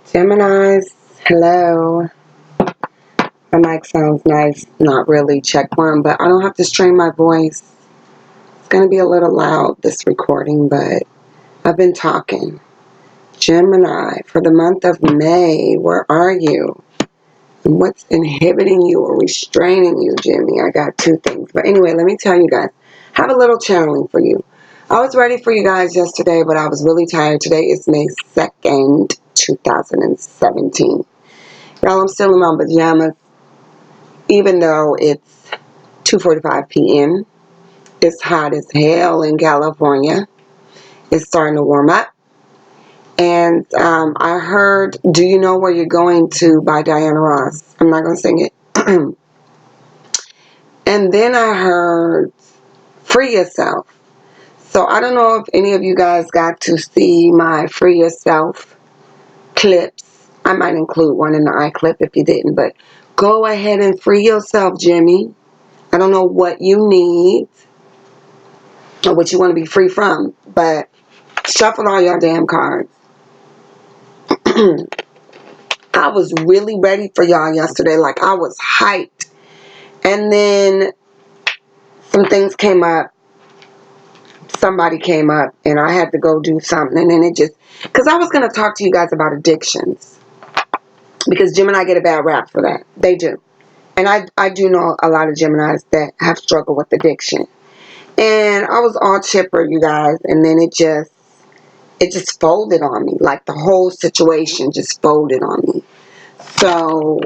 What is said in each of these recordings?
Geminis, hello. My mic sounds nice. Not really. Check one, but I don't have to strain my voice. It's going to be a little loud, this recording, but I've been talking. Gemini, for the month of May, where are you? And what's inhibiting you or restraining you, Jimmy? I got two things. But anyway, let me tell you guys. I have a little channeling for you. I was ready for you guys yesterday, but I was really tired. Today is May 2nd, 2017. Y'all, I'm still in my pajamas, even though it's 2:45 p.m. It's hot as hell in California. It's starting to warm up. And I heard Do You Know Where You're Going To by Diana Ross. I'm not going to sing it. And then I heard Free Yourself. So I don't know if any of you guys got to see my Free Yourself clips. I might include one in the iClip if you didn't. But go ahead and free yourself, Jimmy. I don't know what you need or what you want to be free from. But shuffle all your damn cards. I was really ready for y'all yesterday. Like, I was hyped. And then some things came up. Somebody came up and I had to go do something. And then it just... Because I was going to talk to you guys about addictions. Because Gemini get a bad rap for that. They do. And I do know a lot of Geminis that have struggled with addiction. And I was all chipper, you guys. And then it just folded on me. Like, the whole situation just folded on me. So,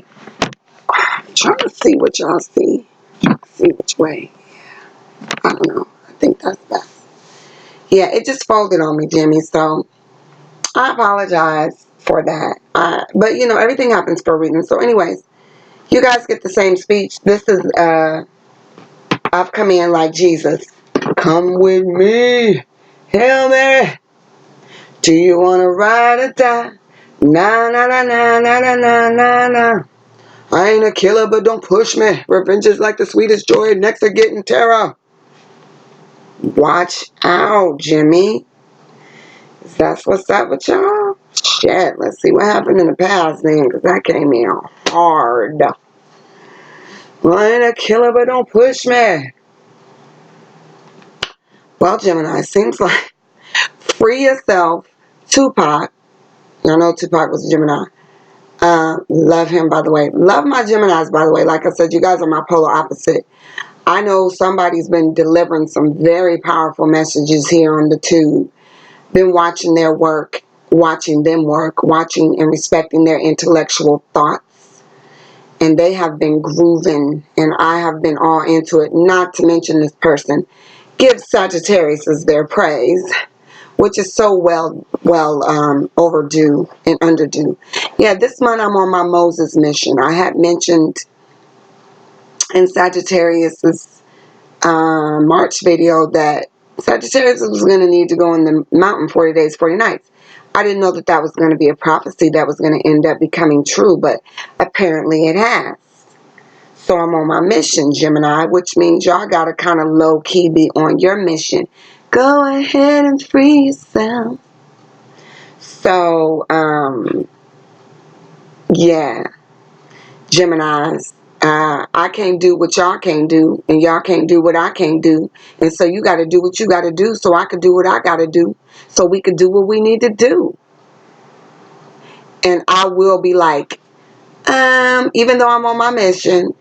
I'm trying to see what y'all see. See which way. I don't know. I think that's best. Yeah, it just folded on me, Jimmy. So, I apologize for that. But, you know, everything happens for a reason. So, anyways, you guys get the same speech. This is, I've come in like Jesus. Come with me. Hail Mary. Do you want to ride or die? Na, na, na, na, na, na, na, na, na. I ain't a killer, but don't push me. Revenge is like the sweetest joy next to getting terror. Watch out, Jimmy. That's what's up with y'all? Shit, let's see what happened in the past then, because that came in hard. I ain't a killer, but don't push me. Well, Gemini, seems like Free Yourself, Tupac. I know Tupac was a Gemini. Love him, by the way. Love my Geminis, by the way. Like I said, you guys are my polar opposite. I know somebody's been delivering some very powerful messages here on the tube. Been watching their work, watching them work, watching and respecting their intellectual thoughts. And they have been grooving, and I have been all into it. Not to mention this person gives Sagittarius their praise, which is so well overdue and underdue. Yeah, this month I'm on my Moses mission. I had mentioned in Sagittarius's March video that Sagittarius was going to need to go in the mountain 40 days, 40 nights. I didn't know that that was going to be a prophecy that was going to end up becoming true, but apparently it has. So I'm on my mission, Gemini, which means y'all got to kind of low-key be on your mission. Go ahead and free yourself. So, yeah, Geminis, I can't do what y'all can't do, and y'all can't do what I can't do. And so you got to do what you got to do so I can do what I got to do so we can do what we need to do. And I will be like, even though I'm on my mission,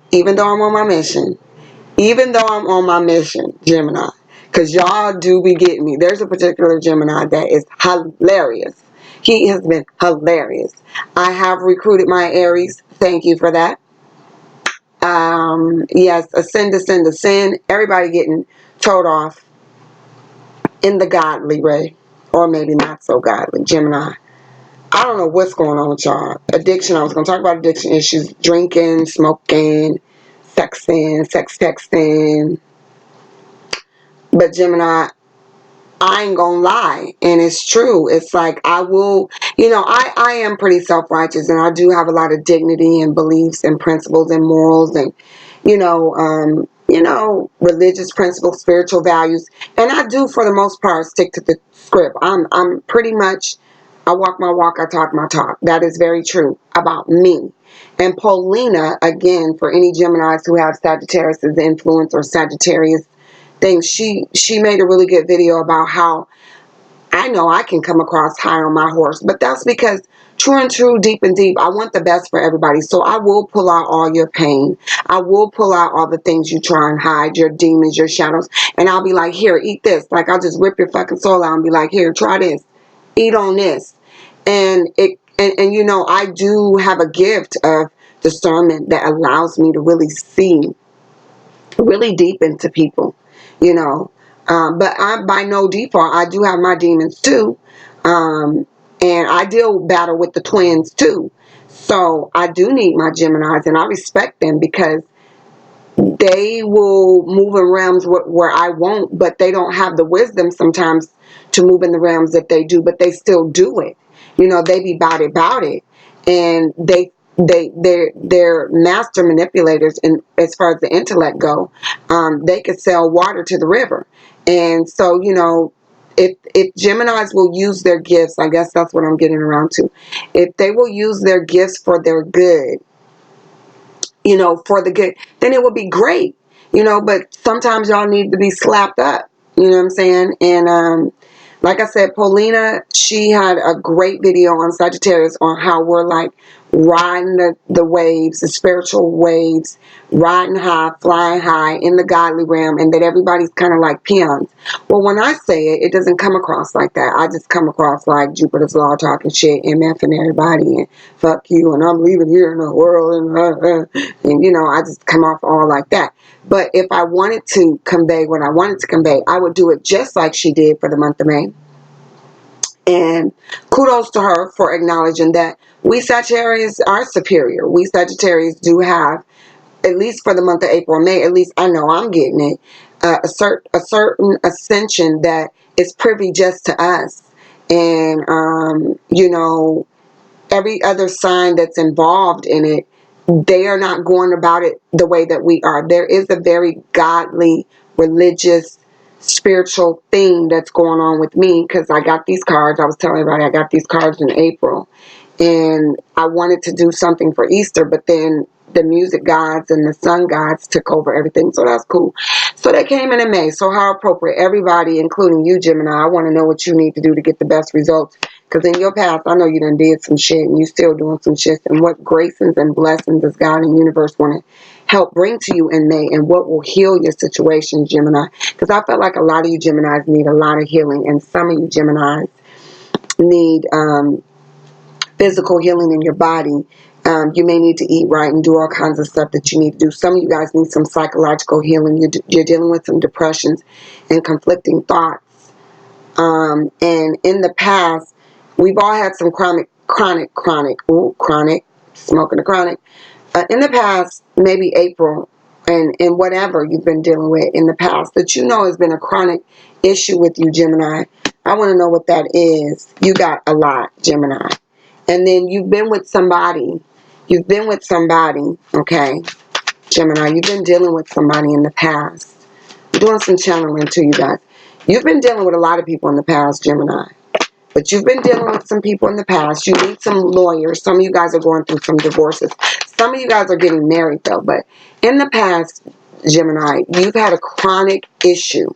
Gemini, because y'all do be getting me. There's a particular Gemini that is hilarious. He has been hilarious. I have recruited my Aries. Thank you for that. Yes, ascend. Everybody getting told off in the godly way, or maybe not so godly. Gemini. I don't know what's going on with y'all. Addiction. I was going to talk about addiction issues. Drinking, smoking, sex texting. But Gemini, I ain't gonna lie, and it's true. It's like I will, I am pretty self-righteous, and I do have a lot of dignity and beliefs and principles and morals and, religious principles, spiritual values, and I do for the most part stick to the script. I'm pretty much I walk my walk, I talk my talk. That is very true about me. And Paulina, again, for any Geminis who have Sagittarius as influence or Sagittarius things, she made a really good video about how I know I can come across high on my horse, but that's because true and true, deep and deep, I want the best for everybody. So I will pull out all your pain. I will pull out all the things you try and hide, your demons, your shadows. And I'll be like, here, eat this. Like, I'll just rip your fucking soul out and be like, here, try this. Eat on this. And you know, I do have a gift of discernment that allows me to really see really deep into people, you know. But I'm by no default, I do have my demons too. And I deal battle with the twins too. So I do need my Geminis, and I respect them because they will move in realms where I won't, but they don't have the wisdom sometimes to move in the realms that they do, but they still do it. You know, they be about it. And they're master manipulators, and as far as the intellect go, they could sell water to the river. And so, you know, if Geminis will use their gifts, I guess that's what I'm getting around to. If they will use their gifts for their good, you know, for the good, then it would be great, you know, but sometimes y'all need to be slapped up, you know what I'm saying? And like I said, Paulina, she had a great video on Sagittarius on how we're like riding the waves, the spiritual waves, riding high, flying high in the godly realm, and that everybody's kind of like peons. Well, when I say it, it doesn't come across like that. I just come across like Jupiter's Law talking shit, MF and everybody, and fuck you, and I'm leaving here in the world, and you know, I just come off all like that. But if I wanted to convey what I wanted to convey, I would do it just like she did for the month of May. And kudos to her for acknowledging that we Sagittarius are superior. We Sagittarius do have, at least for the month of April and May, at least I know I'm getting it, a certain ascension that is privy just to us. And, you know, every other sign that's involved in it, they are not going about it the way that we are. There is a very godly, religious, spiritual thing that's going on with me because I got these cards. I was telling everybody I got these cards in April. And I wanted to do something for Easter, but then the music gods and the sun gods took over everything. So that's cool. So they came in May. So how appropriate. Everybody, including you, Gemini, I want to know what you need to do to get the best results. Because in your past, I know you done did some shit and you still doing some shit. And what graces and blessings does God and universe want to help bring to you in May, and what will heal your situation, Gemini? Because I felt like a lot of you Geminis need a lot of healing, and some of you Geminis need physical healing in your body. You may need to eat right and do all kinds of stuff that you need to do. Some of you guys need some psychological healing. You're dealing with some depressions and conflicting thoughts. And in the past, we've all had some chronic, smoking the chronic. In the past, maybe April, and whatever you've been dealing with in the past that you know has been a chronic issue with you, Gemini. I want to know what that is. You got a lot, Gemini. And then you've been with somebody. Okay, Gemini. You've been dealing with somebody in the past. I'm doing some channeling to you guys. You've been dealing with a lot of people in the past, Gemini. But you've been dealing with some people in the past. You need some lawyers. Some of you guys are going through some divorces. Some of you guys are getting married, though. But in the past, Gemini, you've had a chronic issue,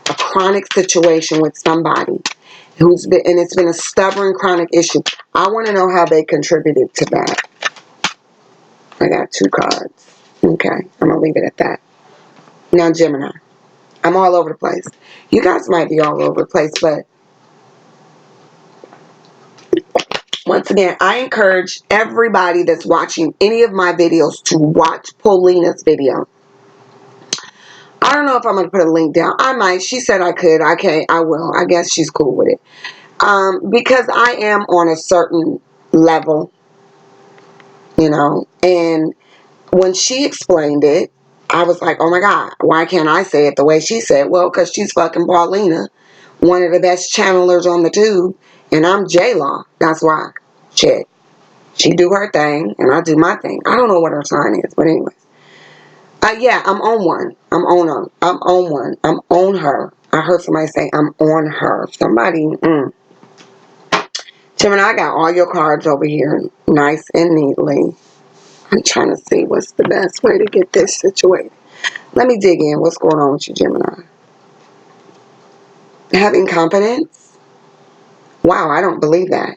a chronic situation with somebody who's been, and it's been a stubborn chronic issue. I want to know how they contributed to that. I got 2 cards. Okay, I'm going to leave it at that. Now, Gemini, I'm all over the place. You guys might be all over the place, but once again, I encourage everybody that's watching any of my videos to watch Paulina's video. I don't know if I'm going to put a link down. I might. She said I could. I can't. I will. I guess she's cool with it. Because I am on a certain level, you know, and when she explained it, I was like, oh my God, why can't I say it the way she said? Well, because she's fucking Paulina, one of the best channelers on the tube, and I'm J-Law. That's why. Shit. She do her thing, and I do my thing. I don't know what her sign is, but anyway. Yeah, I'm on one. I'm on one. I'm on her. I heard somebody say I'm on her. Somebody, Gemini, I got all your cards over here, nice and neatly. I'm trying to see what's the best way to get this situated. Let me dig in. What's going on with you, Gemini? Having confidence? Wow, I don't believe that.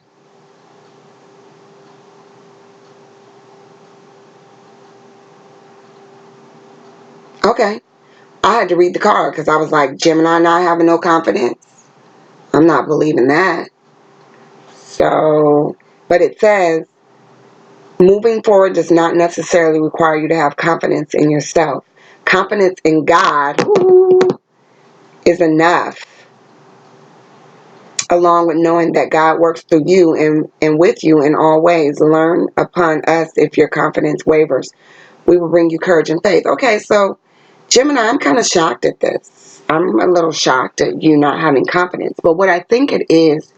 Okay. I had to read the card because I was like, Gemini not having no confidence? I'm not believing that. So, but it says, moving forward does not necessarily require you to have confidence in yourself. Confidence in God, ooh, is enough, along with knowing that God works through you and with you in all ways. Learn upon us if your confidence wavers. We will bring you courage and faith. Okay, so Gemini, I'm kind of shocked at this. I'm a little shocked at you not having confidence. But what I think it is,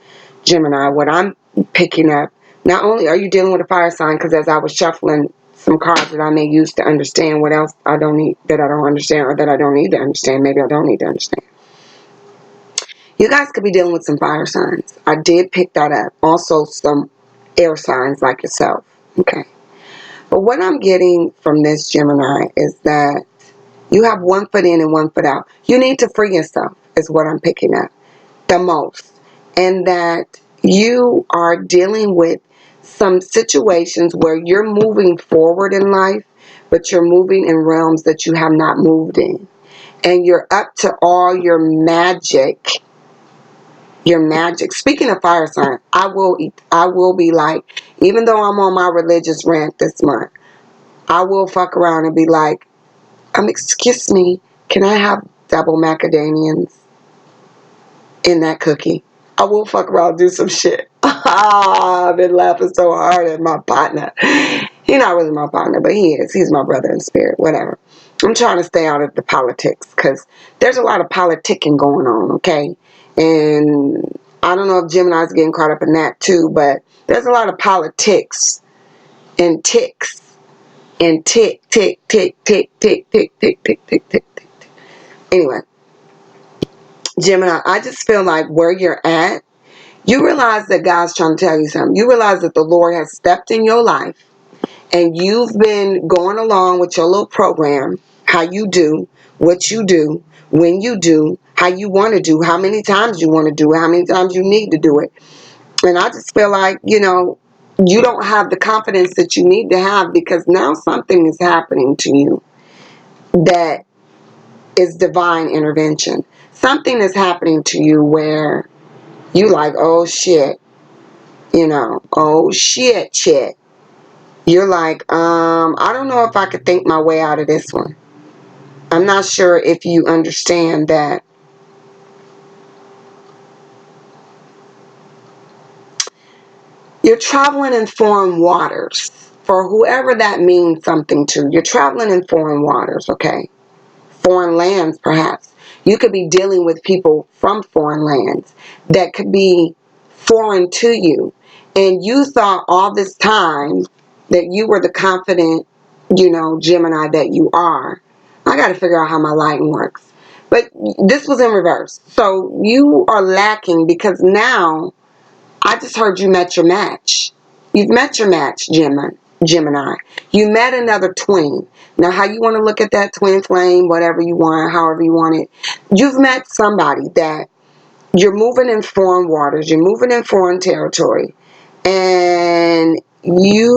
Gemini, what I'm picking up, not only are you dealing with a fire sign, because as I was shuffling some cards that I may use to understand what else I don't need, that I don't understand, or that I don't need to understand, maybe I don't need to understand. You guys could be dealing with some fire signs. I did pick that up. Also some air signs like yourself. Okay. But what I'm getting from this, Gemini, is that you have one foot in and one foot out. You need to free yourself, is what I'm picking up the most. And that you are dealing with some situations where you're moving forward in life, but you're moving in realms that you have not moved in. And you're up to all your magic. Your magic. Speaking of fire sign, I will be like, even though I'm on my religious rant this month, I will fuck around and be like, excuse me, can I have double macadamians in that cookie? I will fuck around and do some shit. I've been laughing so hard at my partner. He's not really my partner, but he is. He's my brother in spirit, whatever. I'm trying to stay out of the politics because there's a lot of politicking going on, okay? And I don't know if Gemini's getting caught up in that too, but there's a lot of politics and ticks and tick, tick, tick, tick, tick, tick, tick, tick, tick, tick, tick. Anyway, Gemini, I just feel like where you're at, you realize that God's trying to tell you something. You realize that the Lord has stepped in your life and you've been going along with your little program, how you do, what you do, when you do, how you want to do, how many times you want to do it, how many times you need to do it. And I just feel like, you don't have the confidence that you need to have because now something is happening to you that is divine intervention. Something is happening to you where you like, oh shit, oh shit. You're like, I don't know if I could think my way out of this one. I'm not sure if you understand that you're traveling in foreign waters. For whoever that means something to, you're traveling in foreign waters, okay? Foreign lands, perhaps. You could be dealing with people from foreign lands that could be foreign to you. And you thought all this time that you were the confident, Gemini that you are. I got to figure out how my lighting works. But this was in reverse. So you are lacking because now I just heard you met your match. You've met your match, Gemini. You met another twin. Now, how you want to look at that twin flame, whatever you want, however you want it, you've met somebody that you're moving in foreign waters, you're moving in foreign territory, and you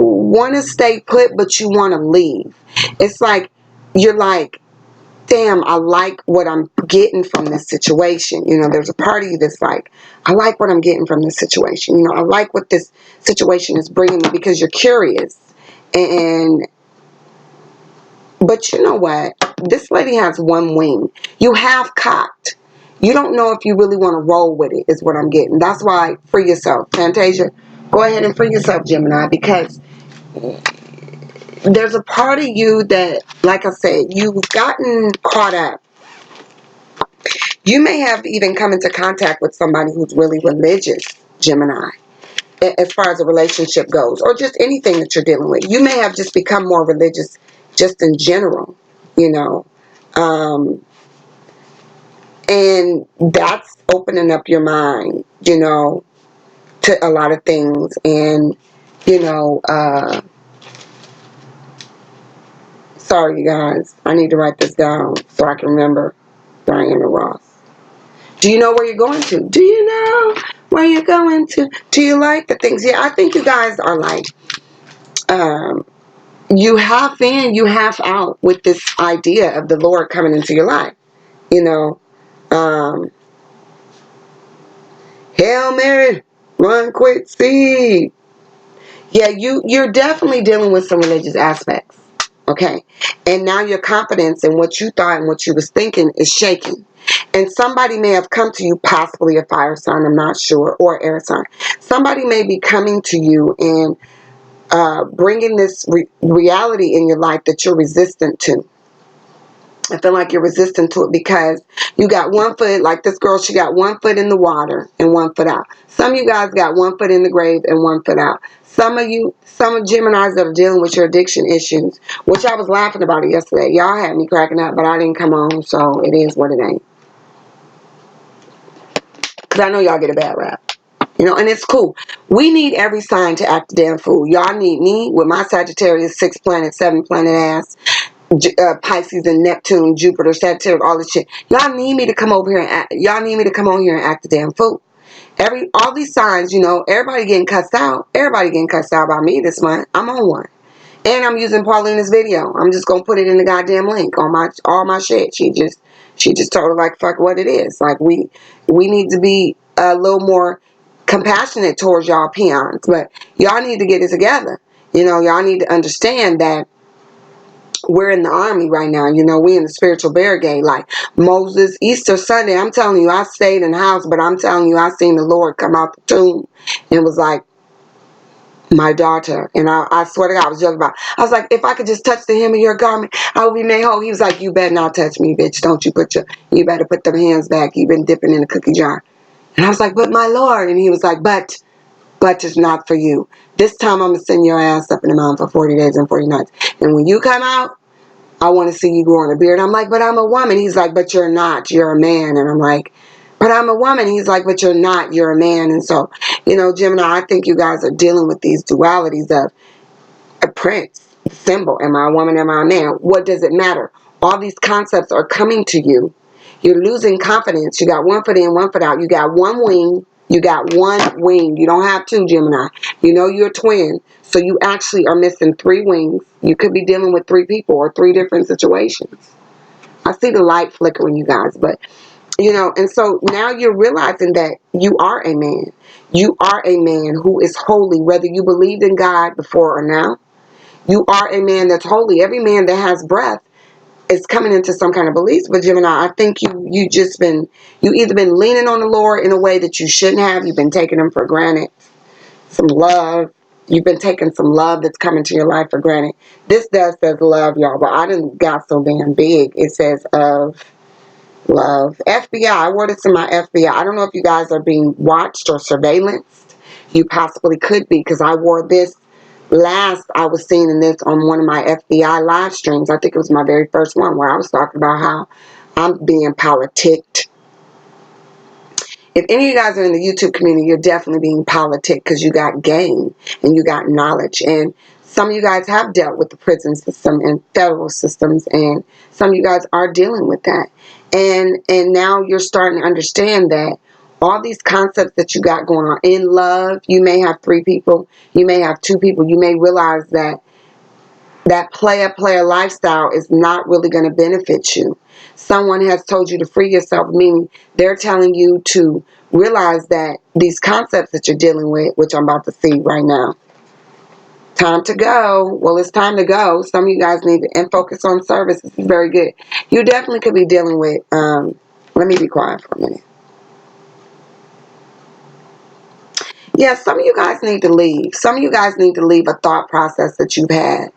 want to stay put, but you want to leave. It's like, you're like, damn, I like what I'm getting from this situation. There's a part of you that's like, I like what I'm getting from this situation. I like what this situation is bringing me because you're curious. But you know what? This lady has one wing. You have cocked. You don't know if you really want to roll with it, is what I'm getting. That's why, free yourself. Fantasia, go ahead and free yourself, Gemini, because there's a part of you that, like I said, you've gotten caught up. You may have even come into contact with somebody who's really religious, Gemini, as far as a relationship goes, or just anything that you're dealing with. You may have just become more religious just in general, you know. And that's opening up your mind, to to a lot of things. And, you know, sorry, you guys. I need to write this down so I can remember Diana Ross. Do you know where you're going to? Do you know where you're going to? Do you like the things? Yeah, I think you guys are like, you half in, you half out with this idea of the Lord coming into your life. You know, Hail Mary, run quick, speed. Yeah, you're definitely dealing with some religious aspects. Okay. And now your confidence in what you thought and what you was thinking is shaking. And somebody may have come to you, possibly a fire sign, I'm not sure, or air sign. Somebody may be coming to you and bringing this reality in your life that you're resistant to. I feel like you're resistant to it because you got one foot, like this girl, she got one foot in the water and one foot out. Some of you guys got one foot in the grave and one foot out. Some of Geminis that are dealing with your addiction issues, which I was laughing about it yesterday. Y'all had me cracking up, but I didn't come on, so it is what it ain't. Because I know y'all get a bad rap. You know, and it's cool. We need every sign to act a damn fool. Y'all need me with my Sagittarius 6 planet, 7 planet ass. Pisces and Neptune, Jupiter, Sagittarius, all this shit. Y'all need me to come over here and act, y'all need me to come on here and act the damn fool. All these signs, you know, everybody getting cussed out. Everybody getting cussed out by me this month. I'm on one. And I'm using Paulina's video. I'm just gonna put it in the goddamn link on all my shit. She just told her like fuck what it is. Like we need to be a little more compassionate towards y'all peons. But y'all need to get it together. You know, y'all need to understand that we're in the army right now. You know, we in the spiritual barricade. Like Moses, Easter Sunday, I'm telling you, I stayed in the house, but I'm telling you, I seen the Lord come out the tomb and was like, my daughter. And I swear to God, I was joking about it. I was like, if I could just touch the hem of your garment, I would be made whole. He was like, you better not touch me, bitch. Don't you you better put them hands back. You've been dipping in a cookie jar. And I was like, but my Lord. And he was like, but it's not for you. This time I'm going to send your ass up in the mountain for 40 days and 40 nights. And when you come out, I want to see you growing a beard. I'm like, but I'm a woman. He's like, but you're not. You're a man. And I'm like, but I'm a woman. He's like, but you're not. You're a man. And so, you know, Gemini, I think you guys are dealing with these dualities of a prince, symbol. Am I a woman? Am I a man? What does it matter? All these concepts are coming to you. You're losing confidence. You got one foot in, one foot out. You got one wing. You got one wing. You don't have two, Gemini. You know you're a twin. So you actually are missing 3 wings. You could be dealing with 3 people or 3 different situations. I see the light flickering, you guys. But, you know, and so now you're realizing that you are a man. You are a man who is holy, whether you believed in God before or now. You are a man that's holy. Every man that has breath is coming into some kind of beliefs. But Gemini, I think you either been leaning on the Lord in a way that you shouldn't have. You've been taking him for granted. Some love. You've been taking some love that's coming to your life for granted. This says love, y'all, but I didn't got so damn big. It says of love. FBI. I wore this in my FBI. I don't know if you guys are being watched or surveillanced. You possibly could be, because I wore this last. I was seeing this on one of my FBI live streams. I think it was my very first one, where I was talking about how I'm being politicked. If any of you guys are in the YouTube community, you're definitely being politicked because you got game and you got knowledge. And some of you guys have dealt with the prison system and federal systems, and some of you guys are dealing with that. And now you're starting to understand that all these concepts that you got going on in love, you may have 3 people, you may have 2 people, you may realize that that player lifestyle is not really going to benefit you. Someone has told you to free yourself, meaning they're telling you to realize that these concepts that you're dealing with, which I'm about to see right now, time to go. Well, it's time to go. Some of you guys need to and focus on service. This is very good. You definitely could be dealing with, let me be quiet for a minute. Yeah, some of you guys need to leave. Some of you guys need to leave a thought process that you've had.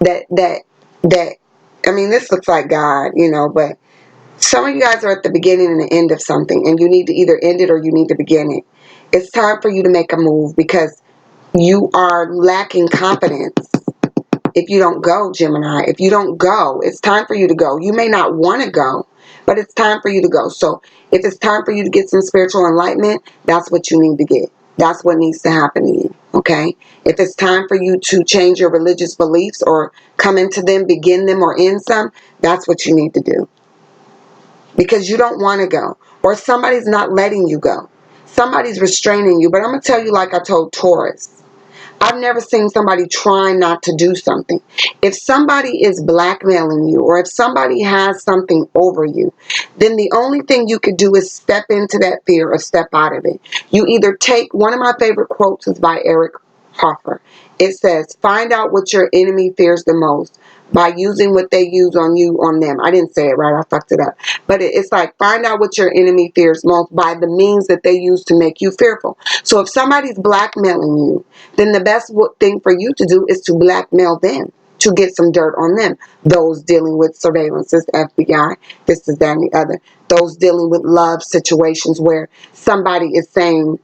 That I mean, this looks like God, you know, but some of you guys are at the beginning and the end of something, and you need to either end it or you need to begin it. It's time for you to make a move, because you are lacking confidence. If you don't go, Gemini, if you don't go, it's time for you to go. You may not want to go, but it's time for you to go. So if it's time for you to get some spiritual enlightenment, that's what you need to get. that's what needs to happen to you. Okay? If it's time for you to change your religious beliefs or come into them, begin them, or end some, that's what you need to do. Because you don't want to go. Or somebody's not letting you go. Somebody's restraining you. But I'm going to tell you, like I told Taurus, I've never seen somebody trying not to do something. If somebody is blackmailing you, or if somebody has something over you, then the only thing you could do is step into that fear or step out of it. You either take, one of my favorite quotes is by Eric Hoffer. It says, find out what your enemy fears the most by using what they use on you, on them. I didn't say it right. I fucked it up. But it's like, find out what your enemy fears most by the means that they use to make you fearful. So if somebody's blackmailing you, then the best thing for you to do is to blackmail them, to get some dirt on them. Those dealing with surveillances, FBI, this is that and the other. Those dealing with love situations where somebody is saying,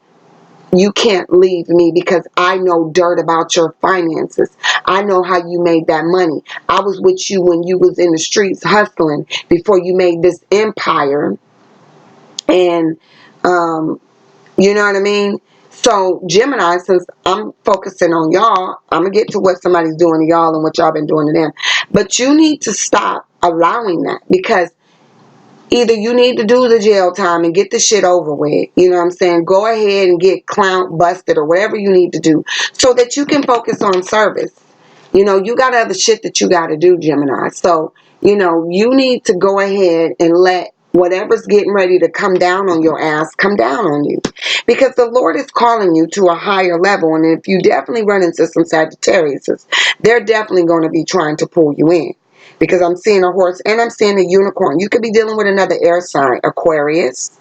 you can't leave me because I know dirt about your finances. I know how you made that money. I was with you when you was in the streets hustling before you made this empire. And, you know what I mean? So, Gemini, since I'm focusing on y'all, I'm going to get to what somebody's doing to y'all and what y'all been doing to them. But you need to stop allowing that, because either you need to do the jail time and get the shit over with. You know what I'm saying? Go ahead and get clowned, busted, or whatever you need to do so that you can focus on service. You know, you got other shit that you got to do, Gemini. So, you know, you need to go ahead and let whatever's getting ready to come down on your ass come down on you. Because the Lord is calling you to a higher level. And if you definitely run into some Sagittariuses, they're definitely going to be trying to pull you in. Because I'm seeing a horse and I'm seeing a unicorn. You could be dealing with another air sign, Aquarius.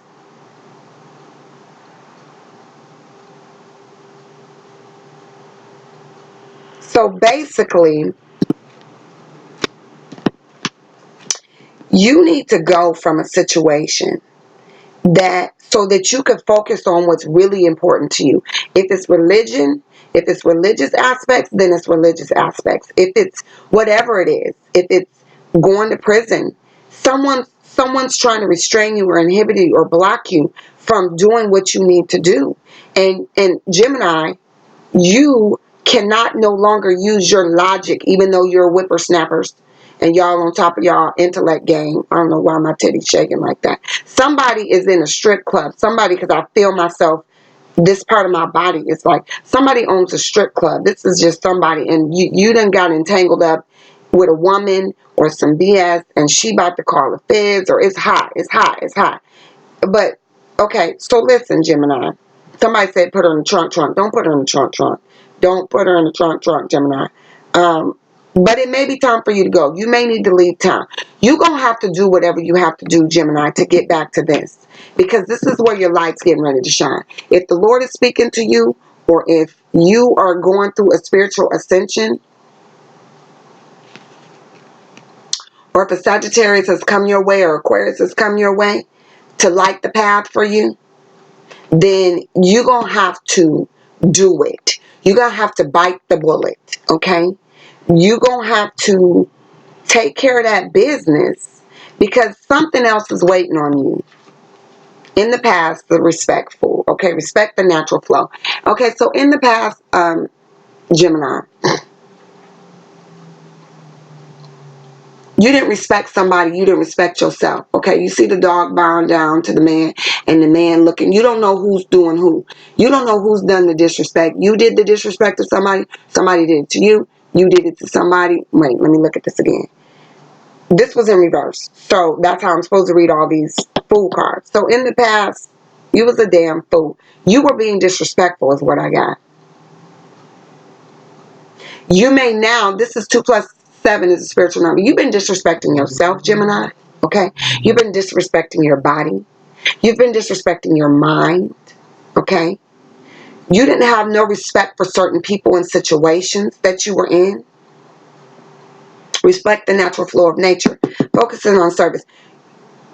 So basically, you need to go from a situation that so that you can focus on what's really important to you. If it's religion, if it's religious aspects, then it's religious aspects. If it's whatever it is, if it's going to prison, someone's trying to restrain you or inhibit you or block you from doing what you need to do. And Gemini, you cannot no longer use your logic, even though you're whippersnappers and y'all on top of y'all intellect game. I don't know why my titty's shaking like that. Somebody is in a strip club. Somebody, because I feel myself, this part of my body is like somebody owns a strip club. This is just somebody, and you done got entangled up with a woman or some BS, and she about to call the feds, or it's hot, it's hot, it's hot. But, okay, so listen, Gemini. Somebody said put her in the trunk. Don't put her in the trunk. Don't put her in the trunk, Gemini. But it may be time for you to go. You may need to leave town. You're going to have to do whatever you have to do, Gemini, to get back to this. Because this is where your light's getting ready to shine. If the Lord is speaking to you, or if you are going through a spiritual ascension, or if a Sagittarius has come your way or Aquarius has come your way to light the path for you, then you're going to have to do it. You're going to have to bite the bullet, okay? You're going to have to take care of that business because something else is waiting on you. In the past, the respectful, okay? Respect the natural flow. Okay, so in the past, Gemini, you didn't respect somebody, you didn't respect yourself, okay? You see the dog bowing down to the man and the man looking. You don't know who's doing who. You don't know who's done the disrespect. You did the disrespect to somebody. Somebody did it to you. You did it to somebody. Wait, let me look at this again. This was in reverse. So that's how I'm supposed to read all these fool cards. So in the past, you was a damn fool. You were being disrespectful is what I got. You may now, this is 2 plus 7 is a spiritual number. You've been disrespecting yourself, Gemini. Okay? You've been disrespecting your body. You've been disrespecting your mind. Okay? You didn't have no respect for certain people and situations that you were in. Respect the natural flow of nature. Focusing on service.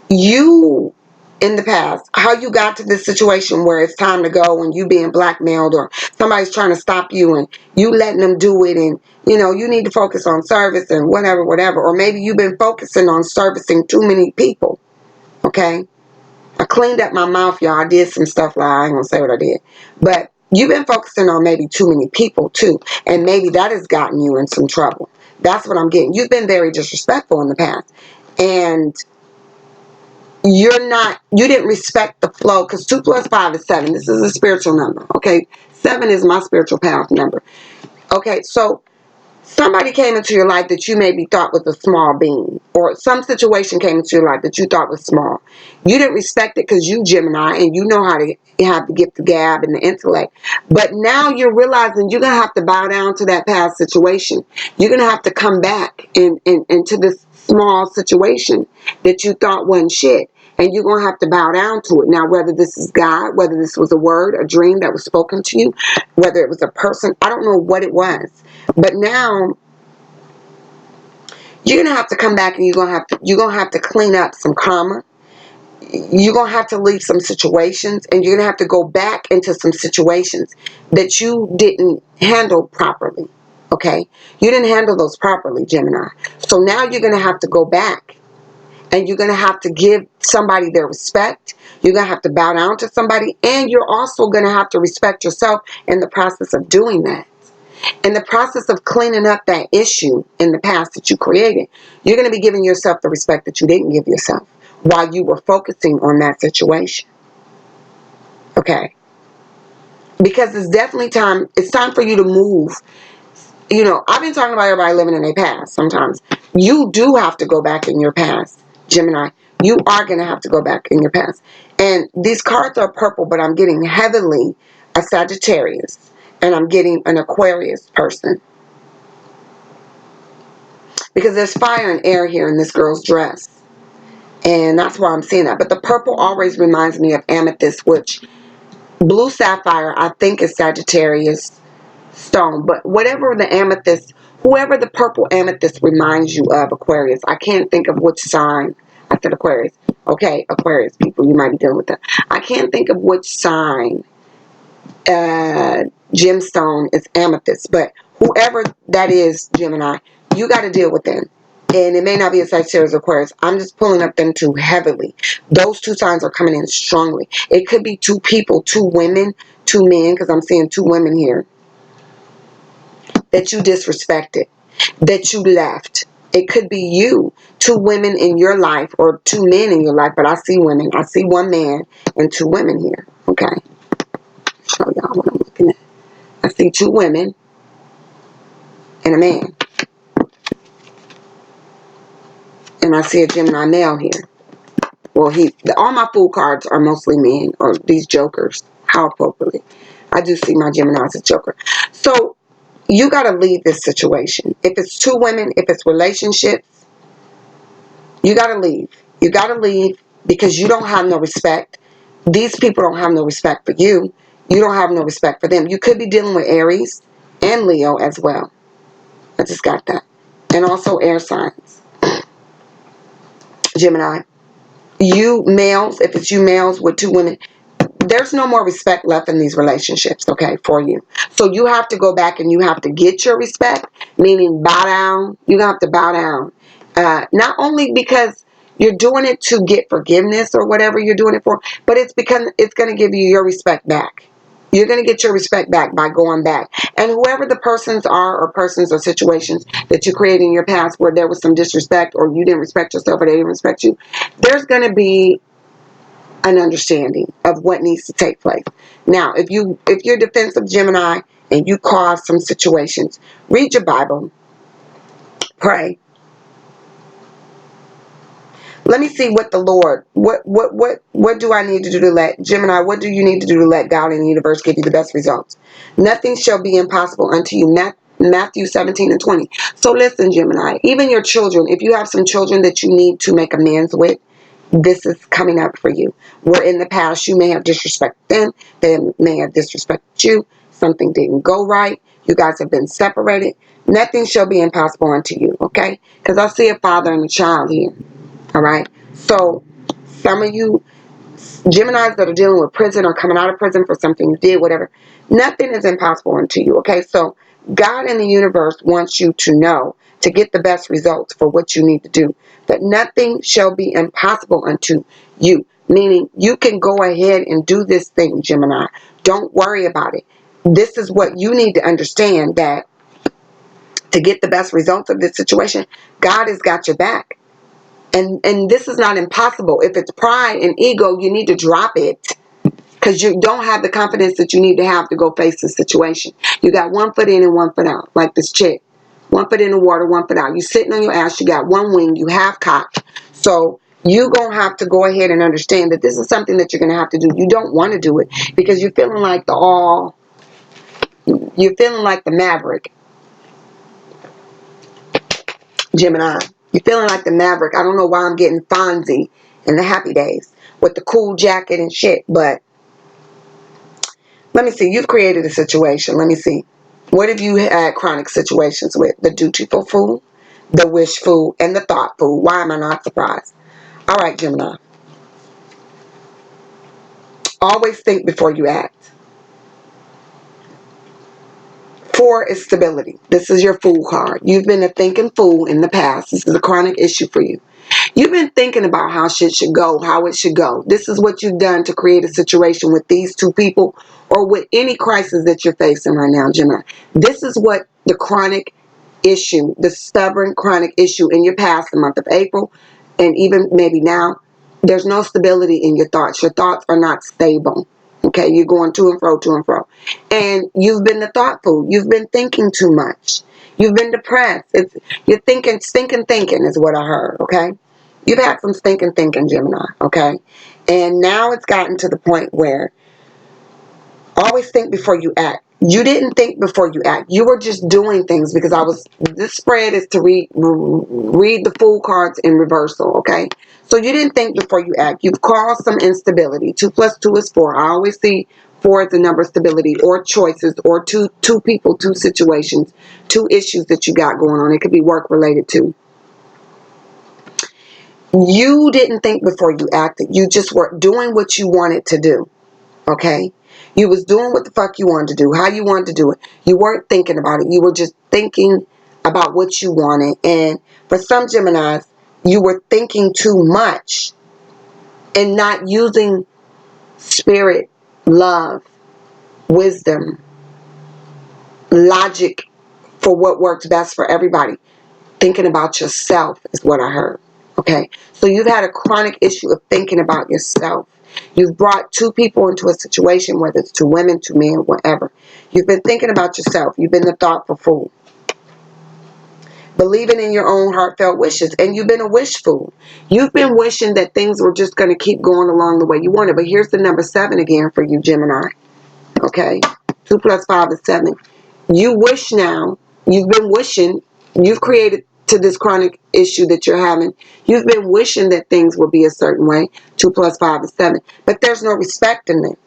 You, in the past, how you got to this situation where it's time to go and you being blackmailed or somebody's trying to stop you and you letting them do it, and you know you need to focus on service and whatever, or maybe you've been focusing on servicing too many people. Okay, I cleaned up my mouth, y'all. I did some stuff, like I ain't gonna say what I did, but you've been focusing on maybe too many people too. And maybe that has gotten you in some trouble. That's what I'm getting. You've been very disrespectful in the past. And you didn't respect the flow, because 2 plus 5 is 7. This is a spiritual number, okay? 7 is my spiritual path number. Okay, so somebody came into your life that you maybe thought was a small being, or some situation came into your life that you thought was small. You didn't respect it because you Gemini and you know how to have the gift of gab and the intellect. But now you're realizing you're going to have to bow down to that past situation. You're going to have to come back into this small situation that you thought wasn't shit. And you're going to have to bow down to it. Now, whether this is God, whether this was a word, a dream that was spoken to you, whether it was a person, I don't know what it was. But now you're going to have to come back, and you're going to have to clean up some karma. You're going to have to leave some situations, and you're going to have to go back into some situations that you didn't handle properly. Okay? You didn't handle those properly, Gemini. So now you're going to have to go back. And you're going to have to give somebody their respect. You're going to have to bow down to somebody. And you're also going to have to respect yourself in the process of doing that. In the process of cleaning up that issue in the past that you created, you're going to be giving yourself the respect that you didn't give yourself while you were focusing on that situation. Okay? Because it's definitely time. It's time for you to move. You know, I've been talking about everybody living in their past sometimes. You do have to go back in your past, Gemini. You are going to have to go back in your past. And these cards are purple, but I'm getting heavily a Sagittarius. And I'm getting an Aquarius person. Because there's fire and air here in this girl's dress. And that's why I'm seeing that. But the purple always reminds me of amethyst, which blue sapphire, I think, is Sagittarius stone. But whatever the amethyst, whoever the purple amethyst reminds you of, Aquarius, I can't think of which sign. I said Aquarius. Okay, Aquarius people, you might be dealing with that. I can't think of which sign gemstone is amethyst. But whoever that is, Gemini, you got to deal with them. And it may not be a Sagittarius or Aquarius. I'm just pulling up them two heavily. Those two signs are coming in strongly. It could be two people, two women, two men, because I'm seeing two women here, that you disrespected, that you left. It could be you, two women in your life, or two men in your life, but I see women. I see one man and two women here. Okay. Show y'all what I'm looking at. I see two women and a man. And I see a Gemini male here. Well, all my fool cards are mostly men, or these jokers. How appropriately. I do see my Gemini as a joker. So, you got to leave this situation. If it's two women, if it's relationships, you got to leave. You got to leave because you don't have no respect. These people don't have no respect for you. You don't have no respect for them. You could be dealing with Aries and Leo as well. I just got that. And also air signs. Gemini. You males, if it's you males with two women, there's no more respect left in these relationships, okay, for you. So you have to go back and you have to get your respect, meaning bow down. You have to bow down. Not only because you're doing it to get forgiveness or whatever you're doing it for, but it's because it's going to give you your respect back. You're going to get your respect back by going back. And whoever the persons are, or persons or situations that you created in your past where there was some disrespect, or you didn't respect yourself, or they didn't respect you, there's going to be an understanding of what needs to take place. Now, if you're defensive Gemini and you cause some situations, read your Bible, pray. Let me see what the Lord, what do I need to do to let, Gemini, what do you need to do to let God and the universe give you the best results? Nothing shall be impossible unto you. Matthew 17:20. So listen, Gemini, even your children, if you have some children that you need to make amends with, this is coming up for you. Where in the past you may have disrespected them, they may have disrespected you, something didn't go right, you guys have been separated. Nothing shall be impossible unto you, okay? Because I see a father and a child here, all right? So some of you Geminis that are dealing with prison or coming out of prison for something you did, whatever, nothing is impossible unto you, okay? So God and the universe wants you to know, to get the best results for what you need to do, that nothing shall be impossible unto you. Meaning you can go ahead and do this thing, Gemini. Don't worry about it. this is what you need to understand, that to get the best results of this situation, God has got your back. And this is not impossible. If it's pride and ego, you need to drop it, because you don't have the confidence that you need to have to go face the situation. You got one foot in and one foot out, like this chick. One foot in the water, one foot out. You sitting on your ass, you got one wing, you half cocked. So you're going to have to go ahead and understand that this is something that you're going to have to do. You don't want to do it because you're feeling like you're feeling like the maverick, Gemini. You're feeling like the maverick. I don't know why I'm getting Fonzie in the Happy Days with the cool jacket and shit, but let me see. You've created a situation. Let me see. What have you had chronic situations with? The dutiful fool, the wish fool, and the thought fool. Why am I not surprised? All right, Gemini. Always think before you act. 4 is stability. This is your fool card. You've been a thinking fool in the past. This is a chronic issue for you. You've been thinking about how shit should go, how it should go. This is what you've done to create a situation with these two people or with any crisis that you're facing right now, Gemini. This is what the chronic issue, the stubborn chronic issue in your past, the month of April, and even maybe now, there's no stability in your thoughts. Your thoughts are not stable. Okay, you're going to and fro, to and fro. And you've been the thoughtful. You've been thinking too much. You've been depressed. You're thinking, stinking thinking is what I heard, okay? You've had some stinking thinking, Gemini, okay? And now it's gotten to the point where always think before you act. You didn't think before you act. You were just doing things because this spread is to read the fool cards in reversal, okay? So you didn't think before you act. You've caused some instability. 2 plus 2 is 4. I always see 4 as the number of stability or choices or two people, 2 situations, 2 issues that you got going on. It could be work related too. You didn't think before you acted. You just were doing what you wanted to do. Okay? You was doing what the fuck you wanted to do, how you wanted to do it. You weren't thinking about it. You were just thinking about what you wanted. And for some Geminis, you were thinking too much and not using spirit, love, wisdom, logic for what works best for everybody. Thinking about yourself is what I heard. Okay? So you've had a chronic issue of thinking about yourself. You've brought 2 people into a situation, whether it's 2 women, 2 men, whatever. You've been thinking about yourself. You've been the thoughtful fool. Believing in your own heartfelt wishes. And you've been a wish fool. You've been wishing that things were just going to keep going along the way you wanted. But here's the number 7 again for you, Gemini. Okay? 2 plus 5 is 7. You wish now. You've been wishing. You've created to this chronic issue that you're having. You've been wishing that things would be a certain way. 2 plus 5 is 7. But there's no respect in it.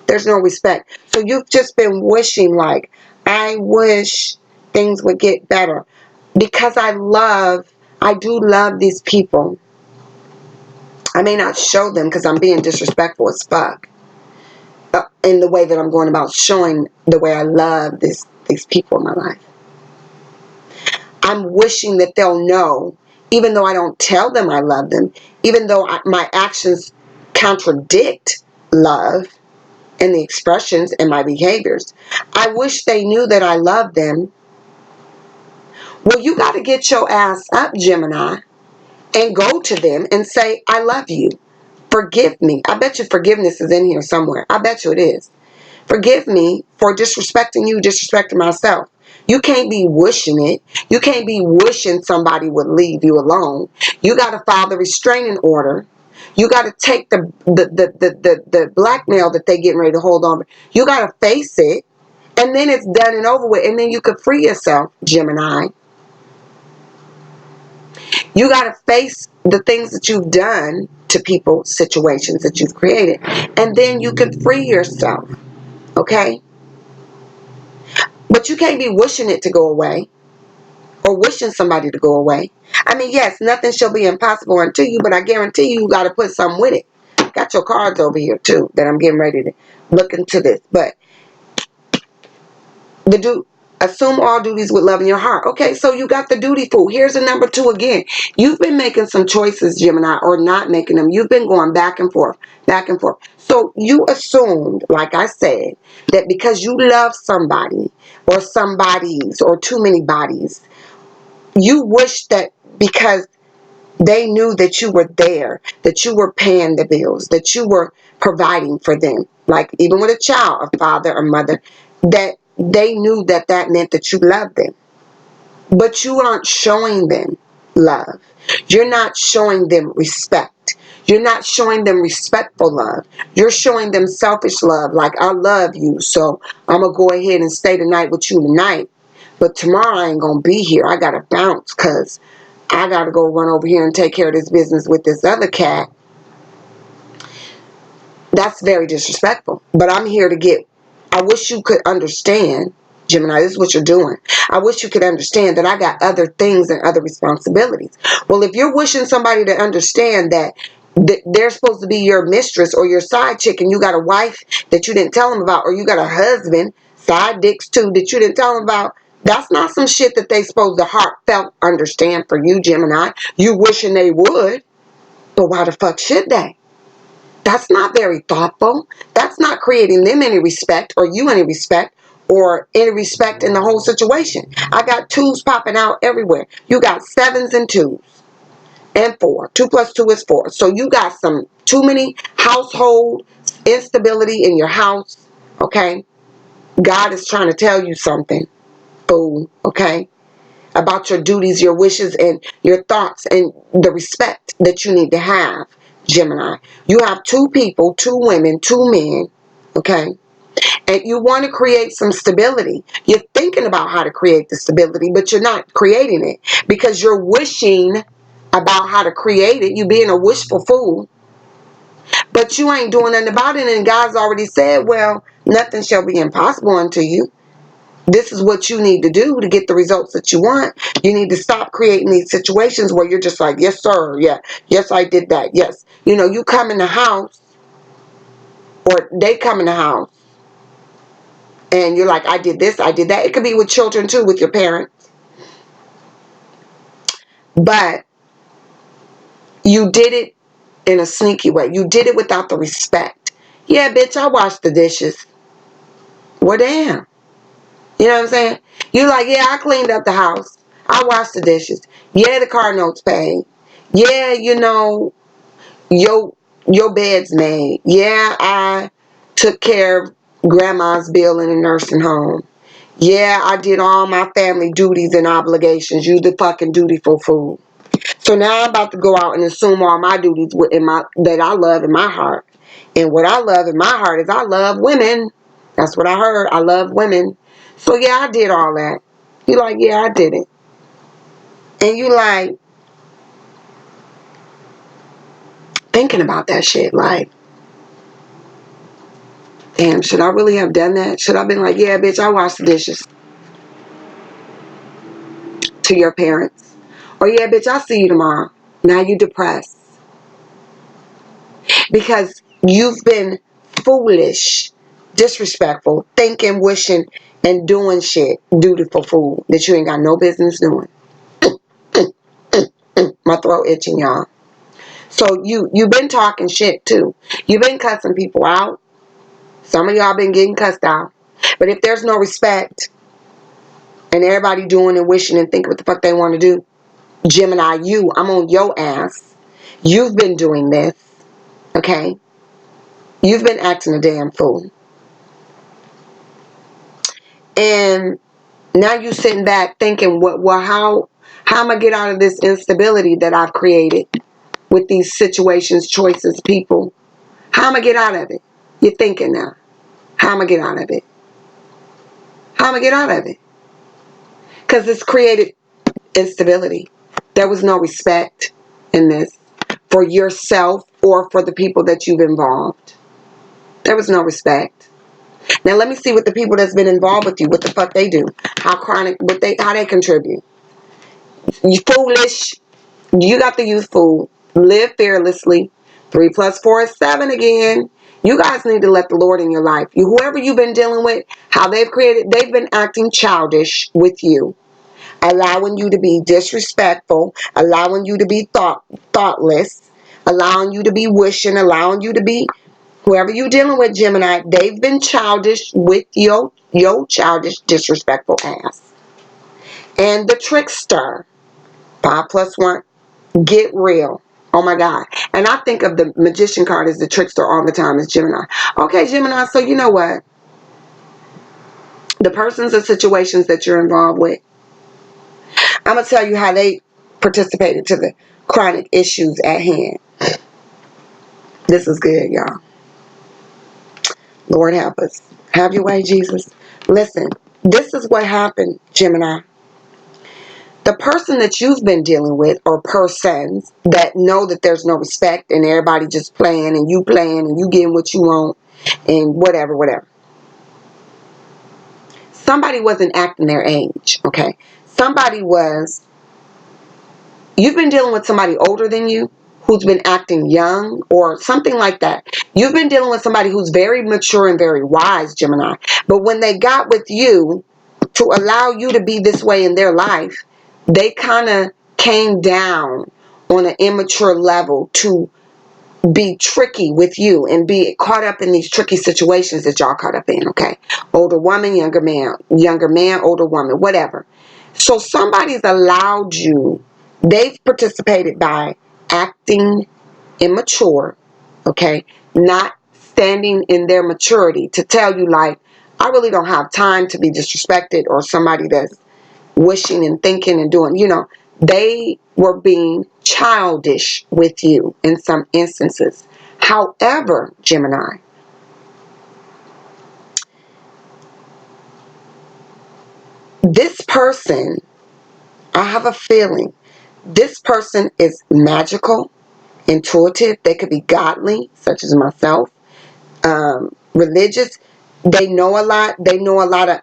There's no respect. So you've just been wishing, like, I wish things would get better. Because I do love these people. I may not show them because I'm being disrespectful as fuck. In the way that I'm going about showing the way I love these people in my life. I'm wishing that they'll know, even though I don't tell them I love them, even though my actions contradict love and the expressions and my behaviors. I wish they knew that I love them. Well, you got to get your ass up, Gemini, and go to them and say, I love you. Forgive me. I bet you forgiveness is in here somewhere. I bet you it is. Forgive me for disrespecting you, disrespecting myself. You can't be wishing it. You can't be wishing somebody would leave you alone. You got to file the restraining order. You got to take the blackmail that they getting ready to hold on. You got to face it. And then it's done and over with. And then you could free yourself, Gemini. You got to face the things that you've done to people, situations that you've created. And then you can free yourself. Okay? But you can't be wishing it to go away or wishing somebody to go away. I mean, yes, nothing shall be impossible unto you, but I guarantee you got to put something with it. Got your cards over here, too, that I'm getting ready to look into this. But the dude, Assume all duties with love in your heart. Okay, so you got the dutiful. Here's a number 2 again. You've been making some choices, Gemini, or not making them. You've been going back and forth, back and forth. So you assumed, like I said, that because you love somebody or some bodies or too many bodies, you wish that because they knew that you were there, that you were paying the bills, that you were providing for them, like even with a child, a father or mother, that they knew that that meant that you loved them. But you aren't showing them love. You're not showing them respect. You're not showing them respectful love. You're showing them selfish love, like I love you, so I'm going to go ahead and stay the night with you tonight. But tomorrow I ain't going to be here. I got to bounce because I got to go run over here and take care of this business with this other cat. That's very disrespectful. But I'm here to get, I wish you could understand, Gemini, this is what you're doing. I wish you could understand that I got other things and other responsibilities. Well, if you're wishing somebody to understand that they're supposed to be your mistress or your side chick and you got a wife that you didn't tell them about, or you got a husband, side dicks too, that you didn't tell them about, that's not some shit that they supposed to heartfelt understand for you, Gemini. You wishing they would, but why the fuck should they? That's not very thoughtful. That's not creating them any respect or you any respect or any respect in the whole situation. I got 2s popping out everywhere. You got 7s and 2s and 4. 2 plus 2 is 4. So you got some too many household instability in your house. Okay. God is trying to tell you something, fool. Okay. About your duties, your wishes, and your thoughts, and the respect that you need to have, Gemini. You have 2 people, 2 women, 2 men, okay? And you want to create some stability. You're thinking about how to create the stability, but you're not creating it because you're wishing about how to create it. You being a wishful fool, but you ain't doing nothing about it. And God's already said, well, nothing shall be impossible unto you. This is what you need to do to get the results that you want. You need to stop creating these situations where you're just like, yes, sir. Yeah. Yes, I did that. Yes. You know, you come in the house or they come in the house and you're like, I did this, I did that. It could be with children too, with your parents. But you did it in a sneaky way. You did it without the respect. Yeah, bitch, I washed the dishes. Well, damn. You know what I'm saying? You like, yeah, I cleaned up the house. I washed the dishes. Yeah, the car note's paid. Yeah, you know, your bed's made. Yeah, I took care of grandma's bill in a nursing home. Yeah, I did all my family duties and obligations. You the fucking dutiful fool. So now I'm about to go out and assume all my duties that I love in my heart. And what I love in my heart is I love women. That's what I heard. I love women. So yeah, I did all that. You like, yeah, I did it. And you like thinking about that shit like, damn, should I really have done that? Should I have been like, yeah, bitch, I washed the dishes to your parents? Or yeah, bitch, I'll see you tomorrow. Now you depressed. Because you've been foolish, disrespectful, thinking, wishing, and doing shit, dutiful fool, that you ain't got no business doing. My throat itching, y'all. So you've been talking shit too. You've been cussing people out. Some of y'all been getting cussed out. But if there's no respect and everybody doing and wishing and thinking what the fuck they want to do, Gemini, I'm on your ass. You've been doing this, okay? You've been acting a damn fool. And now you sitting back thinking, how am I get out of this instability that I've created with these situations, choices, people? How am I get out of it? You're thinking now. How am I get out of it? How am I get out of it? Because it's created instability. There was no respect in this for yourself or for the people that you've involved. There was no respect. Now let me see what the people that's been involved with you, what the fuck they do. How they contribute. You foolish. You got the youth fool. Live fearlessly. 3 plus 4 is 7 again. You guys need to let the Lord in your life. Whoever you've been dealing with, how they've been acting childish with you, allowing you to be disrespectful, allowing you to be thoughtless, allowing you to be wishing, allowing you to be whoever you're dealing with, Gemini. They've been childish with your childish, disrespectful ass. And the trickster, 5+1, get real. Oh my God. And I think of the magician card as the trickster all the time as Gemini. Okay, Gemini, so you know what? The persons and situations that you're involved with, I'm going to tell you how they participated to the chronic issues at hand. This is good, y'all. Lord help us. Have your way, Jesus. Listen, this is what happened, Gemini. The person that you've been dealing with, or persons that know that there's no respect and everybody just playing and you getting what you want and whatever. Somebody wasn't acting their age, okay? You've been dealing with somebody older than you who's been acting young or something like that. You've been dealing with somebody who's very mature and very wise, Gemini. But when they got with you to allow you to be this way in their life, they kind of came down on an immature level to be tricky with you and be caught up in these tricky situations that y'all caught up in, okay? Older woman, younger man, older woman, whatever. So somebody's allowed you, they've participated by acting immature, okay? Not standing in their maturity to tell you, like, I really don't have time to be disrespected, or somebody that's wishing and thinking and doing, they were being childish with you in some instances. However, Gemini, this person, I have a feeling, this person is magical, intuitive. They could be godly, such as myself, religious. They know a lot. They know a lot of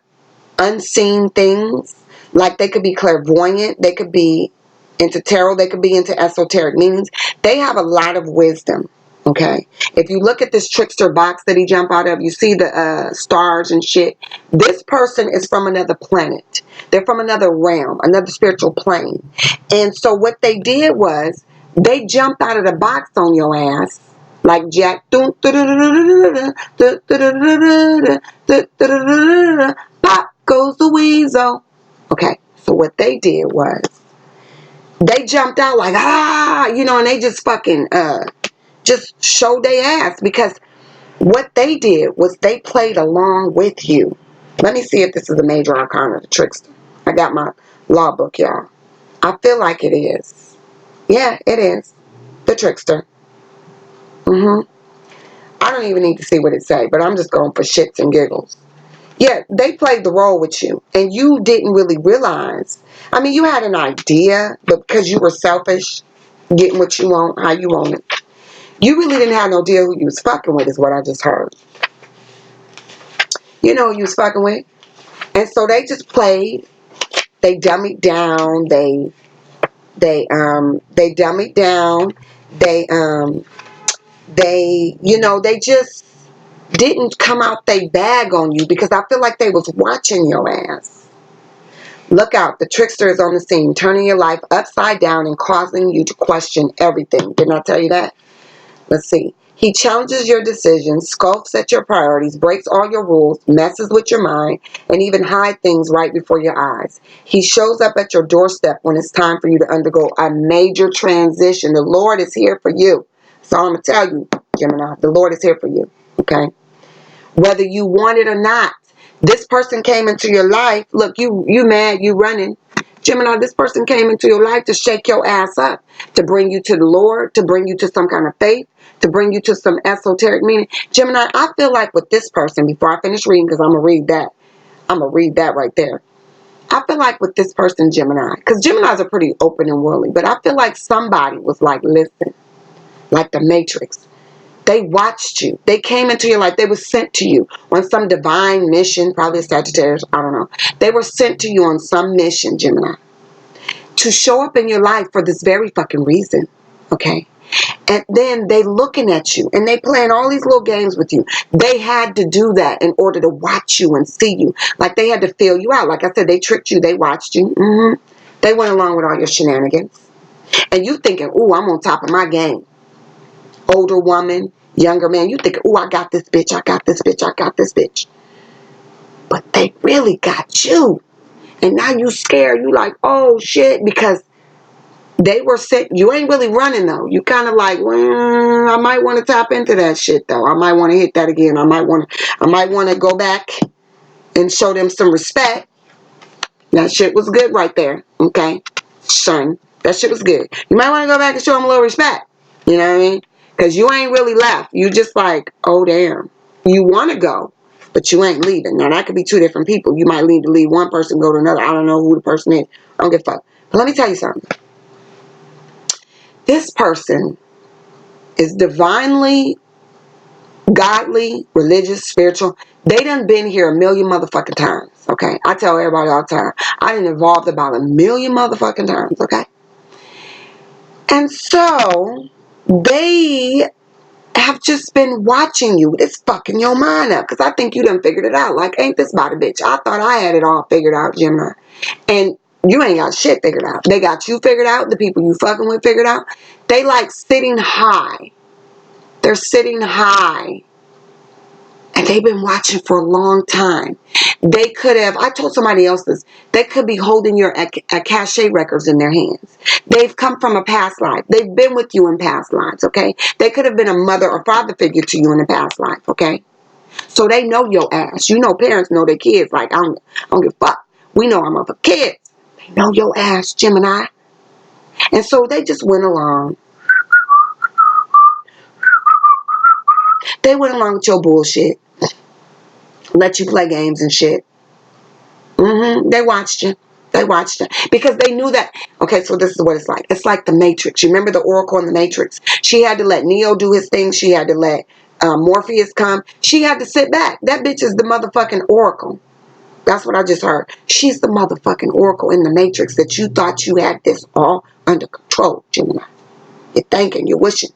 unseen things. Like they could be clairvoyant, they could be into tarot, they could be into esoteric meanings. They have a lot of wisdom. Okay, if you look at this trickster box that he jumped out of, you see the stars and shit. This person is from another planet. They're from another realm, another spiritual plane. And so what they did was they jumped out of the box on your ass like Jack. Pop goes the weasel. Okay, so what they did was they jumped out like, and they just fucking just showed their ass, because what they did was they played along with you. Let me see if this is a major arcana, the trickster. I got my law book, y'all. I feel like it is. Yeah, it is. The trickster. I don't even need to see what it say, but I'm just going for shits and giggles. Yeah, they played the role with you, and you didn't really realize. I mean, you had an idea, but because you were selfish, getting what you want, how you want it, you really didn't have no idea who you was fucking with, is what I just heard. You know who you was fucking with? And so they just played. They dummied down. They dummied down. They just didn't come out they bag on you, because I feel like they was watching your ass. Look out, the trickster is on the scene, turning your life upside down and causing you to question everything. Didn't I tell you that? Let's see. He challenges your decisions, scoffs at your priorities, breaks all your rules, messes with your mind, and even hides things right before your eyes. He shows up at your doorstep when it's time for you to undergo a major transition. The Lord is here for you. So I'm going to tell you, Gemini, the Lord is here for you. Okay? Whether you want it or not. This person came into your life. Look, you mad, you running. Gemini, this person came into your life to shake your ass up, to bring you to the Lord, to bring you to some kind of faith, to bring you to some esoteric meaning. Gemini, I feel like with this person, before I finish reading, because I'm going to read that right there. I feel like with this person, Gemini, because Geminis are pretty open and worldly, but I feel like somebody was like, listen, like the Matrix. They watched you. They came into your life. They were sent to you on some divine mission, probably a Sagittarius, I don't know. They were sent to you on some mission, Gemini, to show up in your life for this very fucking reason, okay? And then they looking at you and they playing all these little games with you. They had to do that in order to watch you and see you. Like they had to feel you out. Like I said, they tricked you. They watched you. They went along with all your shenanigans. And you thinking, ooh, I'm on top of my game. Older woman, younger man. You thinking, ooh, I got this bitch. I got this bitch. I got this bitch. But they really got you. And now you scared. You like, oh shit, because they were sick. You ain't really running though. You kind of like, I might want to tap into that shit though. I might want to hit that again. I might want to go back and show them some respect. That shit was good right there. Okay, son, that shit was good. You might want to go back and show them a little respect. You know what I mean? Because you ain't really left. You just like, oh damn. You want to go, but you ain't leaving. Now that could be two different people. You might need to leave one person, go to another. I don't know who the person is. I don't give a fuck. But let me tell you something. This person is divinely, godly, religious, spiritual. They done been here a million motherfucking times, okay? I tell everybody all the time. I done evolved about a million motherfucking times, okay? And so, they have just been watching you. It's fucking your mind up, because I think you done figured it out. Like, ain't this about a bitch? I thought I had it all figured out, Gemini. And you ain't got shit figured out. They got you figured out. The people you fucking with figured out. They like sitting high. They're sitting high. And they've been watching for a long time. They could have, I told somebody else this, they could be holding your cachet records in their hands. They've come from a past life. They've been with you in past lives, okay? They could have been a mother or father figure to you in a past life, okay? So they know your ass. You know parents know their kids. Like, I don't give a fuck. We know I'm up for kids. They know your ass, Gemini. And so they just went along. They went along with your bullshit. Let you play games and shit. They watched you. They watched you. Because they knew that. Okay, so this is what it's like. It's like the Matrix. You remember the Oracle in the Matrix? She had to let Neo do his thing. She had to let Morpheus come. She had to sit back. That bitch is the motherfucking Oracle. That's what I just heard. She's the motherfucking Oracle in the Matrix that you thought you had this all under control, Gemini. You're thinking, you're wishing.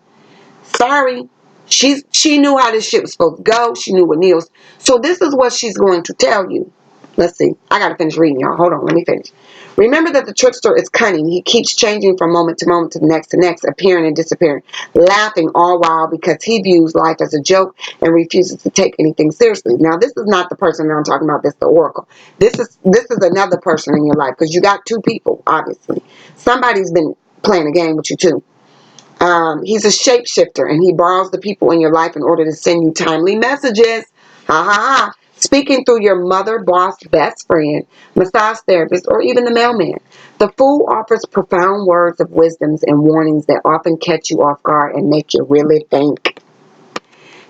Sorry. She knew how this shit was supposed to go. She knew what Neo's. So this is what she's going to tell you. Let's see. I got to finish reading, y'all. Hold on. Let me finish. Remember that the trickster is cunning. He keeps changing from moment to moment to the next, appearing and disappearing, laughing all while because he views life as a joke and refuses to take anything seriously. Now, this is not the person that I'm talking about. This is the Oracle. This is another person in your life, because you got two people, obviously. Somebody's been playing a game with you, too. He's a shapeshifter, and he borrows the people in your life in order to send you timely messages. Ha ha ha. Speaking through your mother, boss, best friend, massage therapist, or even the mailman. The fool offers profound words of wisdoms and warnings that often catch you off guard and make you really think.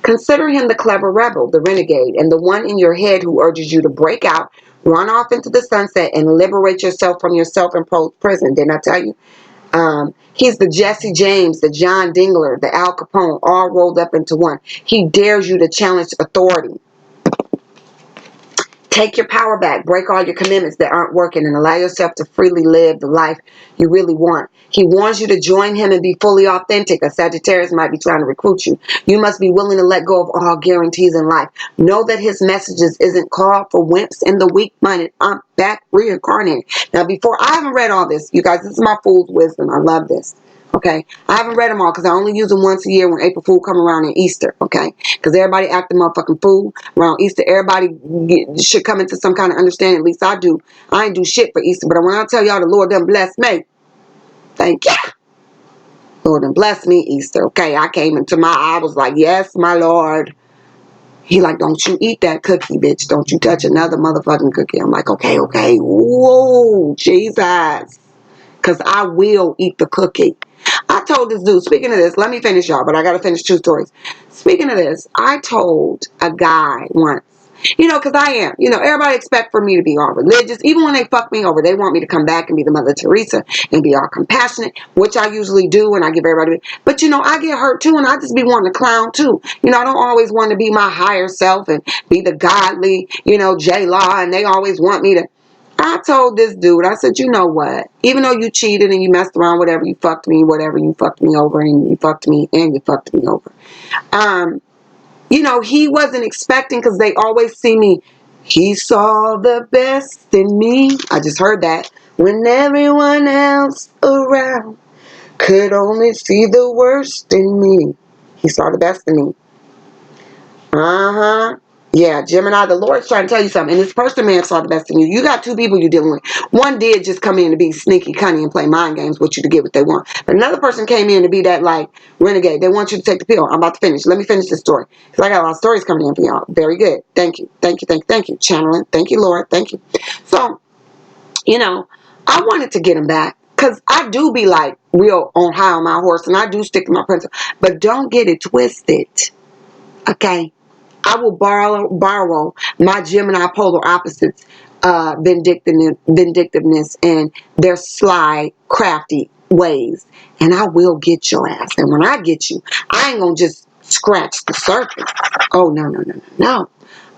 Consider him the clever rebel, the renegade, and the one in your head who urges you to break out, run off into the sunset, and liberate yourself from your self-imposed prison. Didn't I tell you? He's the Jesse James, the John Dingler, the Al Capone, all rolled up into one. He dares you to challenge authority. Take your power back. Break all your commitments that aren't working and allow yourself to freely live the life you really want. He warns you to join him and be fully authentic. A Sagittarius might be trying to recruit you. You must be willing to let go of all guarantees in life. Know that his messages isn't called for wimps and the weak-minded. I'm back reincarnated. Now, before, I haven't read all this. You guys, this is my fool's wisdom. I love this. Okay, I haven't read them all because I only use them once a year when April Fool come around and Easter. Okay, because everybody act the motherfucking fool around Easter. Everybody should come into some kind of understanding. At least I do. I ain't do shit for Easter, but when I tell y'all the Lord done blessed me, thank you. Lord done blessed me Easter. Okay, I came into I was like, yes, my Lord. He like, don't you eat that cookie, bitch. Don't you touch another motherfucking cookie. I'm like, okay. Whoa, Jesus. Because I will eat the cookie. I told this dude, speaking of this, let me finish, y'all, but I got to finish two stories. Speaking of this, I told a guy once, because I am, everybody expect for me to be all religious. Even when they fuck me over, they want me to come back and be the Mother Teresa and be all compassionate, which I usually do, and I give everybody, but I get hurt too, and I just be wanting to clown too. I don't always want to be my higher self and be the godly, J-Law, and they always want me to. I I told this dude, I said, you know what? Even though you cheated and you messed around, whatever, you fucked me over, and you fucked me over. You know, he wasn't expecting, because they always see me. He saw the best in me. I just heard that. When everyone else around could only see the worst in me, he saw the best in me. Yeah, Gemini, the Lord's trying to tell you something. And this person may have saw the best in you. You got two people you're dealing with. One did just come in to be sneaky, cunning, and play mind games with you to get what they want. But another person came in to be that, like, renegade. They want you to take the pill. I'm about to finish. Let me finish this story, because I got a lot of stories coming in for y'all. Very good. Thank you. Thank you. Thank you. Thank you. Channeling. Thank you, Lord. Thank you. So, you know, I wanted to get him back, because I do be like real on high on my horse, and I do stick to my principle. But don't get it twisted. Okay? I will borrow my Gemini polar opposites, vindictiveness and their sly, crafty ways, and I will get your ass. And when I get you, I ain't gonna just scratch the surface. Oh, no.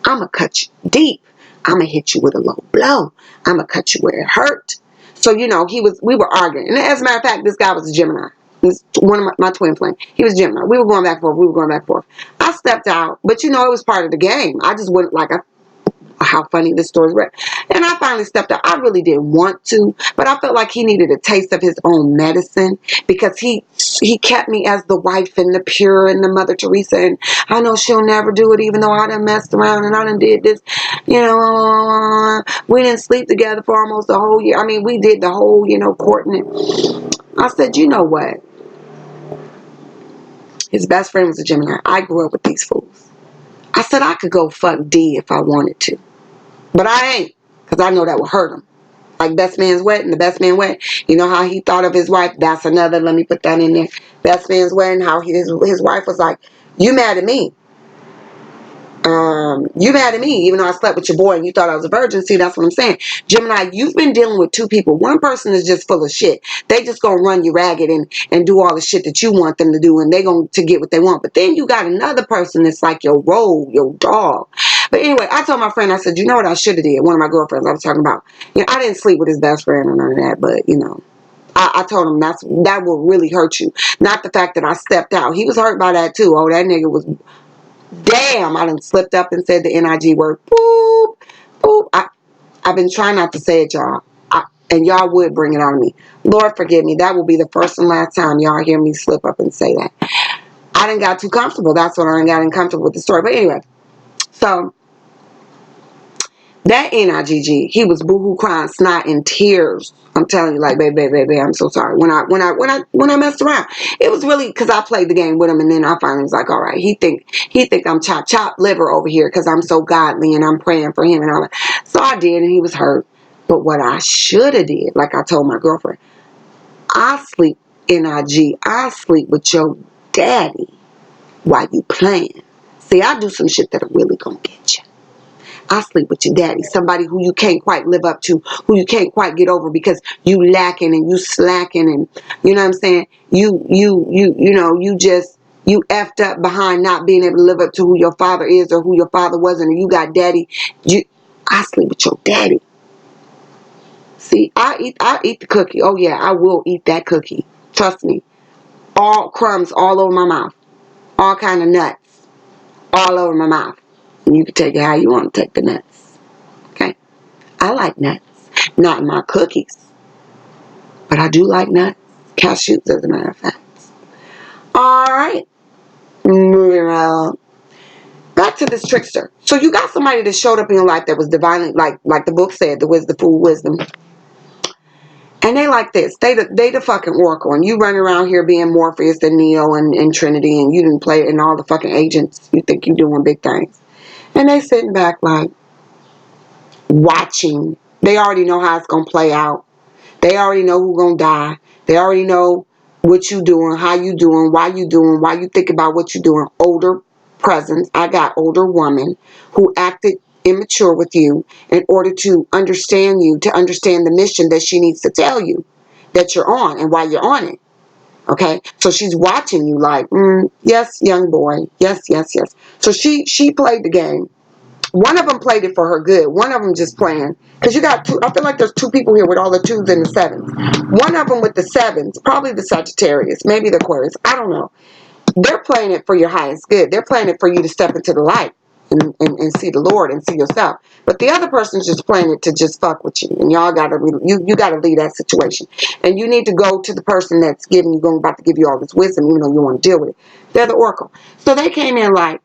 I'm gonna cut you deep. I'm gonna hit you with a low blow. I'm gonna cut you where it hurt. So, you know, we were arguing. And as a matter of fact, this guy was a Gemini. This one of my twin flame. He was Gemini. We were going back and forth. I stepped out, but you know, it was part of the game. I just went like, how funny this story read. And I finally stepped out. I really didn't want to, but I felt like he needed a taste of his own medicine, because he kept me as the wife and the pure and the Mother Teresa, and I know she'll never do it, even though I done messed around and I done did this. You know, we didn't sleep together for almost a whole year. I mean, we did the whole, you know, courting. I said, you know what? His best friend was a Gemini. I grew up with these fools. I said I could go fuck D if I wanted to. But I ain't, because I know that would hurt him. Like best man's wedding, the best man wedding. You know how he thought of his wife? That's another, let me put that in there. Best man's wedding, how his wife was like, you mad at me. You mad at me, even though I slept with your boy and you thought I was a virgin. See, that's what I'm saying. Gemini, you've been dealing with two people. One person is just full of shit. They just gonna run you ragged and do all the shit that you want them to do, and they going to get what they want. But then you got another person that's like your rogue, your dog. But anyway, I told my friend, I said, you know what I should have did? One of my girlfriends I was talking about. You know, I didn't sleep with his best friend or none of that, but you know, I told him that will really hurt you. Not the fact that I stepped out. He was hurt by that too. Oh, that nigga was. Damn, I done slipped up and said the NIG word. Boop, boop. I've been trying not to say it, y'all. And y'all would bring it on me. Lord, forgive me. That will be the first and last time y'all hear me slip up and say that. I done got too comfortable. That's when I done got uncomfortable with the story. But anyway, so that NIGG, he was boohoo crying, snot and tears. I'm telling you, like, baby, I'm so sorry. When I messed around, it was really because I played the game with him, and then I finally was like, all right, he think I'm chop liver over here because I'm so godly and I'm praying for him and all that. So I did, and he was hurt. But what I should have did, like I told my girlfriend, I sleep NIG. I sleep with your daddy while you playing. See, I do some shit that'll really gonna get you. I sleep with your daddy, somebody who you can't quite live up to, who you can't quite get over because you lacking and you slacking, and you know what I'm saying? You effed up behind not being able to live up to who your father is or who your father wasn't, and you got daddy. I sleep with your daddy. See, I eat the cookie. Oh yeah, I will eat that cookie. Trust me. All crumbs all over my mouth. All kind of nuts all over my mouth. And you can take it how you want to take the nuts. Okay? I like nuts. Not in my cookies. But I do like nuts. Cashews, as a matter of fact. Alright. Moving around. Back to this trickster. So you got somebody that showed up in your life that was divinely, like the book said, the full wisdom. And they like this. They the fucking oracle. And you run around here being Morpheus and Neo and Trinity, and you didn't play in all the fucking agents. You think you're doing big things. And they sitting back like watching. They already know how it's going to play out. They already know who's going to die. They already know what you doing, how you doing, why you think about what you're doing. Older presence. I got older woman who acted immature with you in order to understand you, to understand the mission that she needs to tell you that you're on and why you're on it. Okay? So she's watching you like, yes, young boy. Yes. So she played the game. One of them played it for her good. One of them just playing. Because you got two, I feel like there's two people here with all the twos and the sevens. One of them with the sevens, probably the Sagittarius, maybe the Aquarius, I don't know. They're playing it for your highest good. They're playing it for you to step into the light and see the Lord and see yourself. But the other person's just playing it to just fuck with you. And y'all gotta, you gotta leave that situation. And you need to go to the person that's giving you, about to give you all this wisdom, even though you want to deal with it. They're the oracle. So they came in like,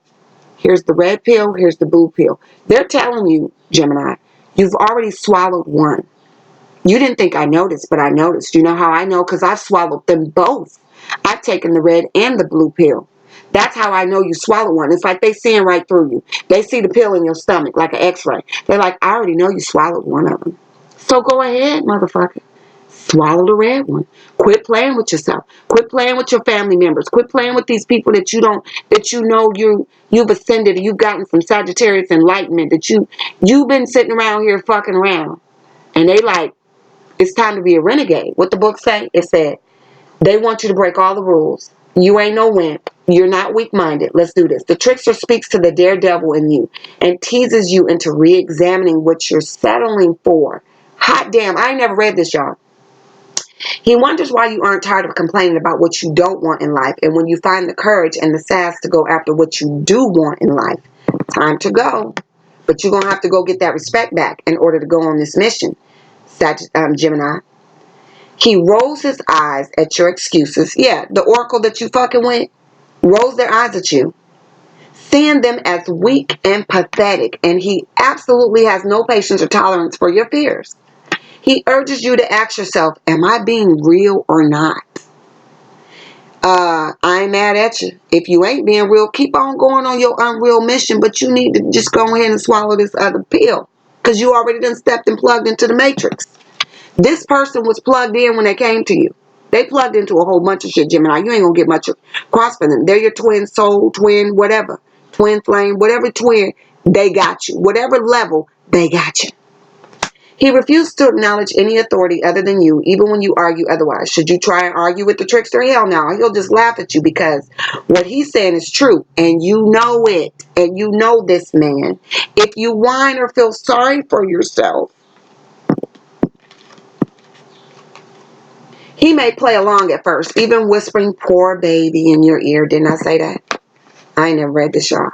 here's the red pill, here's the blue pill. They're telling you, Gemini, you've already swallowed one. You didn't think I noticed, but I noticed. You know how I know? Because I've swallowed them both. I've taken the red and the blue pill. That's how I know you swallow one. It's like they seeing right through you. They see the pill in your stomach like an x-ray. They're like, I already know you swallowed one of them. So go ahead, motherfucker. Swallow the red one. Quit playing with yourself. Quit playing with your family members. Quit playing with these people that you don't, that you know you've ascended, you've gotten from Sagittarius enlightenment, that you've been sitting around here fucking around. And they like, it's time to be a renegade. What the book say? It said, they want you to break all the rules. You ain't no wimp. You're not weak-minded. Let's do this. The trickster speaks to the daredevil in you and teases you into re-examining what you're settling for. Hot damn, I ain't never read this, y'all. He wonders why you aren't tired of complaining about what you don't want in life, and when you find the courage and the sass to go after what you do want in life, time to go. But you're going to have to go get that respect back in order to go on this mission, Gemini. He rolls his eyes at your excuses. Yeah, the oracle that you fucking went rolls their eyes at you, seeing them as weak and pathetic, and he absolutely has no patience or tolerance for your fears. He urges you to ask yourself, am I being real or not? I ain't mad at you. If you ain't being real, keep on going on your unreal mission, but you need to just go ahead and swallow this other pill because you already done stepped and plugged into the matrix. This person was plugged in when they came to you. They plugged into a whole bunch of shit, Gemini. You ain't gonna get much across for them. They're your twin soul, twin, whatever. Twin flame, whatever twin, they got you. Whatever level, they got you. He refused to acknowledge any authority other than you, even when you argue otherwise. Should you try and argue with the trickster? Hell no. He'll just laugh at you because what he's saying is true, and you know it, and you know this man. If you whine or feel sorry for yourself, he may play along at first, even whispering poor baby in your ear. Didn't I say that? I ain't never read this, y'all.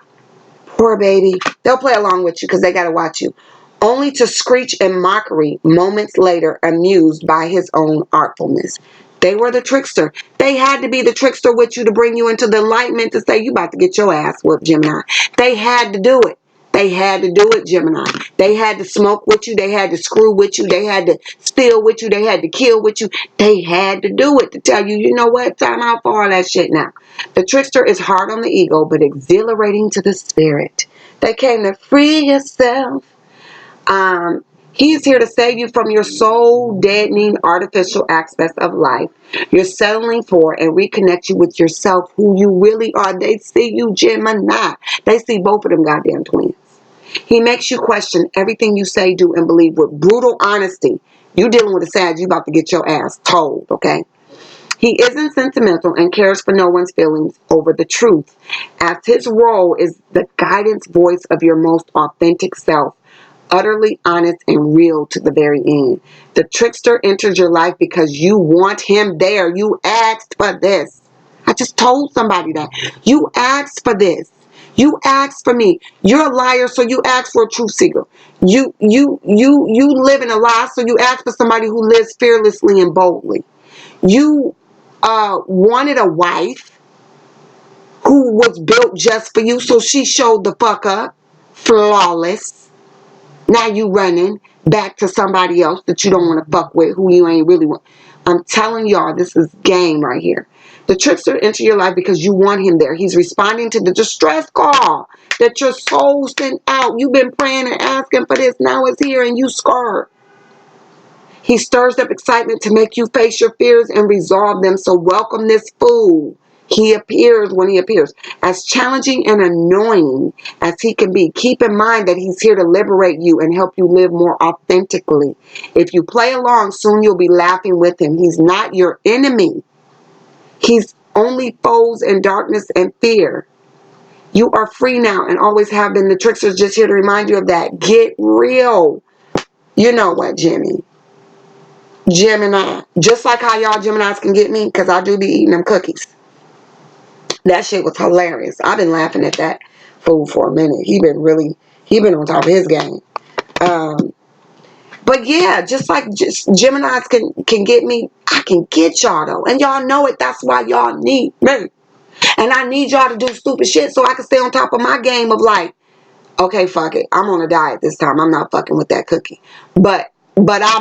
Poor baby. They'll play along with you because they got to watch you. Only to screech in mockery moments later, amused by his own artfulness. They were the trickster. They had to be the trickster with you to bring you into the enlightenment to say, you about to get your ass whooped, Gemini. They had to do it. They had to do it, Gemini. They had to smoke with you. They had to screw with you. They had to steal with you. They had to kill with you. They had to do it to tell you, you know what? Time out for all that shit now. The trickster is hard on the ego, but exhilarating to the spirit. They came to free yourself. He's here to save you from your soul deadening artificial aspects of life you're settling for and reconnect you with yourself, who you really are. They see you, Gemini. They see both of them goddamn twins. He makes you question everything you say, do, and believe with brutal honesty. You dealing with a Sag, you about to get your ass told, okay? He isn't sentimental and cares for no one's feelings over the truth, as his role is the guidance voice of your most authentic self, utterly honest and real to the very end. The trickster enters your life because you want him there. You asked for this. I just told somebody that. You asked for this. You asked for me. You're a liar, so you asked for a truth seeker. You live in a lie, so you asked for somebody who lives fearlessly and boldly. You wanted a wife who was built just for you, so she showed the fuck up, flawless. Now you running back to somebody else that you don't want to fuck with, who you ain't really want. I'm telling y'all, this is game right here. The trickster enter your life because you want him there. He's responding to the distress call that your soul sent out. You've been praying and asking for this. Now it's here and you scared. He stirs up excitement to make you face your fears and resolve them. So welcome this fool. He appears when he appears. As challenging and annoying as he can be, keep in mind that he's here to liberate you and help you live more authentically. If you play along, soon you'll be laughing with him. He's not your enemy. He's only foes in darkness and fear. You are free now and always have been. The trickster's just here to remind you of that. Get real. You know what, Gemini. Just like how y'all Geminis can get me, because I do be eating them cookies. That shit was hilarious. I've been laughing at that fool for a minute. He been on top of his game. But yeah, just Geminis can get me, I can get y'all though. And y'all know it. That's why y'all need me. And I need y'all to do stupid shit so I can stay on top of my game of like, okay, fuck it. I'm on a diet this time. I'm not fucking with that cookie. But I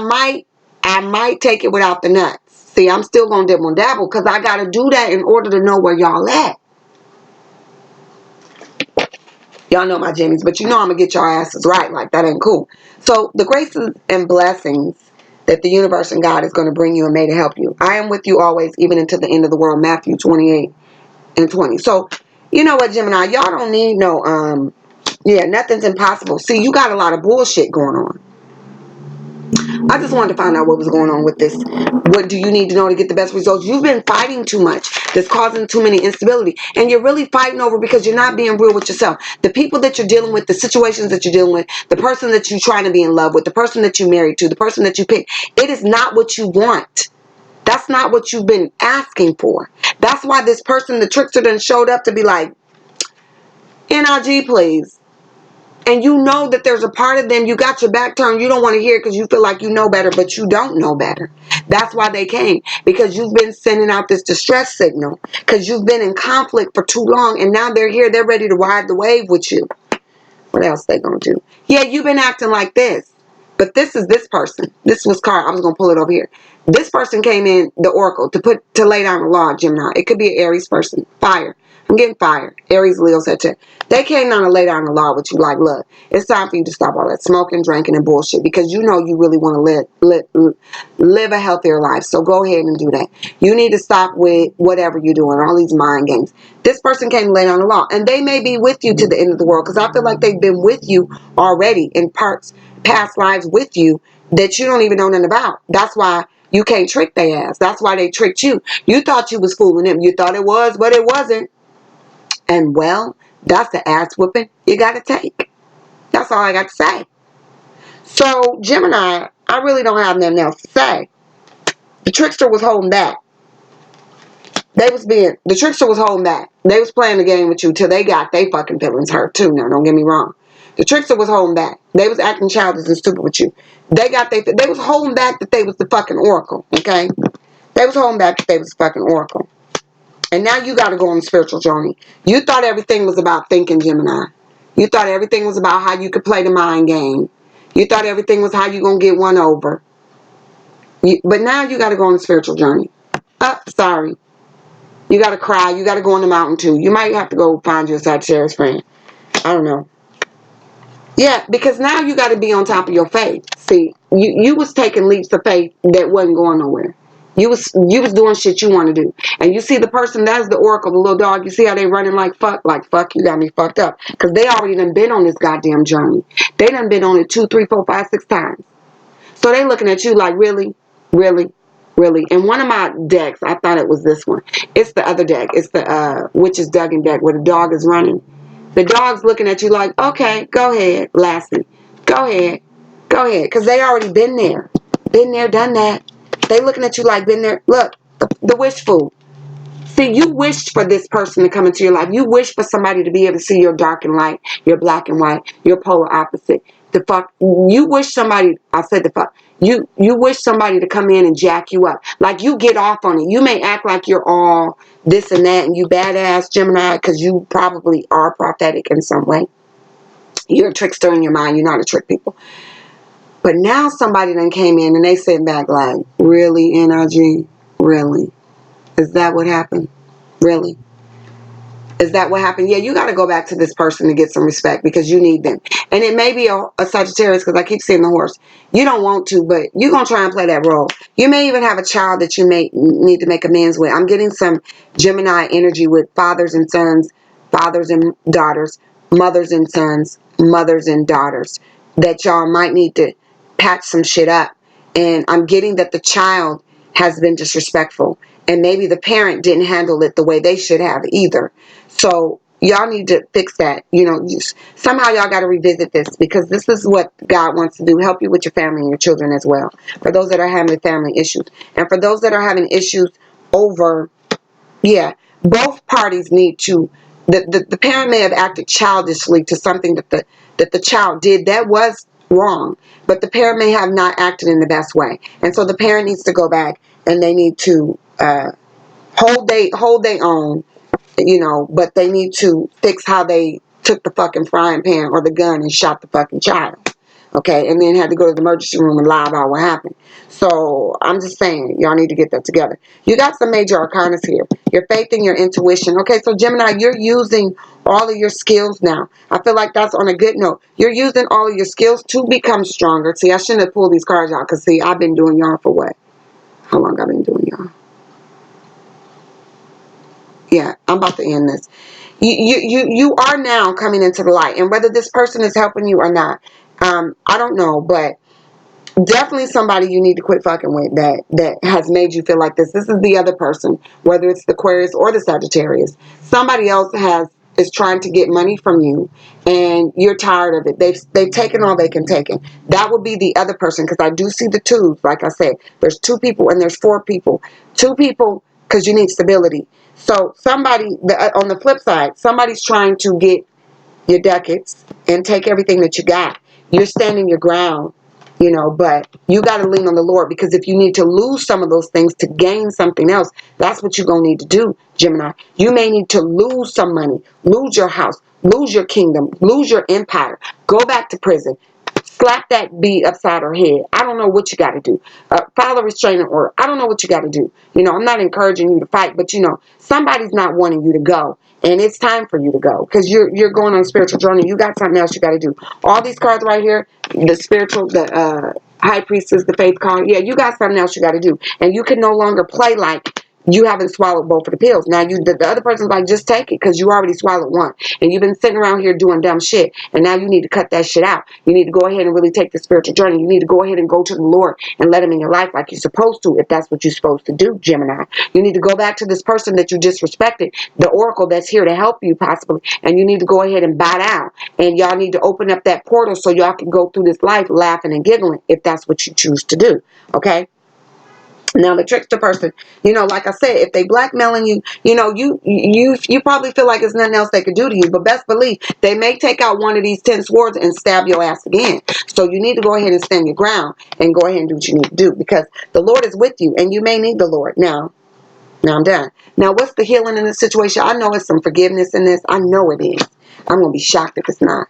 might take it without the nuts. See, I'm still gonna dibble and dabble because I gotta do that in order to know where y'all at. Y'all know my Jimmys, but you know I'm gonna get your asses right. Like, that ain't cool. So the graces and blessings that the universe and God is going to bring you and may to help you. I am with you always, even until the end of the world. Matthew 28 and 20. So, you know what, Gemini? Y'all don't need no, nothing's impossible. See, you got a lot of bullshit going on. I just wanted to find out what was going on with this. What do you need to know to get the best results? You've been fighting too much. That's causing too many instability. And you're really fighting over because you're not being real with yourself. The people that you're dealing with, the situations that you're dealing with, the person that you're trying to be in love with, the person that you're married to, the person that you pick, it is not what you want. That's not what you've been asking for. That's why this person, the trickster, done showed up to be like, NRG, please. And you know that there's a part of them, you got your back turned, you don't want to hear it because you feel like you know better, but you don't know better. That's why they came, because you've been sending out this distress signal, because you've been in conflict for too long, and now they're here, they're ready to ride the wave with you. What else they gonna do? Yeah, you've been acting like this, but this is this person. This was card. I was gonna pull it over here. This person came in the oracle to lay down the law, Gemini. It could be an Aries person. Fire. I'm getting fire. Aries, Leo, Sagittarius. They came down to lay down the law with you. Like, look, it's time for you to stop all that smoking, drinking, and bullshit, because you know you really want to live a healthier life. So go ahead and do that. You need to stop with whatever you're doing, all these mind games. This person came to lay down the law, and they may be with you to the end of the world, because I feel like they've been with you already in past lives with you that you don't even know nothing about. That's why you can't trick their ass. That's why they tricked you. You thought you was fooling them. You thought it was, but it wasn't. And well, that's the ass whooping you got to take. That's all I got to say. So, Gemini, I really don't have nothing else to say. The trickster was holding back. The trickster was holding back. They was playing the game with you till they got their fucking feelings hurt too. Now, don't get me wrong. The trickster was holding back. They was acting childish and stupid with you. They was holding back that they was the fucking oracle, okay? They was holding back that they was the fucking oracle. And now you got to go on a spiritual journey. You thought everything was about thinking, Gemini. You thought everything was about how you could play the mind game. You thought everything was how you going to get one over. But now you got to go on a spiritual journey. Sorry. You got to cry. You got to go on the mountain too. You might have to go find you a Sagittarius friend. I don't know. Yeah, because now you got to be on top of your faith. See, you was taking leaps of faith that wasn't going nowhere. You was doing shit you want to do. And you see the person, that's the oracle, the little dog, you see how they running like fuck, you got me fucked up. Because they already done been on this goddamn journey. They done been on it 2, 3, 4, 5, 6 times. So they looking at you like, really? Really? Really? And one of my decks, I thought it was this one. It's the other deck. It's the Witch's Duggan deck where the dog is running. The dog's looking at you like, okay, go ahead, Lassie. Go ahead. Go ahead. Because they already been there. Been there, done that. They looking at you like, been there. Look, the wish fool. See, you wished for this person to come into your life. You wish for somebody to be able to see your dark and light, your black and white, your polar opposite. The fuck, you wish somebody, I said the fuck, you wish somebody to come in and jack you up. Like, you get off on it. You may act like you're all this and that and you badass Gemini because you probably are prophetic in some way. You're a trickster in your mind. You're not a trick people. But now somebody then came in and they said back like, really, NRG? Really? Is that what happened? Really? Is that what happened? Yeah, you got to go back to this person to get some respect because you need them. And it may be a Sagittarius because I keep seeing the horse. You don't want to, but you're going to try and play that role. You may even have a child that you may need to make amends with. I'm getting some Gemini energy with fathers and sons, fathers and daughters, mothers and sons, mothers and daughters, that y'all might need to patch some shit up. And I'm getting that the child has been disrespectful. And maybe the parent didn't handle it the way they should have either. So y'all need to fix that. Somehow y'all got to revisit this, because this is what God wants to do, help you with your family and your children as well. For those that are having family issues, and for those that are having issues over, both parties need to, the parent may have acted childishly to something that the child did that was wrong, but the parent may have not acted in the best way. And so the parent needs to go back, and they need to hold they own, but they need to fix how they took the fucking frying pan or the gun and shot the fucking child. Okay, and then had to go to the emergency room and lie about what happened. So I'm just saying, y'all need to get that together. You got some major arcanas here. Your faith and your intuition. Okay, so Gemini, you're using all of your skills now. I feel like that's on a good note. You're using all of your skills to become stronger. See, I shouldn't have pulled these cards out, because see, I've been doing y'all for what? How long I've been doing y'all? Yeah, I'm about to end this. You are now coming into the light, and whether this person is helping you or not, I don't know, but definitely somebody you need to quit fucking with that has made you feel like this. This is the other person, whether it's the Aquarius or the Sagittarius. Somebody else is trying to get money from you, and you're tired of it. They've taken all they can take. That would be the other person, because I do see the twos. Like I said, there's 2 people and there's 4 people. 2 people, because you need stability. So somebody on the flip side, somebody's trying to get your ducats and take everything that you got. You're standing your ground, but you got to lean on the Lord, because if you need to lose some of those things to gain something else, that's what you're going to need to do, Gemini. You may need to lose some money, lose your house, lose your kingdom, lose your empire, go back to prison, slap that bee upside her head. I don't know what you got to do. File a restraining order. I don't know what you got to do. I'm not encouraging you to fight, but somebody's not wanting you to go. And it's time for you to go, because you're going on a spiritual journey. You got something else you got to do. All these cards right here, the spiritual, the high priestess, the faith card. Yeah, you got something else you got to do. And you can no longer play like you haven't swallowed both of the pills. Now the other person's like, just take it, because you already swallowed one. And you've been sitting around here doing dumb shit. And now you need to cut that shit out. You need to go ahead and really take the spiritual journey. You need to go ahead and go to the Lord and let him in your life like you're supposed to, if that's what you're supposed to do, Gemini. You need to go back to this person that you disrespected, the oracle that's here to help you possibly. And you need to go ahead and bow down. And y'all need to open up that portal so y'all can go through this life laughing and giggling, if that's what you choose to do. Okay? Now the trickster person, like I said, if they blackmailing you, you probably feel like there's nothing else they could do to you. But best believe they may take out one of these 10 swords and stab your ass again. So you need to go ahead and stand your ground and go ahead and do what you need to do, because the Lord is with you, and you may need the Lord. Now I'm done. Now what's the healing in this situation? I know it's some forgiveness in this. I know it is. I'm gonna be shocked if it's not.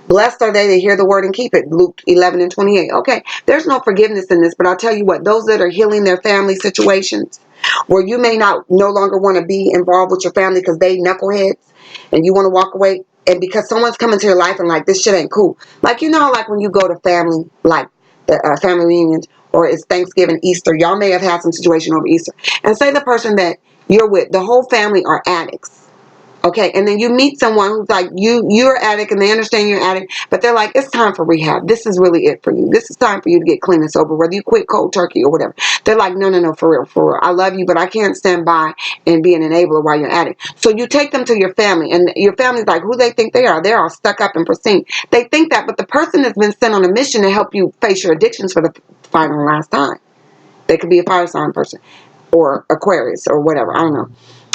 Blessed are they that hear the word and keep it. Luke 11:28. Okay, there's no forgiveness in this, but I'll tell you what, those that are healing their family situations, where you may no longer want to be involved with your family because they knuckleheads, and you want to walk away, and because someone's coming to your life and like, this shit ain't cool. Like, like when you go to family, like the family reunions, or it's Thanksgiving, Easter, y'all may have had some situation over Easter, and say the person that you're with, the whole family are addicts. Okay, and then you meet someone who's like, you're an addict, and they understand you're an addict, but they're like, it's time for rehab. This is really it for you. This is time for you to get clean and sober, whether you quit cold turkey or whatever. They're like, no, for real, for real. I love you, but I can't stand by and be an enabler while you're an addict. So you take them to your family, and your family's like, who they think they are? They're all stuck up and pristine. They think that, but the person has been sent on a mission to help you face your addictions for the final and last time. They could be a fire sign person, or Aquarius, or whatever. I don't know.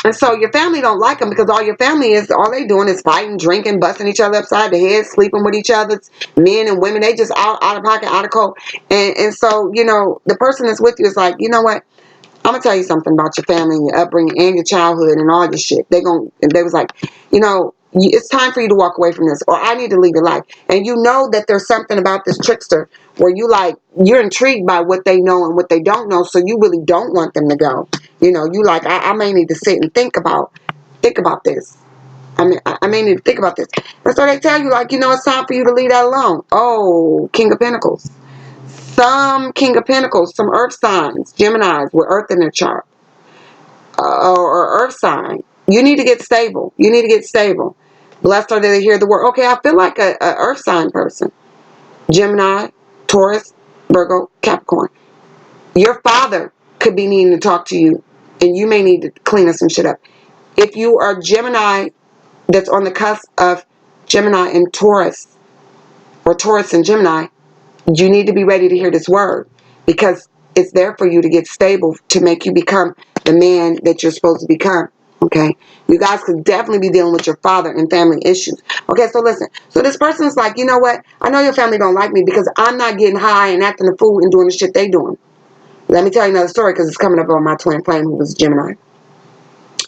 And so your family don't like them, because all your family is, all they doing is fighting, drinking, busting each other upside the head, sleeping with each other, men and women. They just out of pocket, out of coat. And so, the person that's with you is like, you know what? I'm gonna tell you something about your family and your upbringing and your childhood and all your shit. They was like, it's time for you to walk away from this, or I need to leave your life. And you know that there's something about this trickster where you're intrigued by what they know and what they don't know, so you really don't want them to go. You like, I may need to sit and think about this. I may need to think about this. And so they tell you, like, it's time for you to leave that alone. Oh, King of Pentacles. Some King of Pentacles, some earth signs, Geminis with earth in their chart, or earth sign. You need to get stable. You need to get stable. Blessed are they that hear the word. Okay, I feel like a earth sign person. Gemini, Taurus, Virgo, Capricorn. Your father could be needing to talk to you, and you may need to clean up some shit up. If you are Gemini, that's on the cusp of Gemini and Taurus, or Taurus and Gemini, you need to be ready to hear this word, because it's there for you to get stable, to make you become the man that you're supposed to become. Okay, you guys could definitely be dealing with your father and family issues. Okay, so listen. So this person's like, you know what? I know your family don't like me because I'm not getting high and acting a fool and doing the shit they doing. Let me tell you another story, because it's coming up on my twin flame, who was Gemini.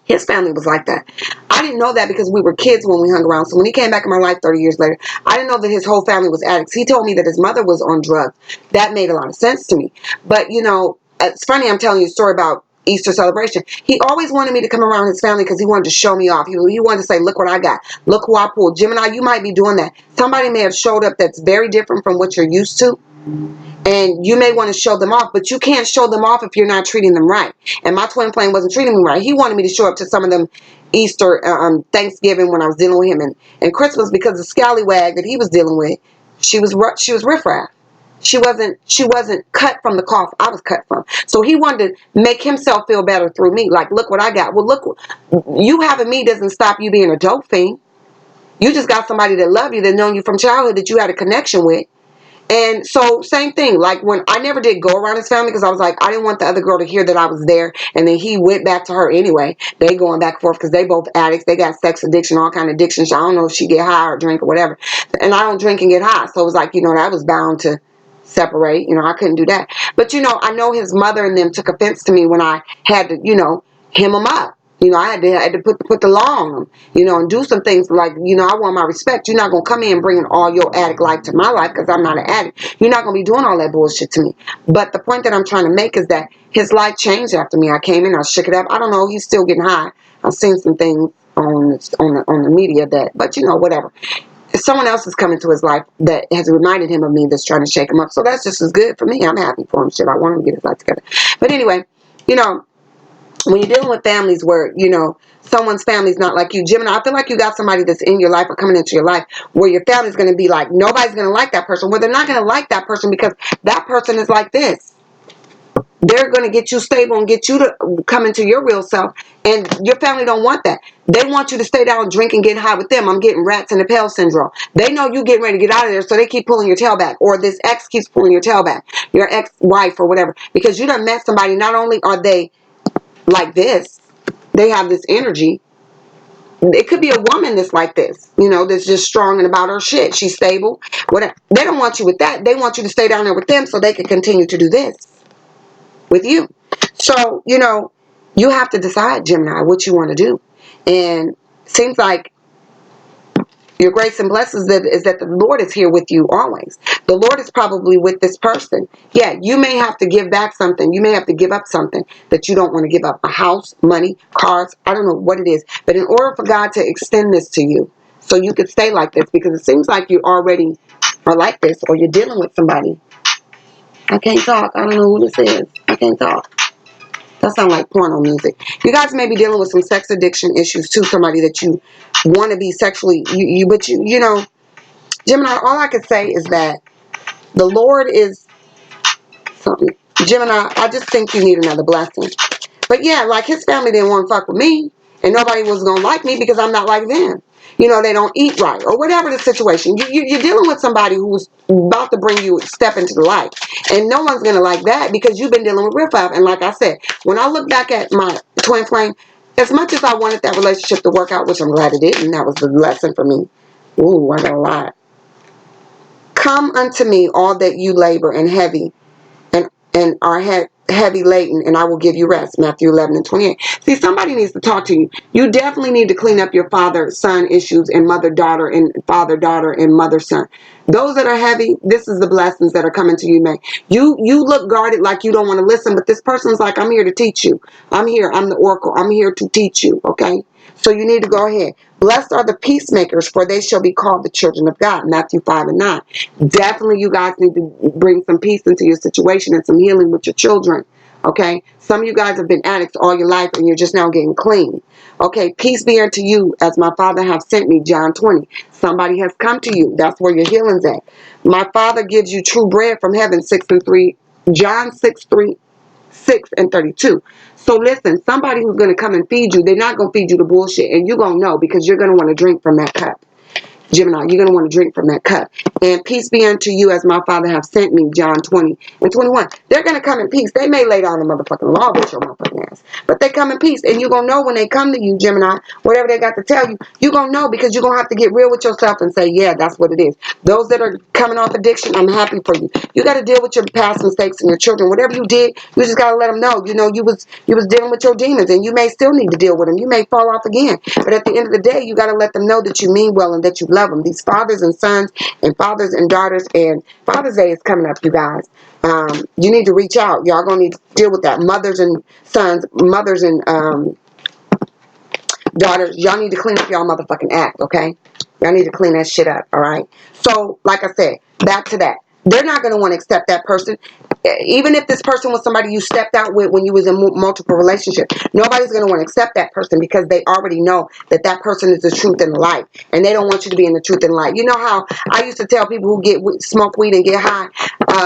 His family was like that. I didn't know that because we were kids when we hung around. So when he came back in my life 30 years later, I didn't know that his whole family was addicts. He told me that his mother was on drugs. That made a lot of sense to me. But, you know, it's funny, I'm telling you a story about Easter celebration. He always wanted me to come around his family because he wanted to show me off. He wanted to say, look what I got. Look who I pulled. Gemini, you might be doing that. Somebody may have showed up that's very different from what you're used to. And you may want to show them off, but you can't show them off if you're not treating them right. And my twin flame wasn't treating me right. He wanted me to show up to some of them Easter, Thanksgiving, when I was dealing with him, and Christmas, because the scallywag that he was dealing with, she was riffraff. She wasn't cut from the cloth I was cut from. So he wanted to make himself feel better through me. Like, look what I got. Well, look, you having me doesn't stop you being a dope fiend. You just got somebody that love you, that known you from childhood, that you had a connection with. And so, same thing, like when I never did go around his family, because I was like, I didn't want the other girl to hear that I was there. And then he went back to her anyway. They going back and forth because they both addicts. They got sex addiction, all kind of addictions. I don't know if she get high or drink or whatever. And I don't drink and get high. So it was like, you know, that was bound to separate. You know, I couldn't do that. But, you know, I know his mother and them took offense to me when I had to, you know, hem them up. You know, I had to put the law on them, you know, and do some things like, you know, I want my respect. You're not going to come in bringing all your addict life to my life because I'm not an addict. You're not going to be doing all that bullshit to me. But the point that I'm trying to make is that his life changed after me. I came in, I shook it up. I don't know, he's still getting high. I've seen some things on the media that, but you know, whatever. If someone else is coming to his life that has reminded him of me, that's trying to shake him up. So that's just as good for me. I'm happy for him. Shit, I want him to get his life together. But anyway, you know, when you're dealing with families where, you know, someone's family's not like you, Gemini, I feel like you got somebody that's in your life or coming into your life where your family's going to be like, nobody's going to like that person. Well, they're not going to like that person because that person is like this. They're going to get you stable and get you to come into your real self. And your family don't want that. They want you to stay down, drink, and get high with them. I'm getting rats in the pail syndrome. They know you getting ready to get out of there, so they keep pulling your tail back. Or this ex keeps pulling your tail back. Your ex-wife or whatever. Because you done met somebody, not only are they like this, they have this energy. It could be a woman that's like this, you know, that's just strong and about her shit. She's stable. Whatever. They don't want you with that. They want you to stay down there with them so they can continue to do this with you. So, you know, you have to decide, Gemini, what you want to do. And it seems like your grace and blessings is that the Lord is here with you always. The Lord is probably with this person. Yeah, you may have to give back something. You may have to give up something that you don't want to give up. A house, money, cars, I don't know what it is. But in order for God to extend this to you, so you could stay like this, because it seems like you already are like this, or you're dealing with somebody. I can't talk. I don't know who this is. I can't talk. That sounds like porno music. You guys may be dealing with some sex addiction issues too. Somebody that you want to be sexually, but you know, Gemini, all I can say is that the Lord is something. Gemini, I just think you need another blessing. But yeah, like his family didn't want to fuck with me, and nobody was going to like me because I'm not like them. You know, they don't eat right, or whatever the situation. You're dealing with somebody who's about to bring you step into the light. And no one's going to like that because you've been dealing with riffraff. And like I said, when I look back at my twin flame, as much as I wanted that relationship to work out, which I'm glad it didn't, that was the lesson for me. Ooh, I got a lot. Come unto me, all that you labor and heavy, and are heavy laden, and I will give you rest. Matthew 11:28. See, somebody needs to talk to you. You definitely need to clean up your father-son issues and mother-daughter and father-daughter and mother-son. Those that are heavy, this is the blessings that are coming to you, man. You look guarded like you don't want to listen, but this person's like, I'm here to teach you. I'm here. I'm the oracle. I'm here to teach you, okay? So you need to go ahead. Blessed are the peacemakers, for they shall be called the children of God. Matthew 5:9. Definitely you guys need to bring some peace into your situation and some healing with your children. Okay? Some of you guys have been addicts all your life and you're just now getting clean. Okay? Peace be unto you as my Father hath sent me. John 20. Somebody has come to you. That's where your healing's at. My Father gives you true bread from heaven. 6:3. John 6:3. 6 and 32. So listen, somebody who's going to come and feed you, they're not going to feed you the bullshit. And you're going to know because you're going to want to drink from that cup. Gemini, you're going to want to drink from that cup. And peace be unto you as my Father have sent me, John 20 and 21. They're going to come in peace. They may lay down the motherfucking law with your motherfucking ass, but they come in peace. And you're going to know when they come to you, Gemini, whatever they got to tell you, you're going to know because you're going to have to get real with yourself and say, yeah, that's what it is. Those that are coming off addiction, I'm happy for you. You got to deal with your past mistakes and your children. Whatever you did, you just got to let them know. You know, you was dealing with your demons and you may still need to deal with them. You may fall off again. But at the end of the day, you got to let them know that you mean well and that you love them. These fathers and sons and fathers and daughters, and Father's Day is coming up, you guys. You need to reach out. Y'all gonna need to deal with that. Mothers and sons, mothers and daughters, y'all need to clean up y'all motherfucking act, okay? Y'all need to clean that shit up, all right? So, like I said, back to that. They're not going to want to accept that person. Even if this person was somebody you stepped out with when you was in multiple relationships, nobody's going to want to accept that person because they already know that that person is the truth and the light. And they don't want you to be in the truth and light. You know how I used to tell people who smoke weed and get high.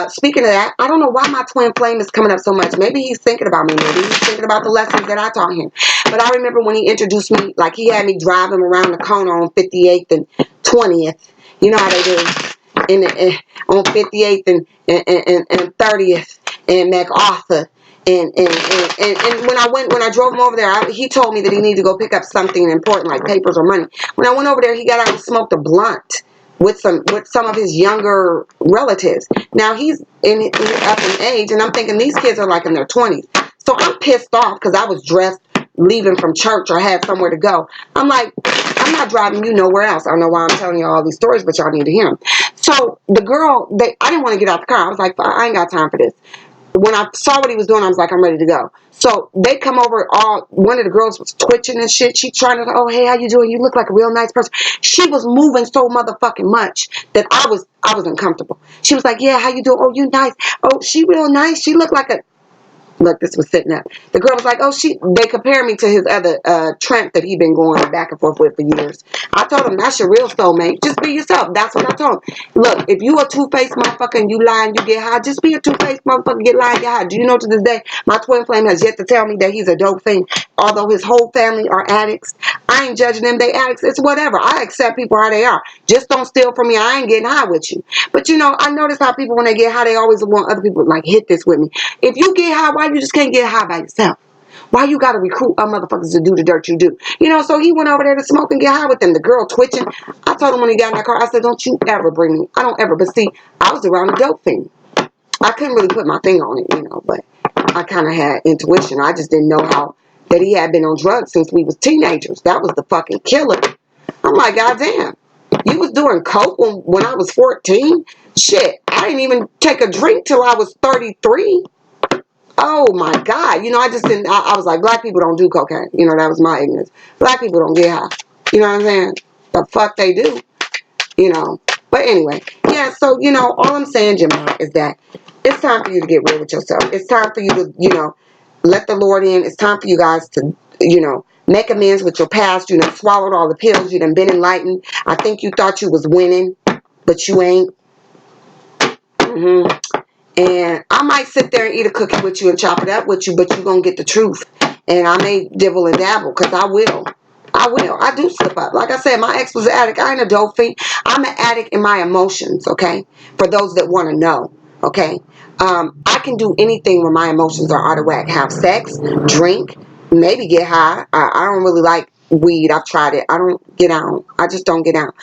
Speaking of that, I don't know why my twin flame is coming up so much. Maybe he's thinking about me. Maybe he's thinking about the lessons that I taught him. But I remember when he introduced me, like he had me driving around the corner on 58th and 20th. You know how they do. On 58th and 30th and MacArthur. And when I drove him over there, he told me that he needed to go pick up something important like papers or money. When I went over there, he got out and smoked a blunt with some of his younger relatives. Now he's up in age, and I'm thinking these kids are like in their 20s. So I'm pissed off because I was dressed leaving from church or had somewhere to go. I'm like, I'm not driving you nowhere else. I don't know why I'm telling you all these stories, but y'all need to hear them. So the girl, I didn't want to get out the car. I was like, I ain't got time for this. When I saw what he was doing, I was like, I'm ready to go. So they come over, one of the girls was twitching and shit. She trying to, oh, hey, how you doing? You look like a real nice person. She was moving so motherfucking much that I was uncomfortable. She was like, yeah, how you doing? Oh, you nice. Oh, she real nice. She looked like a, look, this was sitting up. The girl was like, oh, they compared me to his other tramp that he'd been going back and forth with for years. I told him, that's your real soulmate. Just be yourself. That's what I told him. Look, if you a two-faced motherfucker and you lie and you get high, just be a two-faced motherfucker, get lie and get high. Do you know to this day, my twin flame has yet to tell me that he's a dope fiend, although his whole family are addicts. I ain't judging them. They addicts. It's whatever. I accept people how they are. Just don't steal from me. I ain't getting high with you. But, you know, I notice how people, when they get high, they always want other people to, like, hit this with me. If you get high, why you just can't get high by yourself? Why you got to recruit other motherfuckers to do the dirt you do? You know, so he went over there to smoke and get high with them. The girl twitching. I told him when he got in that car, I said, don't you ever bring me. I don't ever. But see, I was around a dope thing. I couldn't really put my finger on it, you know, but I kind of had intuition. I just didn't know how that he had been on drugs since we was teenagers. That was the fucking killer. I'm like, goddamn. You was doing coke when I was 14? Shit, I didn't even take a drink till I was 33. Oh my God. You know, I just didn't, I was like, black people don't do cocaine. You know, that was my ignorance. Black people don't get high. You know what I'm saying? The fuck they do. You know. But anyway, yeah, so, you know, all I'm saying, Gemini, is that it's time for you to get real with yourself. It's time for you to, you know, let the Lord in. It's time for you guys to, you know, make amends with your past. You done swallowed all the pills. You done been enlightened. I think you thought you was winning, but you ain't. And I might sit there and eat a cookie with you and chop it up with you, but you're going to get the truth. And I may dibble and dabble, because I will. I do slip up. Like I said, my ex was an addict. I ain't a dope fiend. I'm an addict in my emotions, okay? For those that want to know, okay? I can do anything when my emotions are out of whack. Have sex, drink, maybe get high. I don't really like weed. I've tried it. I don't get out. I just don't get out.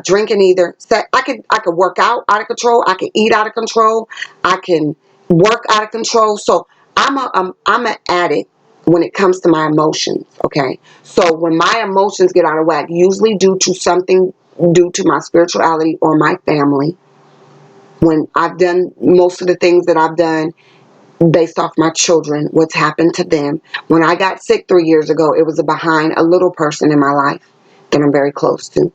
Drinking either. I could work out of control. I can eat out of control. I can work out of control. So I'm an addict when it comes to my emotions, okay? So when my emotions get out of whack, usually due to my spirituality or my family, when I've done most of the things that I've done based off my children, what's happened to them. When I got sick 3 years ago, it was behind a little person in my life that I'm very close to.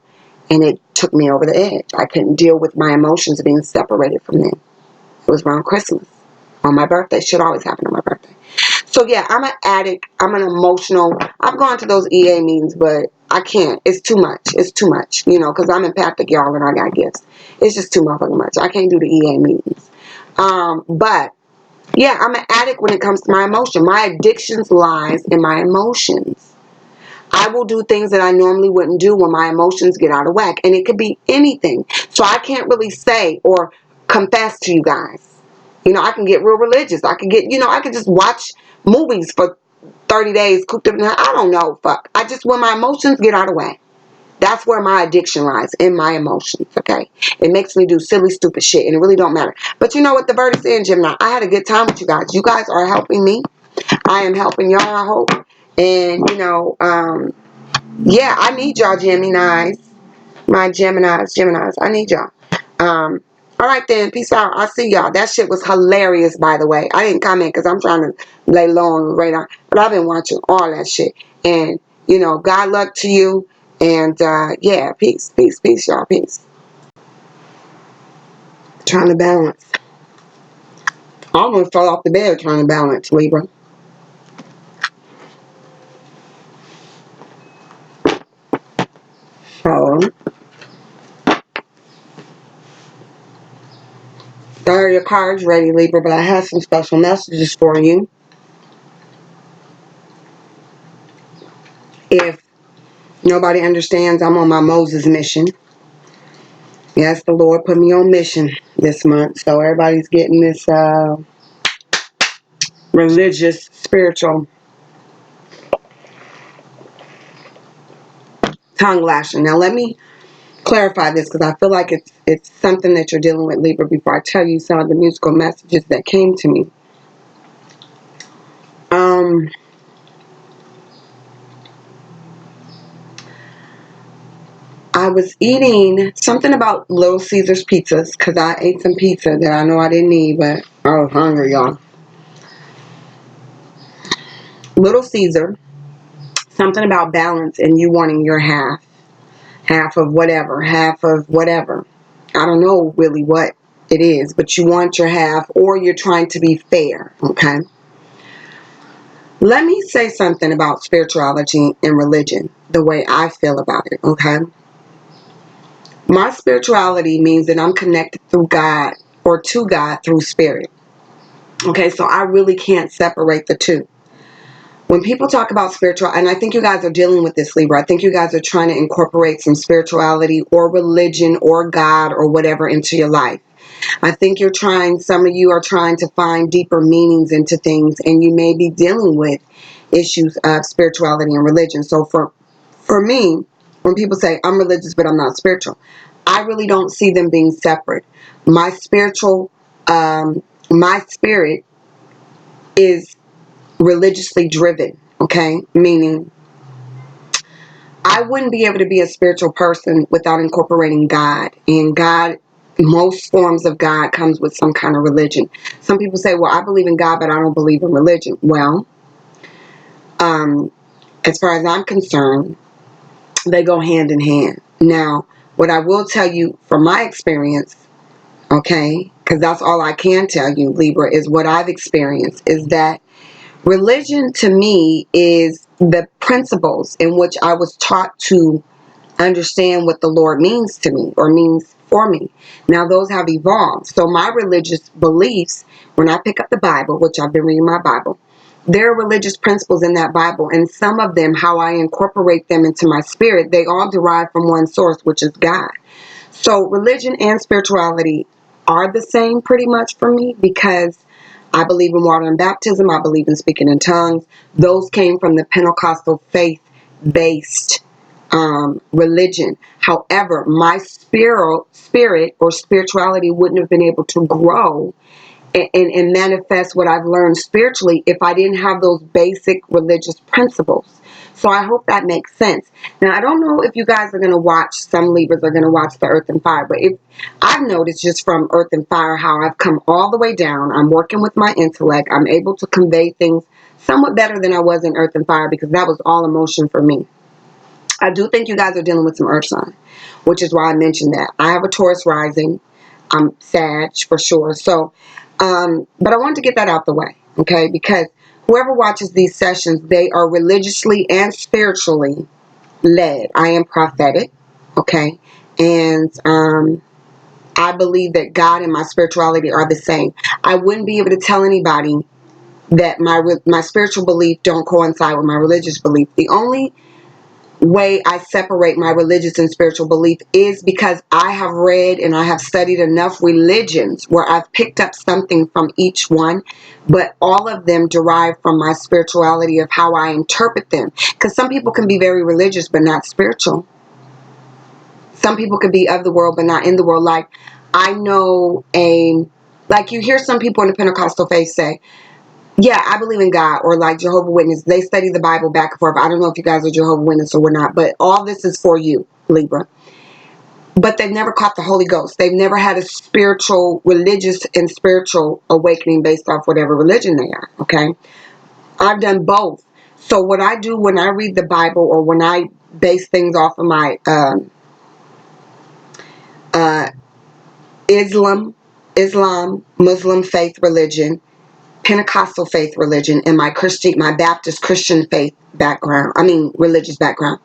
And it took me over the edge. I couldn't deal with my emotions being separated from them. It was around Christmas. On my birthday. Should always happen on my birthday. So yeah, I'm an addict. I'm an emotional. I've gone to those EA meetings, but I can't. It's too much. It's too much. You know, because I'm empathic, y'all, and I got gifts. It's just too motherfucking much. I can't do the EA meetings. But Yeah, I'm an addict when it comes to my emotion. My addictions lies in my emotions. I will do things that I normally wouldn't do when my emotions get out of whack. And it could be anything. So I can't really say or confess to you guys. You know, I can get real religious. I can get, I can just watch movies for 30 days, cooped up. I don't know, fuck. When my emotions get out of whack, that's where my addiction lies, in my emotions, okay? It makes me do silly, stupid shit, and it really don't matter. But you know what? The verdict is, Gemini. I had a good time with you guys. You guys are helping me. I am helping y'all, I hope. And, yeah, I need y'all, Geminis. My Geminis. I need y'all. All right then. Peace out. I'll see y'all. That shit was hilarious, by the way. I didn't comment because I'm trying to lay low on the radar. But I've been watching all that shit. And, God luck to you. And, yeah, peace, y'all. Peace. Trying to balance. I almost fell off the bed trying to balance, Libra. So, there are your cards ready, Libra. But I have some special messages for you. If nobody understands, I'm on my Moses mission. Yes, the Lord put me on mission this month. So everybody's getting this religious, spiritual tongue lashing. Now let me clarify this because I feel like it's something that you're dealing with, Libra, before I tell you some of the musical messages that came to me. I was eating something about Little Caesar's pizzas because I ate some pizza that I know I didn't need, but I was hungry, y'all. Little Caesar, something about balance and you wanting your half of whatever. I don't know really what it is, but you want your half, or you're trying to be fair, okay? Let me say something about spirituality and religion, the way I feel about it, okay? My spirituality means that I'm connected through God or to God through spirit. Okay, so I really can't separate the two. When people talk about spiritual, and I think you guys are dealing with this, Libra, I think you guys are trying to incorporate some spirituality or religion or God or whatever into your life. I think some of you are trying to find deeper meanings into things, and you may be dealing with issues of spirituality and religion. So for me, when people say I'm religious but I'm not spiritual, I really don't see them being separate. My my spirit is religiously driven, okay? Meaning I wouldn't be able to be a spiritual person without incorporating God. And God, most forms of God comes with some kind of religion. Some people say, well, I believe in God, but I don't believe in religion. Well, as far as I'm concerned, they go hand in hand. Now, what I will tell you from my experience, okay, because that's all I can tell you, Libra, is what I've experienced, is that religion to me is the principles in which I was taught to understand what the Lord means to me or means for me. Now those have evolved. So my religious beliefs, when I pick up the Bible, which I've been reading my Bible, there are religious principles in that Bible, and some of them, how I incorporate them into my spirit, they all derive from one source, which is God. So religion and spirituality are the same pretty much for me, because I believe in water and baptism. I believe in speaking in tongues. Those came from the Pentecostal faith-based religion. However, my spirit or spirituality wouldn't have been able to grow and manifest what I've learned spiritually if I didn't have those basic religious principles. So I hope that makes sense. Now, I don't know if you guys are going to watch, some Libras are going to watch the Earth and Fire, but if I've noticed just from Earth and Fire how I've come all the way down. I'm working with my intellect. I'm able to convey things somewhat better than I was in Earth and Fire, because that was all emotion for me. I do think you guys are dealing with some earth sign, which is why I mentioned that. I have a Taurus rising. I'm Sag for sure. So, but I wanted to get that out the way, okay? Because whoever watches these sessions, they are religiously and spiritually led. I am prophetic, okay? And I believe that God and my spirituality are the same. I wouldn't be able to tell anybody that my spiritual belief don't coincide with my religious belief. The only way I separate my religious and spiritual belief is because I have read and I have studied enough religions where I've picked up something from each one, but all of them derive from my spirituality of how I interpret them. Because some people can be very religious but not spiritual. Some people could be of the world but not in the world. Like, I know like you hear some people in the Pentecostal faith say, yeah, I believe in God, or like Jehovah's Witness. They study the Bible back and forth. I don't know if you guys are Jehovah's Witness or not, but all this is for you, Libra. But they've never caught the Holy Ghost. They've never had a spiritual, religious, and spiritual awakening based off whatever religion they are, okay? I've done both. So what I do when I read the Bible or when I base things off of my Islam, Muslim faith religion, Pentecostal faith religion, and my Baptist Christian faith background, religious background,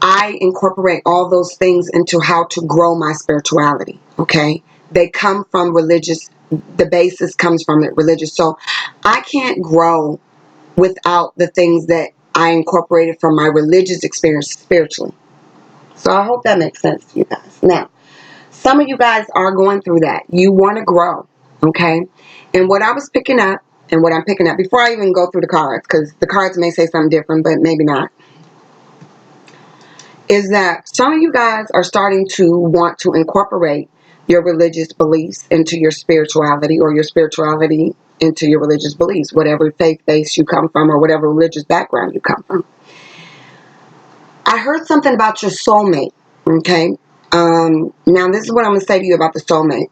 I incorporate all those things into how to grow my spirituality, okay? They come from religious, the basis comes from it, religious. So I can't grow without the things that I incorporated from my religious experience spiritually. So I hope that makes sense to you guys. Now, some of you guys are going through that. You want to grow, okay? And what I was picking up and what I'm picking up, before I even go through the cards, because the cards may say something different, but maybe not, is that some of you guys are starting to want to incorporate your religious beliefs into your spirituality, or your spirituality into your religious beliefs, whatever faith base you come from or whatever religious background you come from. I heard something about your soulmate, okay? Now, this is what I'm going to say to you about the soulmate.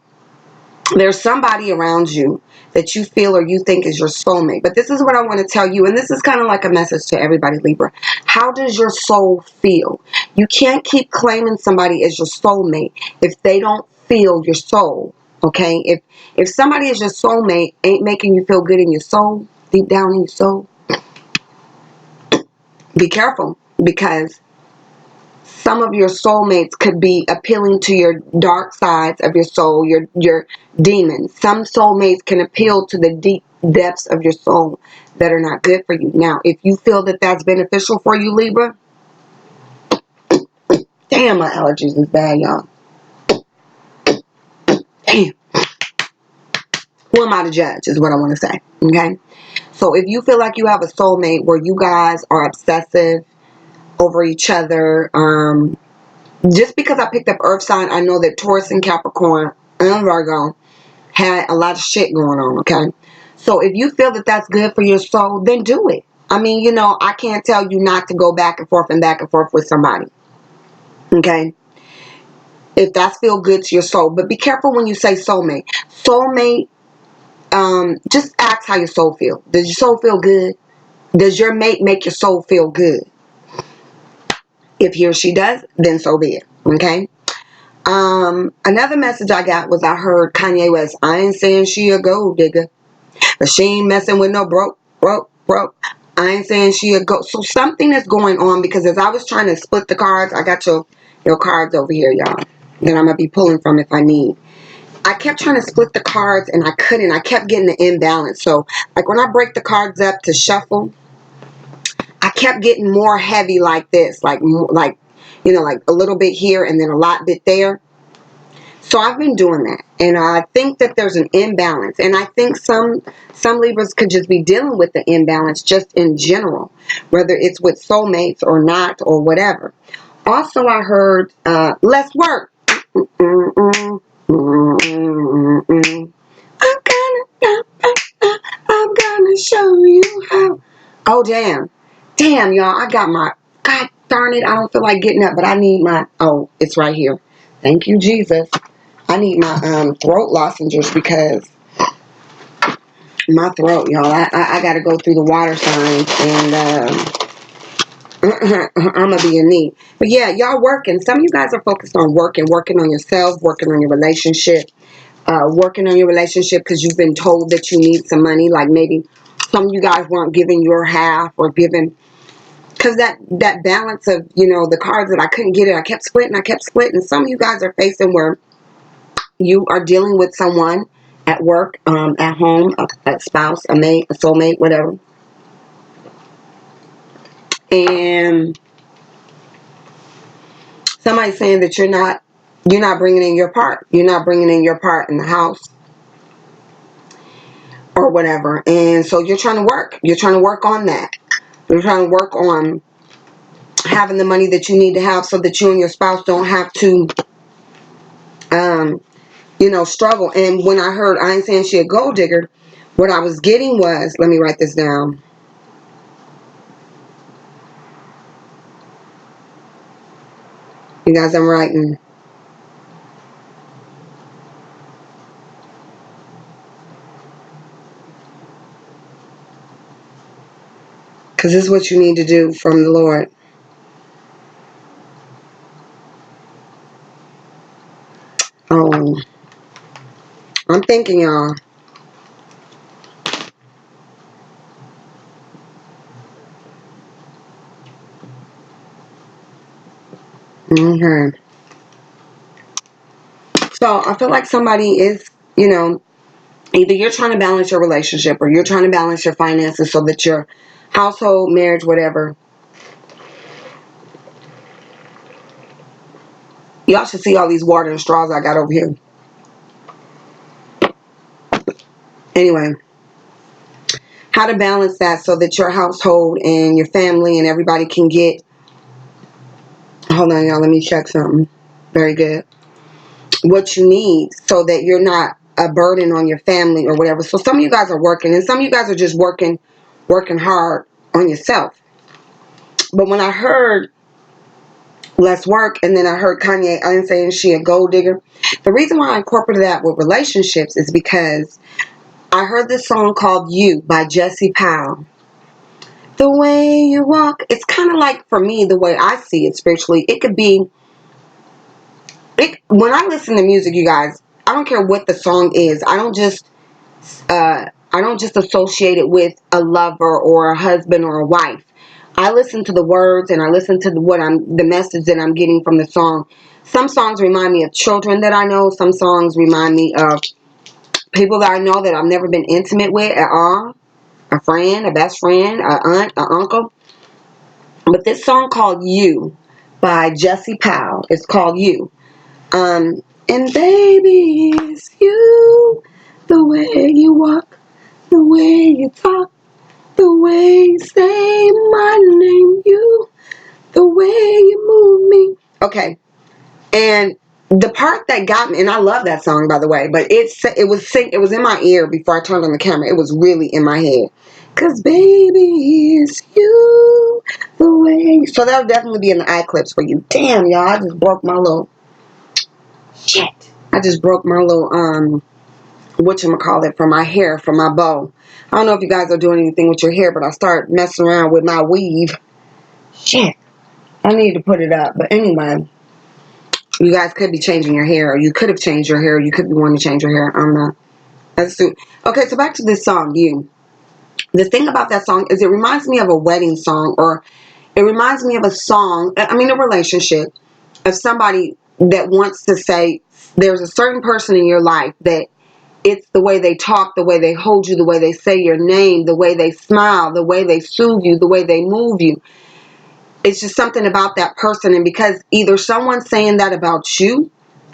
There's somebody around you that you feel or you think is your soulmate. But this is what I want to tell you, and this is kind of like a message to everybody, Libra. How does your soul feel? You can't keep claiming somebody as your soulmate if they don't feel your soul, okay? If somebody is your soulmate, ain't making you feel good in your soul, deep down in your soul, be careful, because some of your soulmates could be appealing to your dark sides of your soul, your demons. Some soulmates can appeal to the deep depths of your soul that are not good for you. Now, if you feel that that's beneficial for you, Libra, damn, my allergies is bad, y'all. Damn. Who am I to judge is what I want to say, okay? So if you feel like you have a soulmate where you guys are obsessive over each other, just because I picked up Earth sign, I know that Taurus and Capricorn and Virgo had a lot of shit going on, okay? So if you feel that that's good for your soul, then do it. I can't tell you not to go back and forth with somebody, okay? If that's feel good to your soul. But be careful when you say soulmate. Soulmate, just ask how your soul feel. Does your soul feel good? Does your mate make your soul feel good? If he or she does, then so be it, okay? Another message I got was I heard Kanye West, I ain't saying she a gold digger, but she ain't messing with no broke. I ain't saying she a go. So something is going on, because as I was trying to split the cards, I got your cards over here, y'all, that I'm going to be pulling from if I need. I kept trying to split the cards and I couldn't. I kept getting the imbalance. So like when I break the cards up to shuffle, I kept getting more heavy like this, like like a little bit here and then a lot bit there. So I've been doing that, and I think that there's an imbalance, and I think some Libras could just be dealing with the imbalance just in general, whether it's with soulmates or not or whatever. Also, I heard less work. I'm gonna show you how. Oh damn, y'all! I got my, God darn it! I don't feel like getting up, but I need my. Oh, it's right here. Thank you, Jesus. I need my throat lozenges, because my throat, y'all. I got to go through the water signs, and I'm gonna be in need. But yeah, y'all working. Some of you guys are focused on working on yourself, working on your relationship, because you've been told that you need some money. Like maybe some of you guys weren't giving your half, or giving, because that balance of the cards that I couldn't get it. I kept splitting. Some of you guys are facing where you are dealing with someone at work, at home, a spouse, a mate, a soulmate, whatever. And somebody's saying that you're not bringing in your part. You're not bringing in your part in the house or whatever. And so you're trying to work. You're trying to work on that. You're trying to work on having the money that you need to have so that you and your spouse don't have to, struggle. And when I heard, I ain't saying she a gold digger, what I was getting was, let me write this down. You guys, I'm writing. Because this is what you need to do from the Lord. Oh, I'm thinking, y'all. Okay. So I feel like somebody is, either you're trying to balance your relationship or you're trying to balance your finances so that your household, marriage, whatever. Y'all should see all these water and straws I got over here. Anyway, how to balance that so that your household and your family and everybody can get, hold on, y'all, let me check something. Very good. What you need so that you're not a burden on your family or whatever. So some of you guys are working and some of you guys are just working hard on yourself. But when I heard let's work, and then I heard Kanye, I didn't say she a gold digger. The reason why I incorporated that with relationships is because I heard this song called You by Jesse Powell. The way you walk, it's kind of like, for me, the way I see it spiritually, it could be, when I listen to music, you guys, I don't care what the song is. I don't just associate it with a lover or a husband or a wife. I listen to the words and I listen to the message that I'm getting from the song. Some songs remind me of children that I know. Some songs remind me of people that I know that I've never been intimate with at all. A friend, a best friend, an aunt, an uncle. But this song called You by Jesse Powell. It's called You. And baby, it's you. The way you walk, the way you talk, the way you say my name, you, the way you move me. Okay. And the part that got me, and I love that song, by the way, but it was in my ear before I turned on the camera. It was really in my head. Cause baby, it's you, the way. So that'll definitely be in the eye clips for you. Damn, y'all, I just broke my little shit. I just broke my little whatchamacallit, for my hair, for my bow. I don't know if you guys are doing anything with your hair, but I start messing around with my weave. Shit. I need to put it up. But anyway, you guys could be changing your hair, or you could have changed your hair, or you could be wanting to change your hair. I'm not. Okay, so back to this song, You. The thing about that song is it reminds me of a wedding song, or it reminds me of a song, a relationship, of somebody that wants to say there's a certain person in your life that it's the way they talk, the way they hold you, the way they say your name, the way they smile, the way they soothe you, the way they move you. It's just something about that person. And because either someone's saying that about you,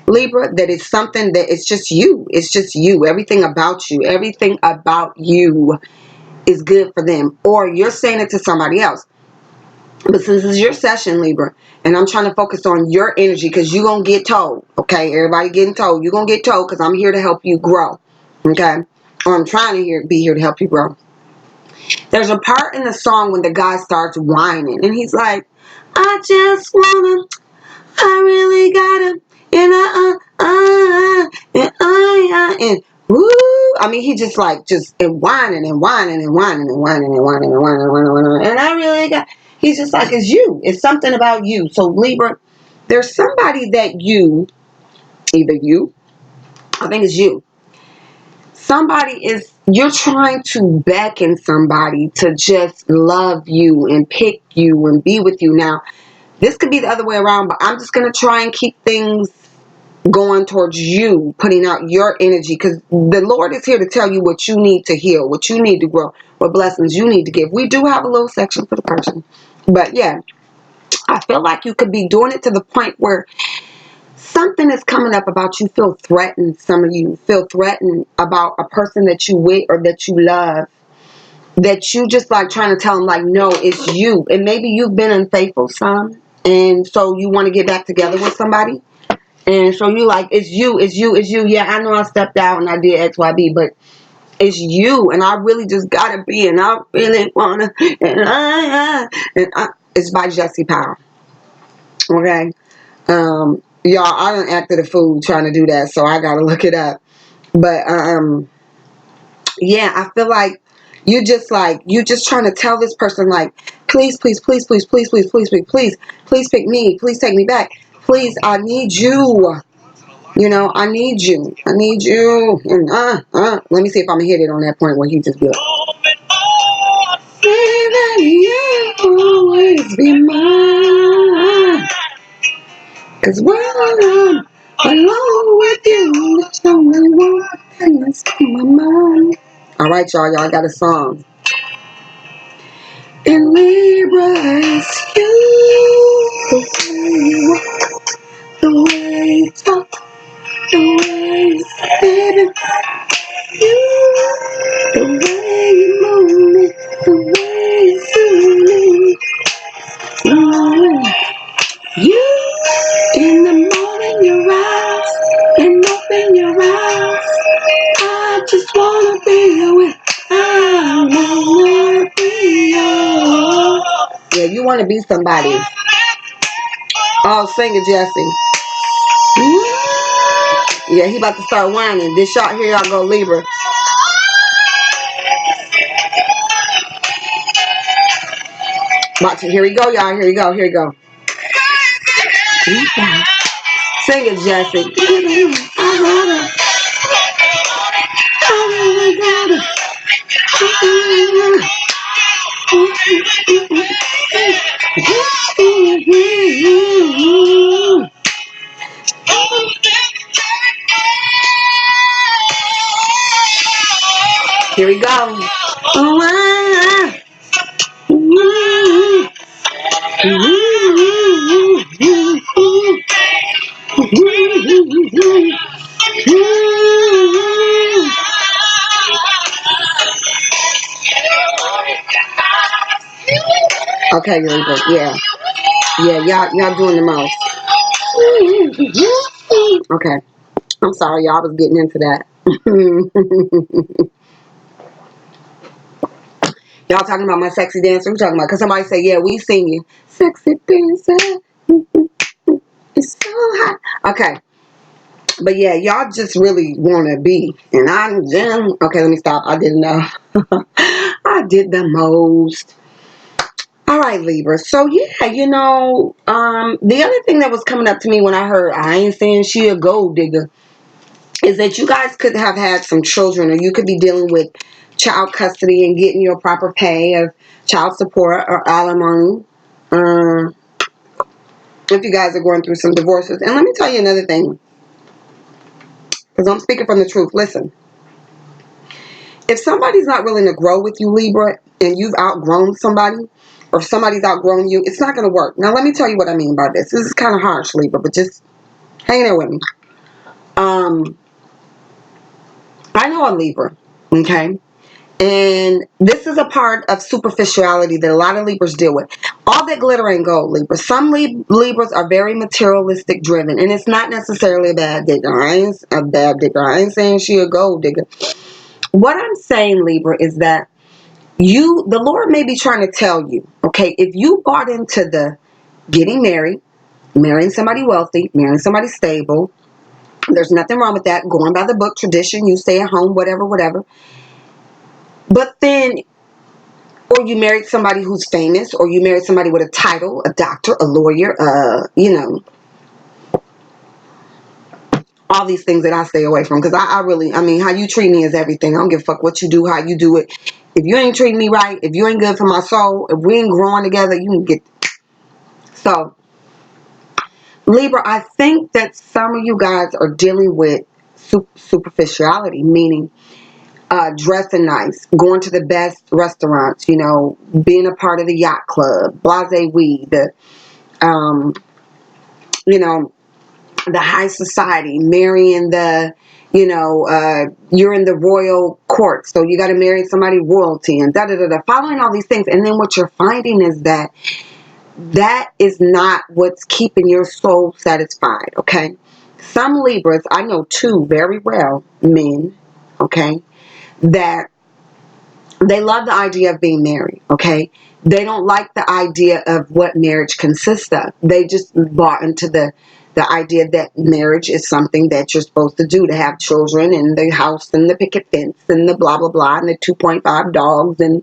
Libra, that it's something that it's just you. It's just you. Everything about you is good for them. Or you're saying it to somebody else. But since it's your session, Libra, and I'm trying to focus on your energy, because you're going to get told, okay? Everybody getting told. You're going to get told because I'm here to help you grow, okay? Or I'm trying to be here to help you grow. There's a part in the song when the guy starts whining, and he's like, I just want to, I really gotta, and woo. I mean, he just and whining and whining and whining and whining and whining and whining and whining. And I really got, he's just like, it's you. It's something about you. So Libra, there's somebody that either you, I think it's you. You're trying to beckon somebody to just love you and pick you and be with you. Now, this could be the other way around, but I'm just going to try and keep things going towards you, putting out your energy, because the Lord is here to tell you what you need to heal, what you need to grow, what blessings you need to give. We do have a little section for the person, but yeah, I feel like you could be doing it to the point where something is coming up about you feel threatened. Some of you feel threatened about a person that you with or that you love, that you just like trying to tell them like, no, it's you. And maybe you've been unfaithful some, and so you want to get back together with somebody. And so you like, it's you, it's you, it's you. Yeah, I know I stepped out and I did X, Y, B, but it's you. And I really just gotta be, and I really wanna, it's by Jesse Powell. Okay. Y'all, I done acted a fool trying to do that, so I gotta look it up. But yeah, I feel like you just trying to tell this person like, please, please, please, please, please, please, please, please, please, please pick me, please take me back, please, I need you. You know, I need you. I need you. And let me see if I'm gonna hit it on that point where he just be like, you always be mine. Cause when I'm alone with you, there's only one thing that's on my mind. Alright, y'all got a song. In Libra, it's you. The way you walk, the way you talk, the way you baby. You, the way you move me, the way you do me. You, in the morning you rise and open your eyes. I just wanna be with. I wanna be yours. Yeah, you wanna be somebody. Oh, sing it, Jesse. Yeah, he about to start whining. This shot here, y'all go Libra. Watch it. Here we go, y'all. Here we go. Here we go. Sing it, Jesse. Here we go. Okay, Libra. Yeah. Yeah, y'all doing the most. Okay. I'm sorry, y'all. I was getting into that. Y'all talking about my sexy dancer? We're talking about, because somebody say, yeah, we sing you. Sexy dancer. It's so hot. Okay. But yeah, y'all just really want to be. And I'm Jim. Okay, let me stop. I didn't know. I did the most. All right, Libra. So yeah, the other thing that was coming up to me when I heard I ain't saying she a gold digger is that you guys could have had some children, or you could be dealing with child custody and getting your proper pay of child support or alimony. If you guys are going through some divorces. And let me tell you another thing, because I'm speaking from the truth. Listen, if somebody's not willing to grow with you, Libra, and you've outgrown somebody, or if somebody's outgrown you, it's not going to work. Now, let me tell you what I mean by this. This is kind of harsh, Libra, but just hang there with me. I know a Libra, okay? And this is a part of superficiality that a lot of Libras deal with. All that glitter ain't gold, Libra. Some Libras are very materialistic driven, and it's not necessarily a bad digger. I ain't saying she a gold digger. What I'm saying, Libra, is that the Lord may be trying to tell you, okay, if you bought into the getting married, marrying somebody wealthy, marrying somebody stable, there's nothing wrong with that. Going by the book, tradition, you stay at home, whatever, whatever. But then, or you married somebody who's famous, or you married somebody with a title, a doctor, a lawyer, all these things that I stay away from. Because I really, how you treat me is everything. I don't give a fuck what you do, how you do it. If you ain't treating me right, if you ain't good for my soul, if we ain't growing together, you can get. So, Libra, I think that some of you guys are dealing with superficiality, meaning dressing nice, going to the best restaurants, you know, being a part of the yacht club, blase weed, um, you know, the high society, marrying the, you know, you're in the royal court, so you got to marry somebody royalty and da da da da, following all these things. And then what you're finding is that that is not what's keeping your soul satisfied, okay? Some Libras, I know two very well, men, okay, that they love the idea of being married, okay? They don't like the idea of what marriage consists of. They just bought into the idea that marriage is something that you're supposed to do, to have children and the house and the picket fence and the blah, blah, blah, and the 2.5 dogs and,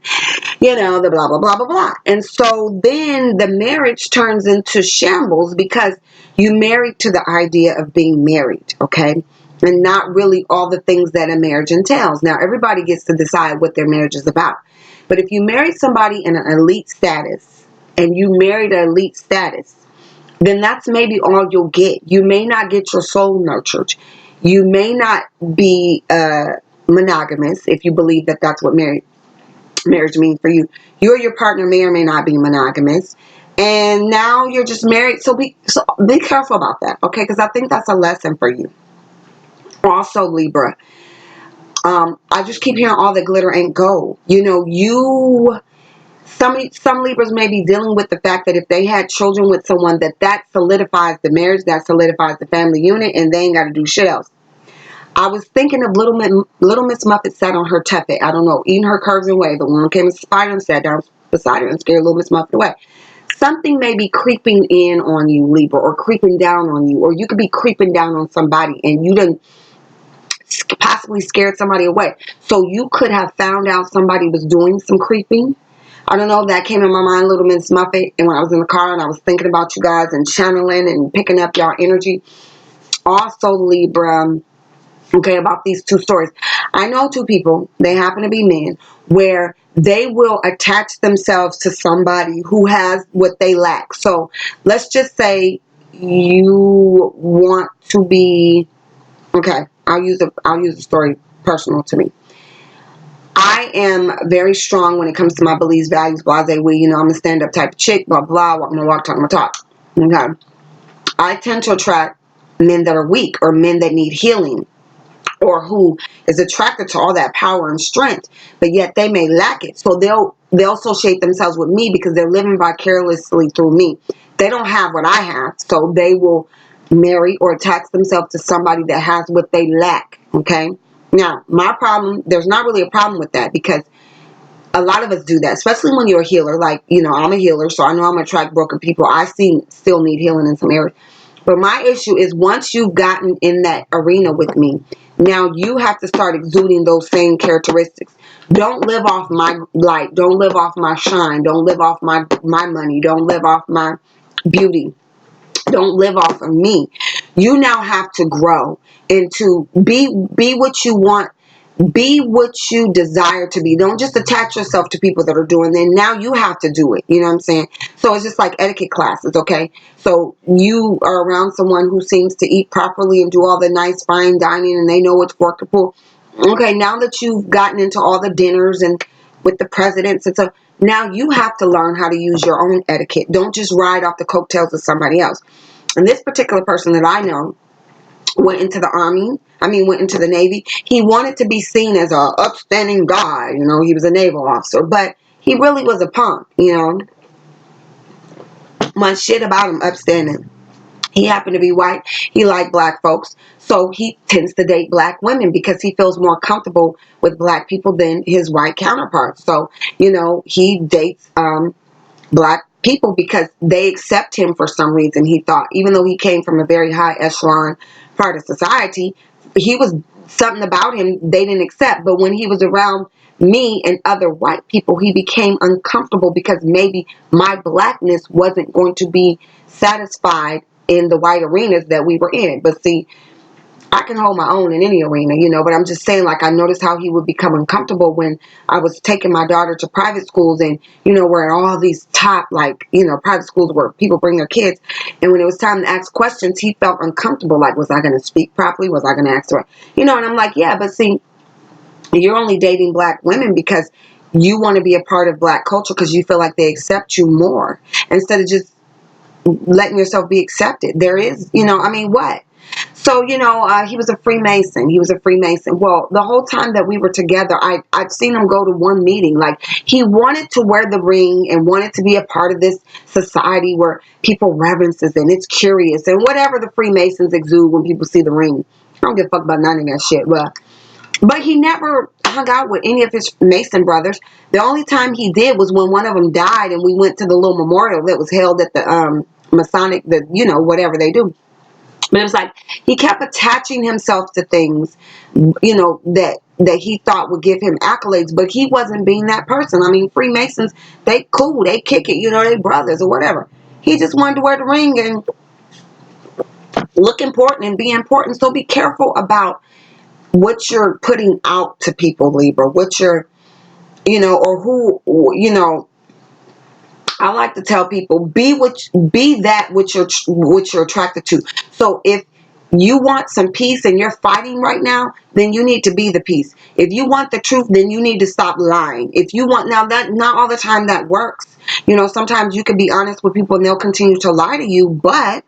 you know, the blah, blah, blah, blah, blah. And so then the marriage turns into shambles because you married to the idea of being married, okay? And not really all the things that a marriage entails. Now, everybody gets to decide what their marriage is about. But if you marry somebody in an elite status and you married an elite status, then that's maybe all you'll get. You may not get your soul nurtured. You may not be monogamous if you believe that that's what marriage means for you. You or your partner may or may not be monogamous. And now you're just married. So be careful about that, okay? Because I think that's a lesson for you. Also, Libra, I just keep hearing all the glitter ain't gold. You know, some Libras may be dealing with the fact that if they had children with someone, that solidifies the marriage, that solidifies the family unit, and they ain't got to do shit else. I was thinking of Little Miss Muffet sat on her tuffet. I don't know, eating her curves away. The one came a spider and sat down beside her and scared Little Miss Muffet away. Something may be creeping in on you, Libra, or creeping down on you, or you could be creeping down on somebody and you done possibly scared somebody away. So you could have found out somebody was doing some creeping. I don't know, that came in my mind, Little Miss Muffet, and when I was in the car and I was thinking about you guys and channeling and picking up y'all energy. Also, Libra, okay, about these two stories. I know two people, they happen to be men, where they will attach themselves to somebody who has what they lack. So let's just say you want to be, okay, I'll use a story personal to me. I am very strong when it comes to my beliefs, values, blase, you know, I'm a stand-up type of chick, blah, blah, walk my walk, talk my talk. Okay. I tend to attract men that are weak or men that need healing or who is attracted to all that power and strength, but yet they may lack it. So they'll associate themselves with me because they're living vicariously through me. They don't have what I have, so they will marry or attach themselves to somebody that has what they lack, okay? Now, my problem, there's not really a problem with that because a lot of us do that, especially when you're a healer. Like, you know, I'm a healer, so I know I'm going to attract broken people. I still need healing in some areas. But my issue is once you've gotten in that arena with me, now you have to start exuding those same characteristics. Don't live off my light. Don't live off my shine. Don't live off my money. Don't live off my beauty. Don't live off of me. You now have to grow into be what you want. Be what you desire to be. Don't just attach yourself to people that are doing it. Now you have to do it. You know what I'm saying? So it's just like etiquette classes, okay? So you are around someone who seems to eat properly and do all the nice fine dining and they know what's workable. Okay, now that you've gotten into all the dinners and with the presidents and so now you have to learn how to use your own etiquette. Don't just ride off the coattails of somebody else. And this particular person that I know went into the army. Went into the Navy. He wanted to be seen as a upstanding guy. You know, he was a naval officer, but he really was a punk. You know, much shit about him upstanding. He happened to be white. He liked black folks. So he tends to date black women because he feels more comfortable with black people than his white counterparts. So, you know, he dates black people because they accept him for some reason. He thought, even though he came from a very high echelon part of society, he was something about him they didn't accept. But when he was around me and other white people, he became uncomfortable because maybe my blackness wasn't going to be satisfied in the white arenas that we were in. But see, I can hold my own in any arena, you know, but I'm just saying, like, I noticed how he would become uncomfortable when I was taking my daughter to private schools, and, you know, we're in all these top, like, you know, private schools where people bring their kids. And when it was time to ask questions, he felt uncomfortable. Like, was I going to speak properly? Was I going to ask the right? You know, and I'm like, yeah, but see, you're only dating black women because you want to be a part of black culture because you feel like they accept you more instead of just letting yourself be accepted. There is, you know, I mean, what? So, you know, he was a Freemason. He was a Freemason. Well, the whole time that we were together, I'd seen him go to one meeting. Like, he wanted to wear the ring and wanted to be a part of this society where people reverences and it's curious and whatever the Freemasons exude when people see the ring. I don't give a fuck about none of that shit. But he never hung out with any of his Mason brothers. The only time he did was when one of them died and we went to the little memorial that was held at the Masonic, the, you know, whatever they do. But it was like he kept attaching himself to things, you know, that he thought would give him accolades, but he wasn't being that person. I mean, Freemasons, they cool, they kick it, you know, they brothers or whatever. He just wanted to wear the ring and look important and be important. So be careful about what you're putting out to people, Libra. What you're, you know, or who, you know. I like to tell people, be that which you're attracted to. So if you want some peace and you're fighting right now, then you need to be the peace. If you want the truth, then you need to stop lying. If you want, now that not all the time that works. You know, sometimes you can be honest with people and they'll continue to lie to you, but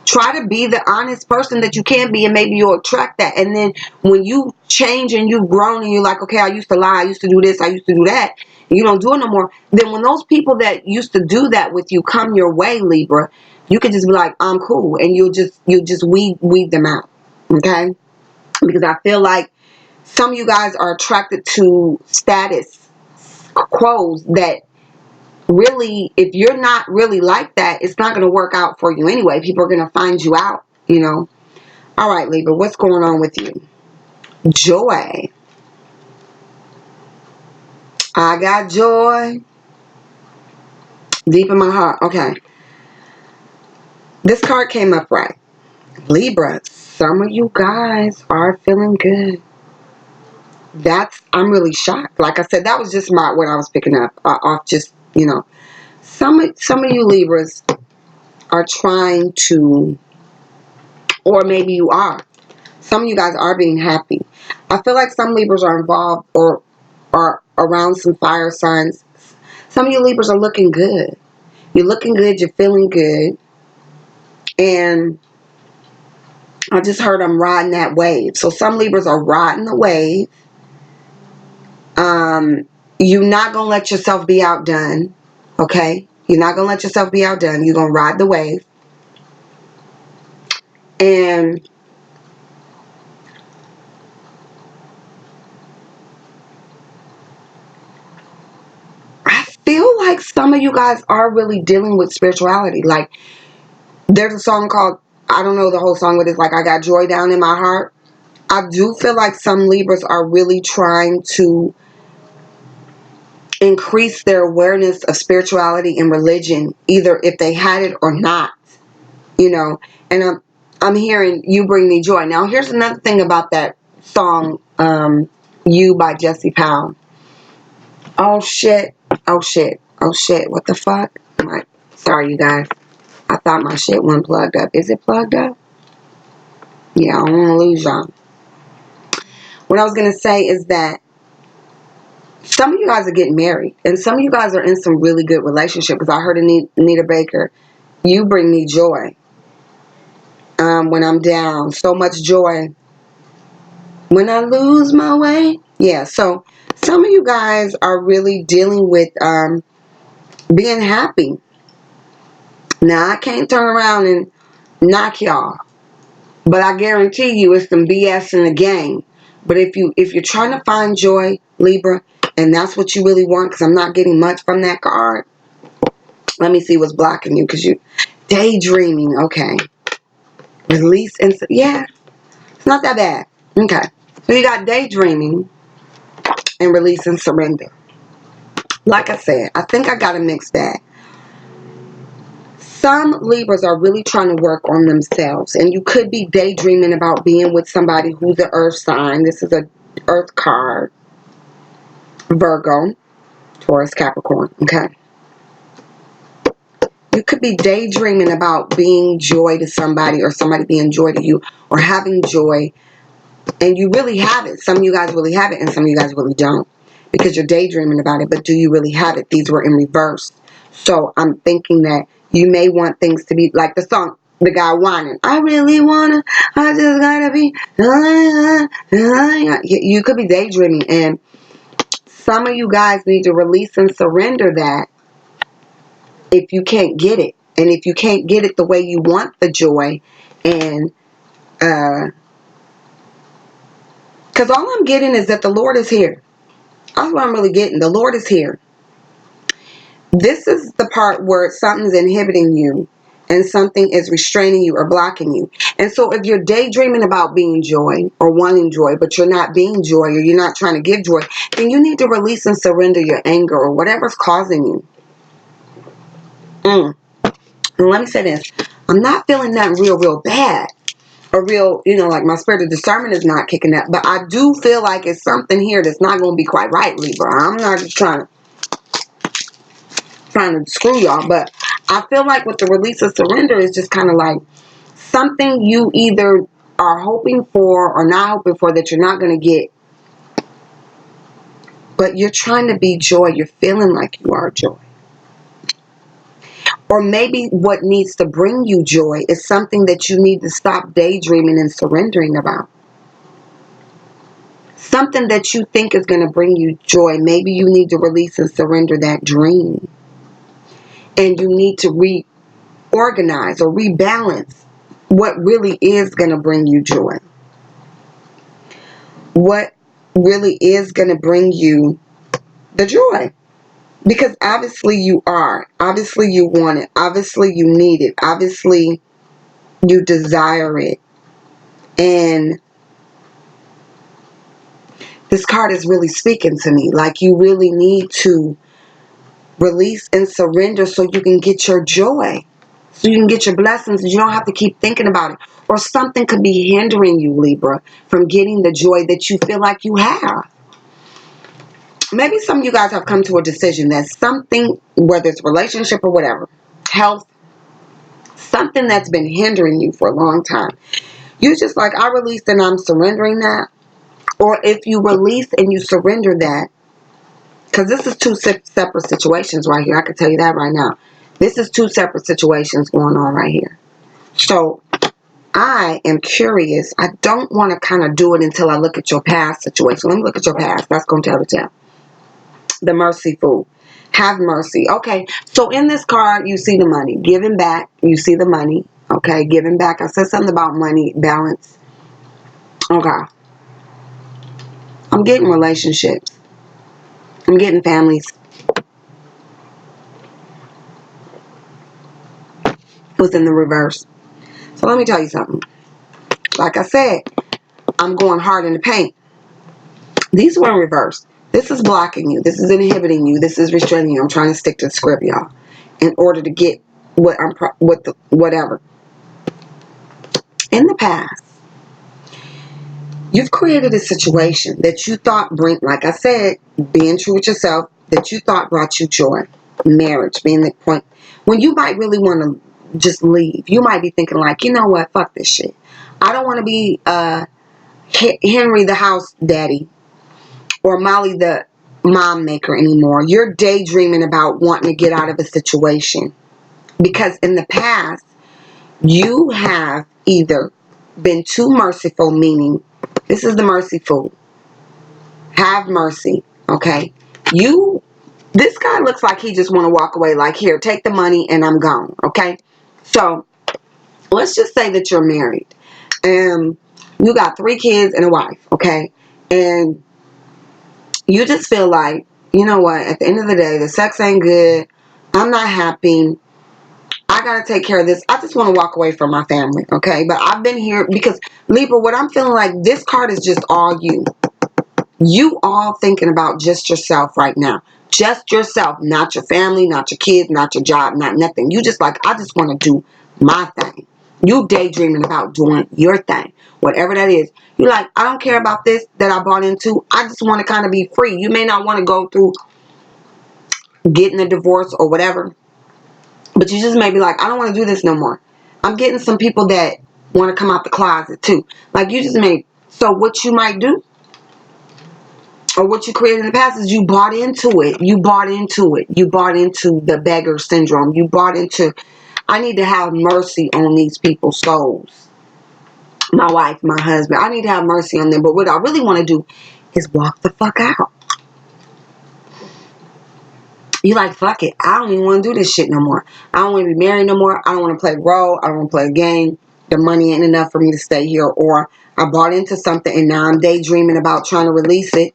try to be the honest person that you can be, and maybe you'll attract that. And then when you change and you've grown and you're like, okay, I used to lie, I used to do this, I used to do that, and you don't do it no more, then when those people that used to do that with you come your way, Libra, you can just be like, I'm cool, and you'll just weed them out. Okay? Because I feel like some of you guys are attracted to status quos that really, if you're not really like that, it's not going to work out for you anyway. People are going to find you out, you know. All right, Libra, what's going on with you? Joy. I got joy deep in my heart. Okay. This card came up right. Libra, some of you guys are feeling good. I'm really shocked. Like I said, that was just what I was picking up off just, you know. Some of you Libras are trying to, or maybe you are. Some of you guys are being happy. I feel like some Libras are involved or are around some fire signs. Some of you Libras are looking good. You're looking good. You're feeling good. And I just heard I'm riding that wave. So some Libras are riding the wave. You're not going to let yourself be outdone. Okay? You're not going to let yourself be outdone. You're going to ride the wave. And I feel like some of you guys are really dealing with spirituality. Like, there's a song called, I don't know the whole song, but it's like, I got joy down in my heart. I do feel like some Libras are really trying to increase their awareness of spirituality and religion, either if they had it or not, you know. And I'm hearing You Bring Me Joy. Now, here's another thing about that song, You by Jesse Powell. Oh, shit. Oh, shit. Oh, shit. What the fuck? Sorry, you guys. I thought my shit wasn't plugged up. Is it plugged up? Yeah, I don't want to lose y'all. What I was going to say is that some of you guys are getting married, and some of you guys are in some really good relationship, because I heard Anita Baker, You bring me joy when I'm down. So much joy when I lose my way. Yeah, so some of you guys are really dealing with being happy. Now, I can't turn around and knock y'all, but I guarantee you it's some BS in the game. But if you're trying to find joy, Libra, and that's what you really want, because I'm not getting much from that card. Let me see what's blocking you, because you daydreaming. Okay, release and yeah, it's not that bad. Okay, so you got daydreaming and release and surrender. Like I said, I think I got a mixed bag. Some Libras are really trying to work on themselves, and you could be daydreaming about being with somebody who's an earth sign. This is a earth card. Virgo, Taurus, Capricorn. Okay. You could be daydreaming about being joy to somebody, or somebody being joy to you, or having joy, and you really have it. Some of you guys really have it, and some of you guys really don't, because you're daydreaming about it, but do you really have it? These were in reverse. So I'm thinking that you may want things to be like the song, the guy whining, I really wanna, I just gotta be, you could be daydreaming, and some of you guys need to release and surrender that if you can't get it. And if you can't get it the way you want the joy, and because all I'm getting is that the Lord is here. That's what I'm really getting. The Lord is here. This is the part where something's inhibiting you, and something is restraining you or blocking you. And so if you're daydreaming about being joy or wanting joy, but you're not being joy, or you're not trying to give joy, then you need to release and surrender your anger or whatever's causing you. And let me say this. I'm not feeling that real bad. Or real, like my spirit of discernment is not kicking up. But I do feel like it's something here that's not going to be quite right, Libra. I'm not just trying to screw y'all. But I feel like with the release of surrender, it's just kind of like something you either are hoping for or not hoping for that you're not going to get. But you're trying to be joy. You're feeling like you are joy. Or maybe what needs to bring you joy is something that you need to stop daydreaming and surrendering about. Something that you think is going to bring you joy. Maybe you need to release and surrender that dream. And you need to reorganize or rebalance what really is going to bring you joy. What really is going to bring you the joy. Because obviously you are. Obviously you want it. Obviously you need it. Obviously you desire it. And this card is really speaking to me. Like you really need to release and surrender so you can get your joy. So you can get your blessings. You don't have to keep thinking about it. Or something could be hindering you, Libra, from getting the joy that you feel like you have. Maybe some of you guys have come to a decision that something, whether it's relationship or whatever, health, something that's been hindering you for a long time. You just like, I released and I'm surrendering that. Or if you release and you surrender that, because this is two separate situations right here. I can tell you that right now. This is two separate situations going on right here. So I am curious. I don't want to kind of do it until I look at your past situation. Let me look at your past. That's going to tell the tale. The merciful. Have mercy. Okay. So in this card, you see the money. Giving back. You see the money. Okay. Giving back. I said something about money. Balance. Okay. I'm getting relationships. I'm getting families. Within the reverse. So let me tell you something. Like I said, I'm going hard in the paint. These were in reverse. This is blocking you. This is inhibiting you. This is restraining you. I'm trying to stick to the script, y'all, in order to get whatever. In the past, you've created a situation that you thought like I said, being true with yourself, that you thought brought you joy. Marriage being the point when you might really want to just leave. You might be thinking like, you know what, fuck this shit. I don't want to be Henry the house daddy or Molly the mom maker anymore. You're daydreaming about wanting to get out of a situation because in the past you have either been too merciful, meaning this is the merciful. Have mercy, okay? This guy looks like he just want to walk away like, here, take the money and I'm gone, okay? So let's just say that you're married and you got 3 kids and a wife, okay? And you just feel like, you know what, at the end of the day, the sex ain't good. I'm not happy. I got to take care of this. I just want to walk away from my family, okay? But I've been here because, Libra, what I'm feeling like, this card is just all you. You all thinking about just yourself right now. Just yourself, not your family, not your kids, not your job, not nothing. You just like, I just want to do my thing. You daydreaming about doing your thing, whatever that is. You like, I don't care about this that I bought into. I just want to kind of be free. You may not want to go through getting a divorce or whatever, but you just may be like, I don't want to do this no more. I'm getting some people that want to come out the closet too. Like, you just may. So what you might do, or what you created in the past, is you bought into it. You bought into it. You bought into the beggar syndrome. You bought into, I need to have mercy on these people's souls. My wife, my husband. I need to have mercy on them. But what I really want to do is walk the fuck out. You like, fuck it. I don't even want to do this shit no more. I don't want to be married no more. I don't want to play a role. I don't want to play a game. The money ain't enough for me to stay here. Or I bought into something and now I'm daydreaming about trying to release it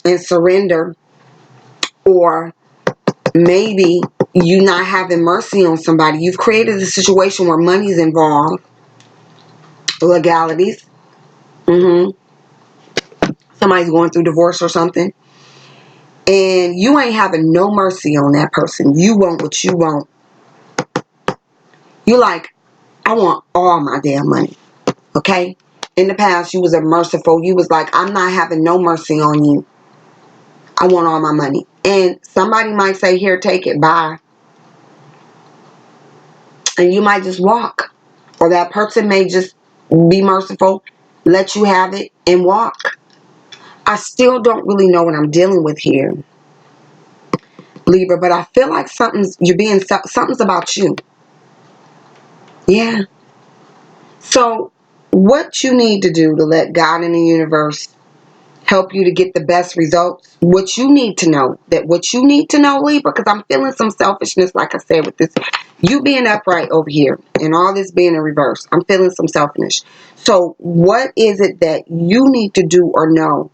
and surrender. Or maybe you not having mercy on somebody. You've created a situation where money's involved. Legalities. Somebody's going through divorce or something. And you ain't having no mercy on that person. You want what you want. You like, I want all my damn money. Okay? In the past, you was a merciful. You was like, I'm not having no mercy on you. I want all my money. And somebody might say, here, take it, bye. And you might just walk. Or that person may just be merciful, let you have it, and walk. I still don't really know what I'm dealing with here, Libra, but I feel like something's about you. Yeah. So what you need to do to let God in the universe help you to get the best results, what you need to know, Libra, because I'm feeling some selfishness, like I said, with this, you being upright over here and all this being in reverse. I'm feeling some selfishness. So what is it that you need to do or know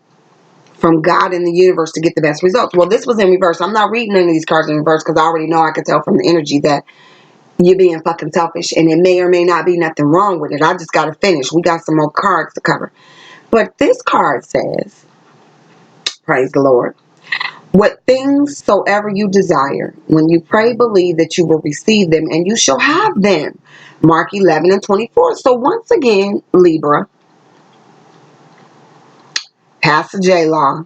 from God in the universe to get the best results? Well, this was in reverse. I'm not reading any of these cards in reverse because I already know, I can tell from the energy that you're being fucking selfish, and it may or may not be nothing wrong with it. I just got to finish. We got some more cards to cover. But this card says, praise the Lord, what things soever you desire, when you pray, believe that you will receive them, and you shall have them. Mark 11 and 24. So once again, Libra, Pastor J-Law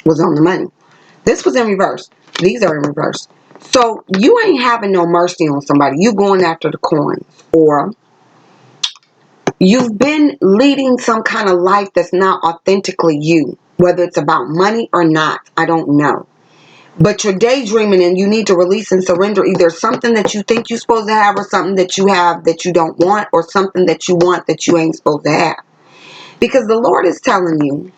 was on the money. This was in reverse. These are in reverse. So you ain't having no mercy on somebody. You going after the coins. Or you've been leading some kind of life that's not authentically you. Whether it's about money or not, I don't know. But you're daydreaming and you need to release and surrender either something that you think you're supposed to have, or something that you have that you don't want, or something that you want that you ain't supposed to have. Because the Lord is telling you,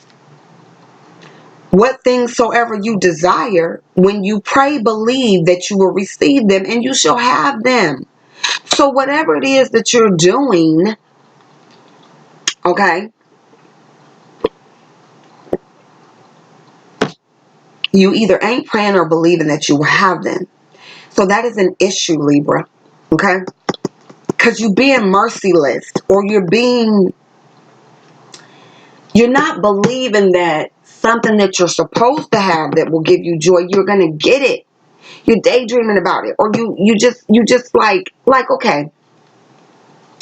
what things soever you desire, when you pray, believe that you will receive them, and you shall have them. So whatever it is that you're doing, okay, you either ain't praying or believing that you will have them. So that is an issue, Libra, okay? Because you're being merciless, or you're not believing that something that you're supposed to have that will give you joy, you're going to get it. You're daydreaming about it, or you just like, okay.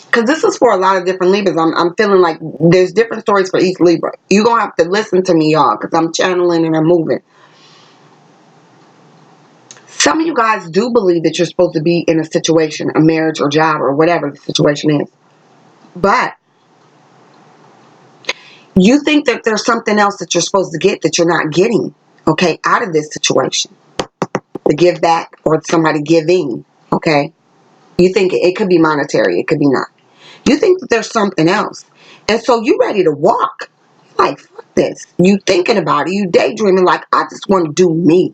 Because this is for a lot of different Libras. I'm feeling like there's different stories for each Libra. You're going to have to listen to me, y'all, because I'm channeling and I'm moving. Some of you guys do believe that you're supposed to be in a situation, a marriage or job or whatever the situation is. But you think that there's something else that you're supposed to get that you're not getting, okay, out of this situation. The give back or somebody giving, okay? You think it could be monetary, it could be not. You think that there's something else. And so you ready to walk. Like, fuck this. You thinking about it. You daydreaming like, I just want to do me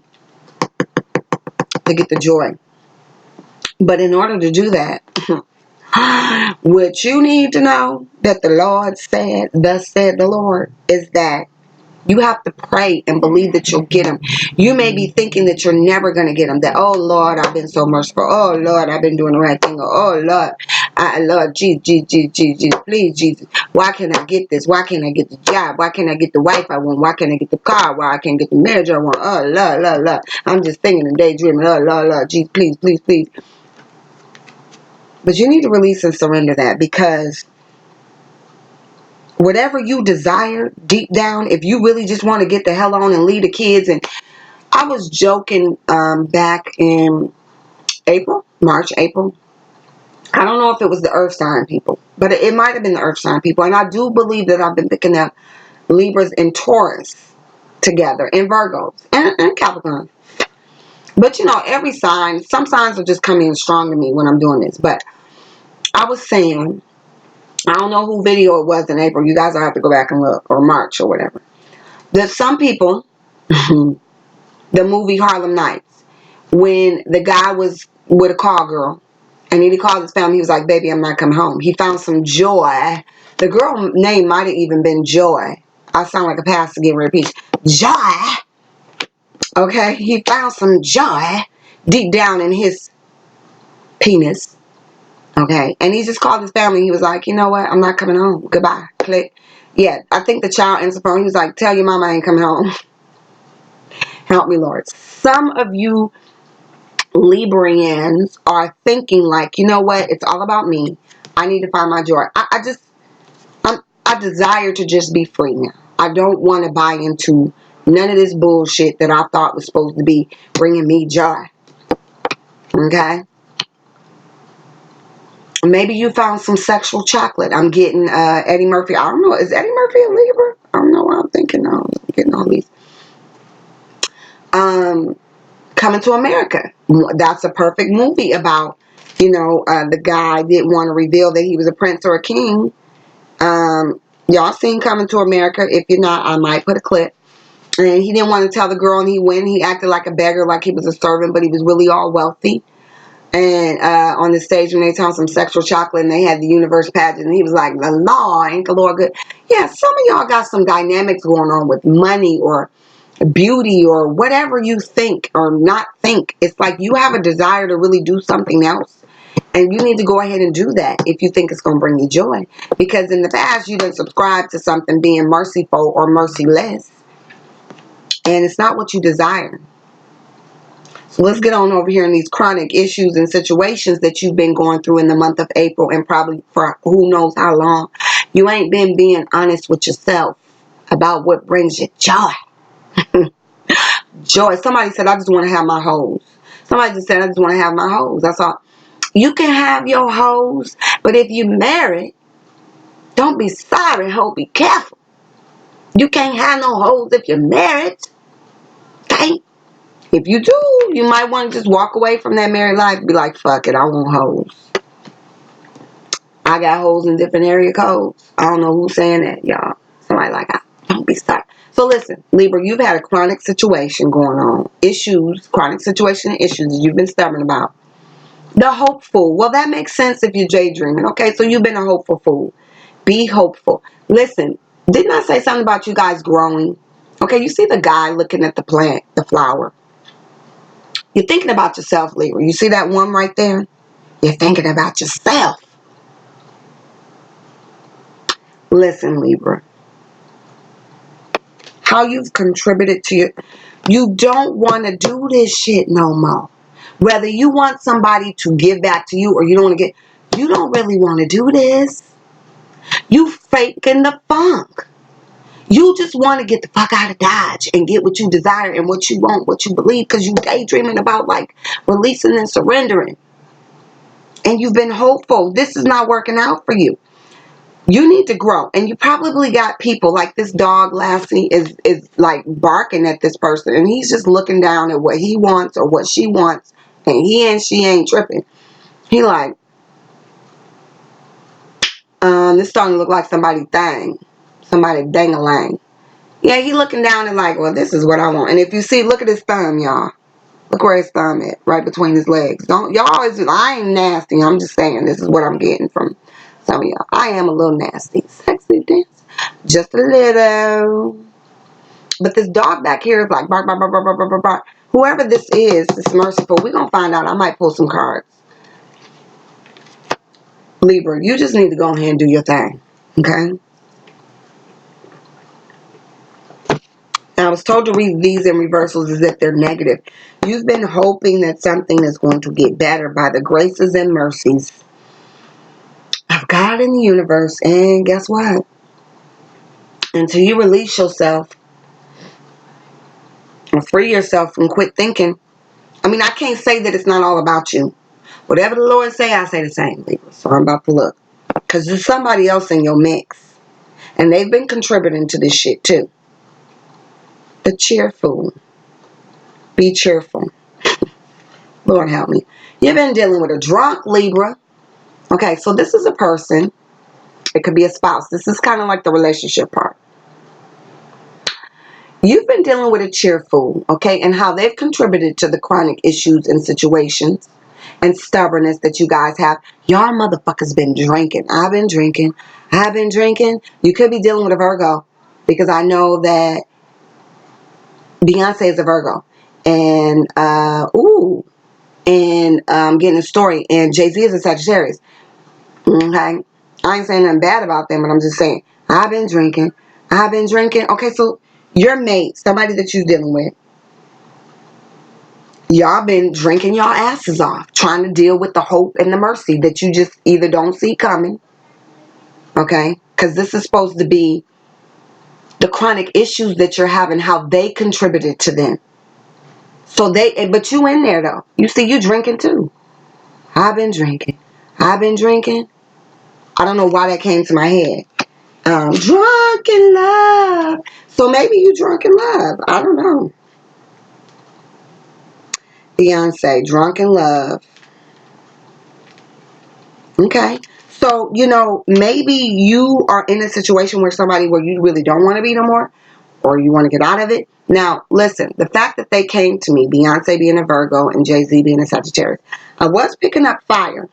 to get the joy. But in order to do that, what you need to know that the Lord said, thus said the Lord, is that You have to pray and believe that you'll get them. You may be thinking that you're never going to get them. That, oh, Lord, I've been so merciful. Oh, Lord, I've been doing the right thing. Oh, Lord, Lord, Jesus, please, Jesus. Why can't I get this? Why can't I get the job? Why can't I get the wife I want? Why can't I get the car? Why I can't get the marriage I want? Oh, Lord. I'm just thinking and daydreaming. Oh, Lord, Jesus, please. But you need to release and surrender that, because whatever you desire deep down, if you really just want to get the hell on and leave the kids. And I was joking back in March, April. I don't know if it was the earth sign people, but it might have been the earth sign people. And I do believe that I've been picking up Libras and Taurus together, and Virgos and Capricorn. But you know, every sign, some signs are just coming in strong to me when I'm doing this. But I was saying, I don't know who video it was in April. You guys will have to go back and look, or March or whatever. That some people, the movie Harlem Nights, when the guy was with a call girl, and he called his family, he was like, baby, I'm not coming home. He found some joy. The girl name might have even been Joy. I sound like a pastor getting ready to preach. Joy. Okay? He found some joy deep down in his penis. Okay? And he just called his family. He was like, you know what? I'm not coming home. Goodbye. Click. Yeah, I think the child answered the phone. He was like, tell your mama I ain't coming home. Help me, Lord. Some of you Librians are thinking like, you know what? It's all about me. I need to find my joy. I desire to just be free now. I don't want to buy into none of this bullshit that I thought was supposed to be bringing me joy. Okay? Maybe you found some sexual chocolate. I'm getting Eddie Murphy. I don't know. Is Eddie Murphy a Libra? I don't know what I'm thinking now. I'm getting all these. Coming to America. That's a perfect movie about, you know, the guy didn't want to reveal that he was a prince or a king. Y'all seen Coming to America? If you're not, I might put a clip. And he didn't want to tell the girl, and he went. He acted like a beggar, like he was a servant, but he was really all wealthy. And on the stage, when they told him some sexual chocolate, and they had the universe pageant, and he was like, the law, ain't the Lord good? Yeah, some of y'all got some dynamics going on with money or beauty or whatever you think or not think. It's like you have a desire to really do something else. And you need to go ahead and do that if you think it's going to bring you joy. Because in the past, you didn't subscribe to something being merciful or merciless. And it's not what you desire. So let's get on over here in these chronic issues and situations that you've been going through in the month of April, and probably for who knows how long. You ain't been being honest with yourself about what brings you joy. Joy. Somebody said, I just want to have my hoes. Somebody just said, I just want to have my hoes. That's all. You can have your hoes, but if you married, don't be sorry, ho. Be careful. You can't have no hoes if you're married. Okay? If you do, you might want to just walk away from that married life and be like, fuck it, I want hoes. I got hoes in different area codes. I don't know who's saying that, y'all. Somebody like, don't be sorry. So listen, Libra, you've had a chronic situation going on. Issues, chronic situation and issues that you've been stubborn about. The hopeful. Well, that makes sense if you're daydreaming. Okay, so you've been a hopeful fool. Be hopeful. Listen, didn't I say something about you guys growing? Okay, you see the guy looking at the plant, the flower. You're thinking about yourself, Libra. You see that one right there? You're thinking about yourself. Listen, Libra. How you've contributed to you don't want to do this shit no more. Whether you want somebody to give back to you or you don't want to get, you don't really want to do this. You faking the funk. You just want to get the fuck out of Dodge and get what you desire and what you want, what you believe, because you daydreaming about like releasing and surrendering. And you've been hopeful. This is not working out for you. You need to grow. And you probably got people like this dog Lassie is like barking at this person, and he's just looking down at what he wants or what she wants, and he and she ain't tripping. He like, this starting to look like somebody thing. Somebody dang-a-lang. Yeah, he looking down and like, well, this is what I want. And if you see, look at his thumb, y'all. Look where his thumb at, right between his legs. Don't y'all always, I ain't nasty. I'm just saying this is what I'm getting from some of y'all. I am a little nasty. Sexy dance. Just a little. But this dog back here is like bark, bark, bark, bark, bark, bark, bark, bark. Whoever this is merciful. We're going to find out. I might pull some cards. Libra, you just need to go ahead and do your thing. Okay? Now, I was told to read these in reversals as if they're negative. You've been hoping that something is going to get better by the graces and mercies of God in the universe. And guess what? Until you release yourself or free yourself and quit thinking. I mean, I can't say that it's not all about you. Whatever the Lord say, I say the same, Libra. So I'm about to look. Because there's somebody else in your mix. And they've been contributing to this shit too. The cheerful. Be cheerful. Lord help me. You've been dealing with a drunk Libra. Okay, so this is a person. It could be a spouse. This is kind of like the relationship part. You've been dealing with a cheerful, okay, and how they've contributed to the chronic issues and situations and stubbornness that you guys have. Y'all motherfuckers been drinking. I've been drinking. I've been drinking. You could be dealing with a Virgo because I know that Beyonce is a Virgo. And, I'm getting a story. And Jay-Z is a Sagittarius. Okay? I ain't saying nothing bad about them, but I'm just saying, I've been drinking. I've been drinking. Okay, so your mate, somebody that you're dealing with, y'all been drinking y'all asses off, trying to deal with the hope and the mercy that you just either don't see coming, okay? Because this is supposed to be the chronic issues that you're having, how they contributed to them. So but you in there though. You see, you drinking too. I've been drinking. I've been drinking. I don't know why that came to my head. Drunk in love. So maybe you drunk in love. I don't know. Beyonce, drunk in love. Okay. So, maybe you are in a situation where you really don't want to be no more, or you want to get out of it. Now, listen, the fact that they came to me, Beyonce being a Virgo and Jay-Z being a Sagittarius, I was picking up fire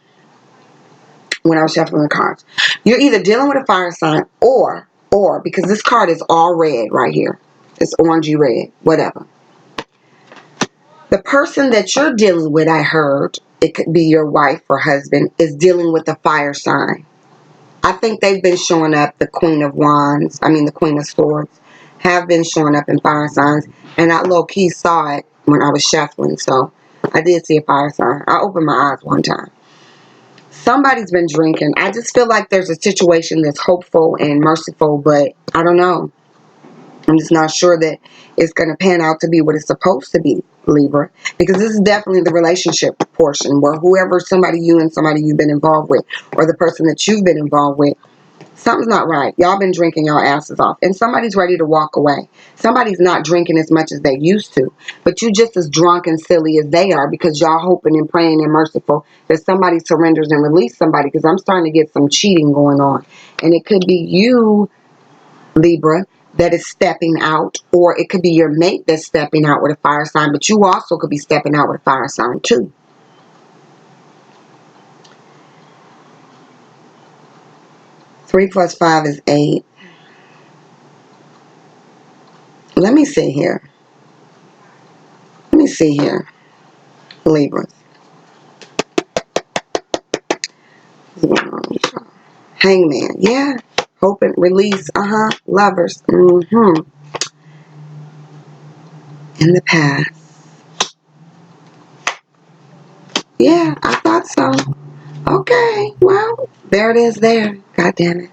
when I was shuffling the cards. You're either dealing with a fire sign or because this card is all red right here. It's orangey red, whatever. The person that you're dealing with, I heard, it could be your wife or husband, is dealing with a fire sign. I think they've been showing up, the Queen of Swords, have been showing up in fire signs. And I low-key saw it when I was shuffling. So I did see a fire sign. I opened my eyes one time. Somebody's been drinking. I just feel like there's a situation that's hopeful and merciful, but I don't know. I'm just not sure that it's going to pan out to be what it's supposed to be, Libra. Because this is definitely the relationship portion where somebody you've been involved with, or the person that you've been involved with, something's not right. Y'all been drinking y'all asses off. And somebody's ready to walk away. Somebody's not drinking as much as they used to. But you just as drunk and silly as they are because y'all hoping and praying and merciful that somebody surrenders and release somebody, because I'm starting to get some cheating going on. And it could be you, Libra, that is stepping out, or it could be your mate that's stepping out with a fire sign, but you also could be stepping out with a fire sign too. Three plus five is 8. Let me see here. Libra. Hangman. Yeah. Hope and release. Lovers. In the past. Yeah, I thought so. Okay. Well, there it is there. God damn it.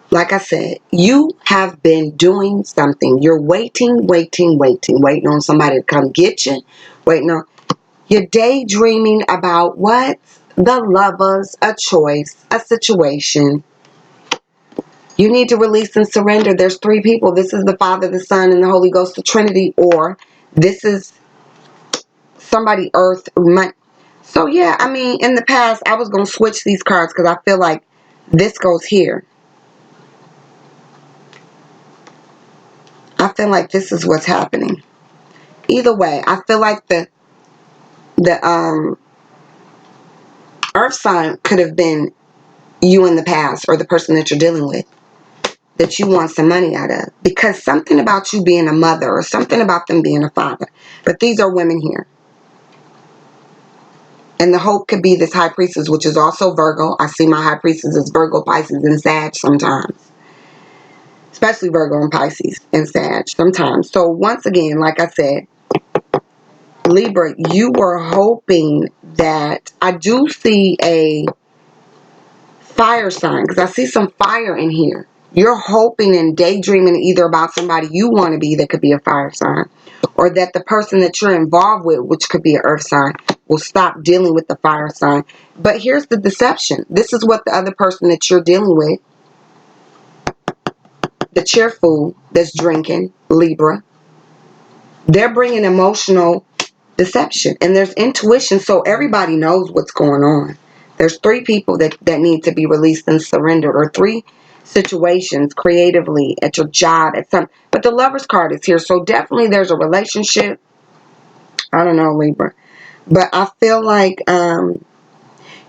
Like I said, you have been doing something. You're waiting on somebody to come get you. You're daydreaming about what? The lovers, a choice, a situation. You need to release and surrender. There's 3 people. This is the Father, the Son, and the Holy Ghost, the Trinity, or this is somebody earth. So yeah, in the past, I was going to switch these cards because I feel like this goes here. I feel like this is what's happening. Either way, I feel like the earth sign could have been you in the past, or the person that you're dealing with. that you want some money out of, because something about you being a mother or something about them being a father. But these are women here. And the hope could be this high priestess, which is also Virgo. I see my high priestess as Virgo, Pisces, and Sag sometimes. Especially Virgo and Pisces and Sag sometimes. So once again, like I said, Libra, you were hoping that, I do see a fire sign, because I see some fire in here. You're hoping and daydreaming either about somebody you want to be that could be a fire sign, or that the person that you're involved with, which could be an earth sign, will stop dealing with the fire sign. But here's the deception. This is what the other person that you're dealing with, the cheerful that's drinking, Libra, they're bringing emotional deception, and there's intuition, so everybody knows what's going on. There's 3 people that need to be released and surrendered, or 3 situations creatively at your job, at some. But the Lover's card is here, so definitely there's a relationship. I don't know, Libra, but I feel like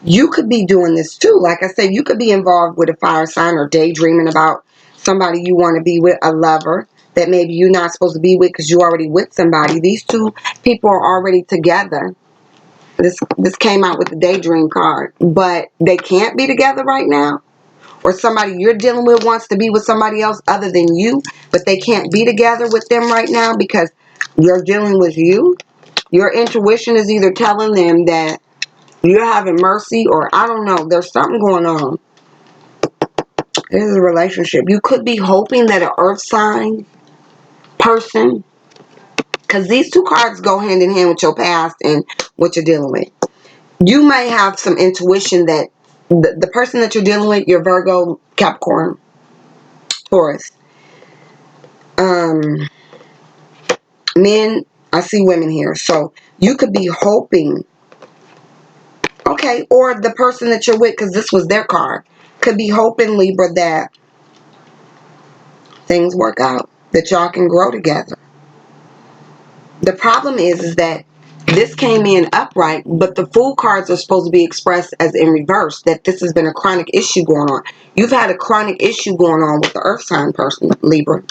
you could be doing this too. Like I said, you could be involved with a fire sign, or daydreaming about somebody you want to be with, a lover that maybe you're not supposed to be with because you're already with somebody. These 2 people are already together. This came out with the daydream card, but they can't be together right now. Or somebody you're dealing with wants to be with somebody else other than you, but they can't be together with them right now because you're dealing with you. Your intuition is either telling them that you're having mercy, or I don't know, there's something going on. This is a relationship. You could be hoping that an earth sign person, because these 2 cards go hand in hand with your past and what you're dealing with. You may have some intuition that the person that you're dealing with, your Virgo, Capricorn, Taurus, men, I see women here. So you could be hoping, okay, or the person that you're with, because this was their card, could be hoping, Libra, that things work out, that y'all can grow together. The problem is that this came in upright, but the Fool cards are supposed to be expressed as in reverse, that this has been a chronic issue going on. You've had a chronic issue going on with the earth sign person, Libra.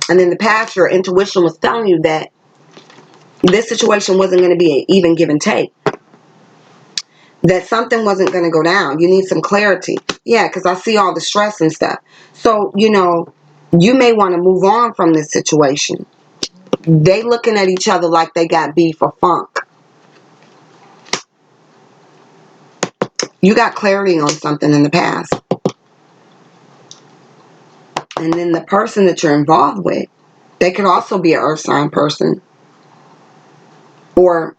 And in the past, your intuition was telling you that this situation wasn't going to be an even give and take. That something wasn't going to go down. You need some clarity. Yeah, because I see all the stress and stuff. So, you may want to move on from this situation. They looking at each other like they got beef or funk. You got clarity on something in the past. And then the person that you're involved with, they could also be an earth sign person. Or,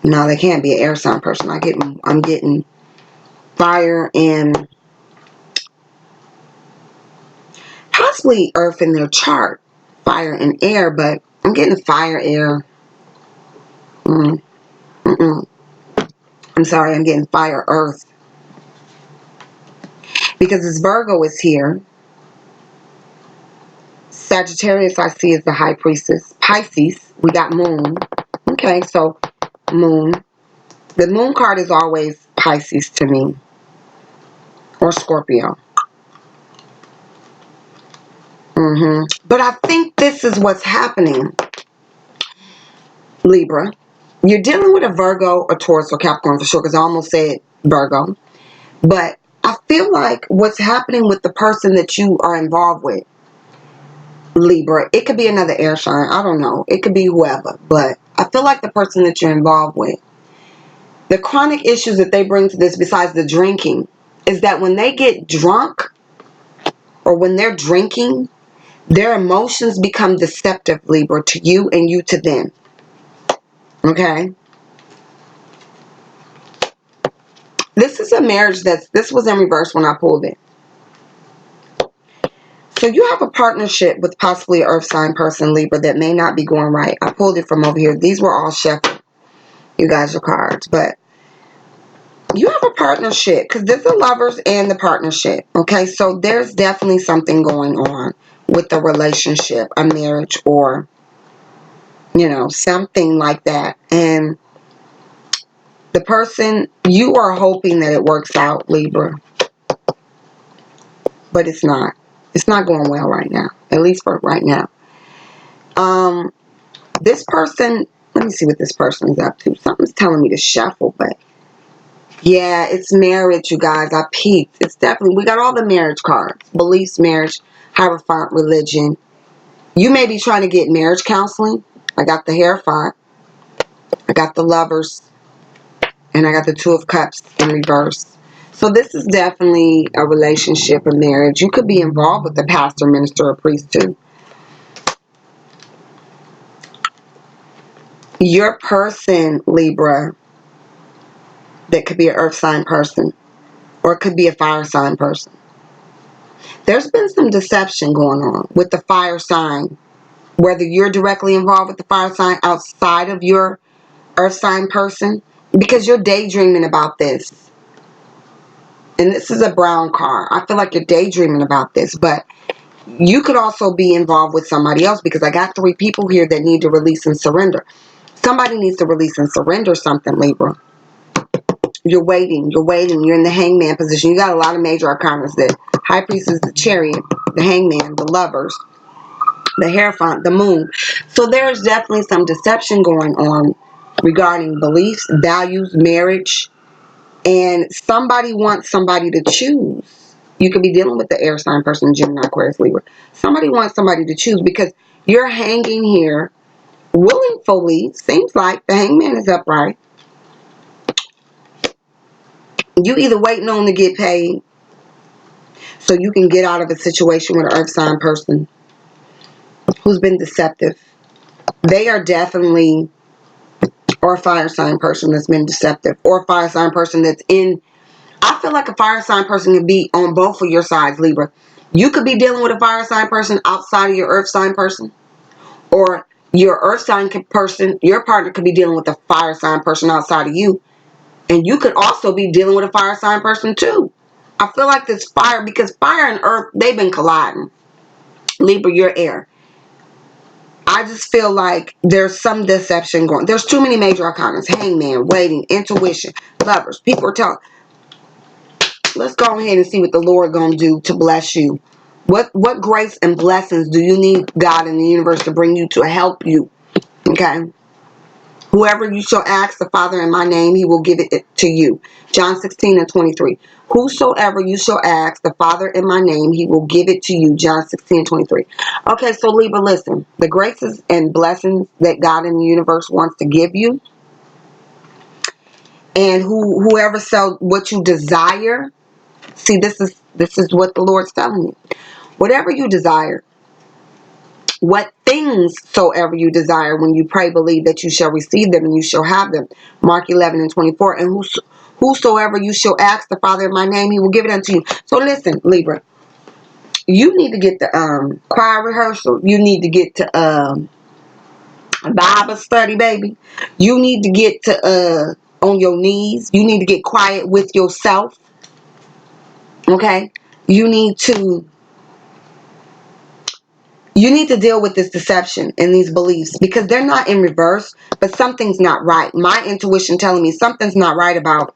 no, they can't be an air sign person. I'm getting fire and possibly earth in their chart. Fire and air, but I'm getting fire, air. I'm sorry, I'm getting fire, earth. Because this Virgo is here. Sagittarius I see is the high priestess. Pisces, we got moon. Okay, so moon. The moon card is always Pisces to me. Or Scorpio. But I think this is what's happening, Libra. You're dealing with a Virgo, or Taurus, or Capricorn for sure, because I almost said Virgo. But I feel like what's happening with the person that you are involved with, Libra, it could be another air sign. I don't know. It could be whoever. But I feel like the person that you're involved with, the chronic issues that they bring to this, besides the drinking, is that when they get drunk, or when they're drinking, their emotions become deceptive, Libra, to you and you to them. Okay? This is a marriage this was in reverse when I pulled it. So you have a partnership with possibly an earth sign person, Libra, that may not be going right. I pulled it from over here. These were all shuffled. You guys are cards. But you have a partnership, because there's the lovers and the partnership. Okay? So there's definitely something going on with the relationship, a marriage, or, something like that. And the person, you are hoping that it works out, Libra. but it's not. It's not going well right now, at least for right now. This person, let me see what this person is up to. Something's telling me to shuffle, but yeah, it's marriage, you guys. I peeked. It's definitely, we got all the marriage cards. Beliefs, marriage, Hierophant, religion. You may be trying to get marriage counseling. I got the Hierophant. I got the Lovers. And I got the Two of Cups in reverse. So this is definitely a relationship, a marriage. You could be involved with the pastor, minister, or priest too. Your person, Libra, that could be an earth sign person, or it could be a fire sign person. There's been some deception going on with the fire sign, whether you're directly involved with the fire sign outside of your earth sign person, because you're daydreaming about this. And this is a brown card. I feel like you're daydreaming about this, but you could also be involved with somebody else, because I got 3 people here that need to release and surrender. Somebody needs to release and surrender something, Libra. You're waiting, you're in the hangman position. You got a lot of major arcanas. The high priestess, the chariot, the hangman, the lovers, the Hierophant, the moon. So there's definitely some deception going on regarding beliefs, values, marriage, and somebody wants somebody to choose. You could be dealing with the air sign person, Gemini, Aquarius, Libra. Somebody wants somebody to choose, because you're hanging here willingly. Seems like the hangman is upright. You either waiting on to get paid so you can get out of a situation with an earth sign person who's been deceptive. They are definitely, or a fire sign person that's been deceptive, or a fire sign person that's in, I feel like a fire sign person can be on both of your sides, Libra. You could be dealing with a fire sign person outside of your earth sign person, or your earth sign person, your partner could be dealing with a fire sign person outside of you. And you could also be dealing with a fire sign person too. I feel like this fire, because fire and earth, they've been colliding. Libra, you're air. I just feel like there's some deception going. There's too many major arcanas. Hangman, waiting, intuition, lovers. People are telling. Let's go ahead and see what the Lord gonna do to bless you. What grace and blessings do you need God in the universe to bring you to help you? Okay. Whoever you shall ask the Father in my name, he will give it to you. John 16:23. Whosoever you shall ask the Father in my name, he will give it to you. John 16:23. Okay, so Libra, listen. The graces and blessings that God in the universe wants to give you, and whoever shall what you desire. See, this is what the Lord's telling you. Whatever you desire, what things soever you desire, when you pray, believe that you shall receive them and you shall have them. Mark 11:24. And whosoever you shall ask the Father in my name, he will give it unto you. So listen, Libra, you need to get the choir rehearsal. You need to get to Bible study, baby. You need to get to on your knees. You need to get quiet with yourself. Okay? You need to deal with this deception and these beliefs, because they're not in reverse, but something's not right. My intuition telling me something's not right about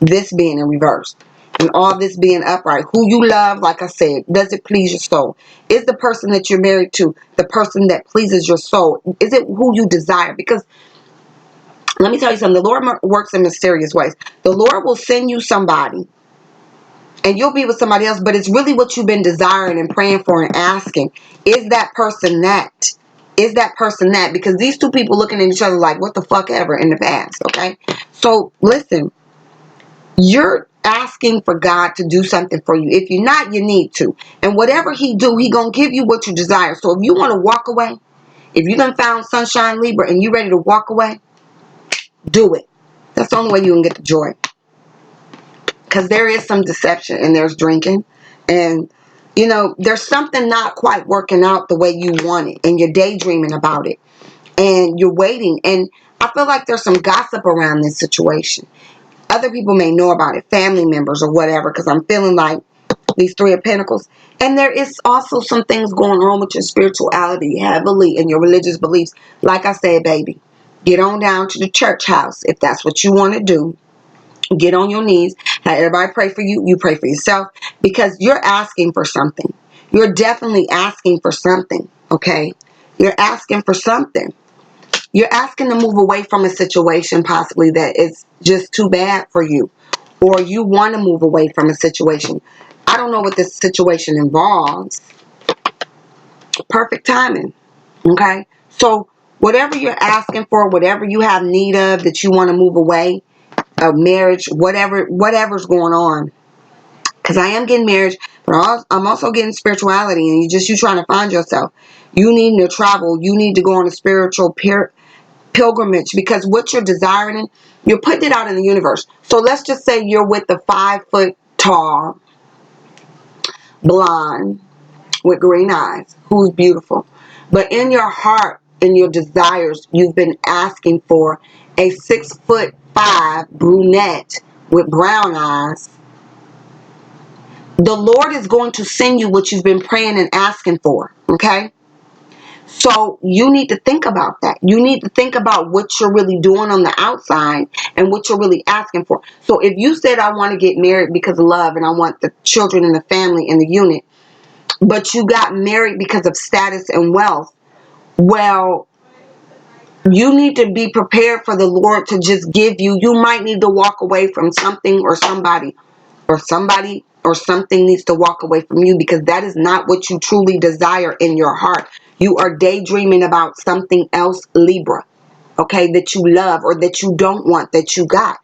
this being in reverse and all this being upright. Who you love, like I said, does it please your soul? Is the person that you're married to the person that pleases your soul? Is it who you desire? Because let me tell you something. The Lord works in mysterious ways. The Lord will send you somebody and you'll be with somebody else, but it's really what you've been desiring and praying for and asking. Is that person that? Is that person that? Because these two people looking at each other like, what the fuck ever in the past, okay? So, listen, you're asking for God to do something for you. If you're not, you need to. And whatever he do, he gonna give you what you desire. So if you want to walk away, if you done found sunshine, Libra, and you ready to walk away, do it. That's the only way you can get the joy. Because there is some deception and there's drinking. And, you know, there's something not quite working out the way you want it. And you're daydreaming about it. And you're waiting. And I feel like there's some gossip around this situation. Other people may know about it, family members or whatever, because I'm feeling like these 3 of Pentacles. And there is also some things going on with your spirituality heavily and your religious beliefs. Like I said, baby, get on down to the church house if that's what you want to do. Get on your knees. Have everybody pray for you. You pray for yourself, because you're asking for something. You're definitely asking for something, okay? You're asking for something. You're asking to move away from a situation possibly that is just too bad for you. Or you want to move away from a situation. I don't know what this situation involves. Perfect timing, okay? So whatever you're asking for, whatever you have need of that you want to move away, a marriage, whatever's going on. Because I am getting marriage, but I'm also getting spirituality, and you trying to find yourself. You need to travel. You need to go on a spiritual pilgrimage, because what you're desiring, you're putting it out in the universe. So let's just say you're with a 5 foot tall blonde with green eyes who's beautiful, but in your heart, in your desires, you've been asking for a 6'5" brunette with brown eyes. The Lord is going to send you what you've been praying and asking for, okay? So you need to think about that. You need to think about what you're really doing on the outside and what you're really asking for. So if you said, I want to get married because of love and I want the children and the family and the unit, but you got married because of status and wealth, well, you need to be prepared for the Lord to just give you. You might need to walk away from something or somebody, or something needs to walk away from you, because that is not what you truly desire in your heart. You are daydreaming about something else, Libra, okay, that you love or that you don't want, that you got.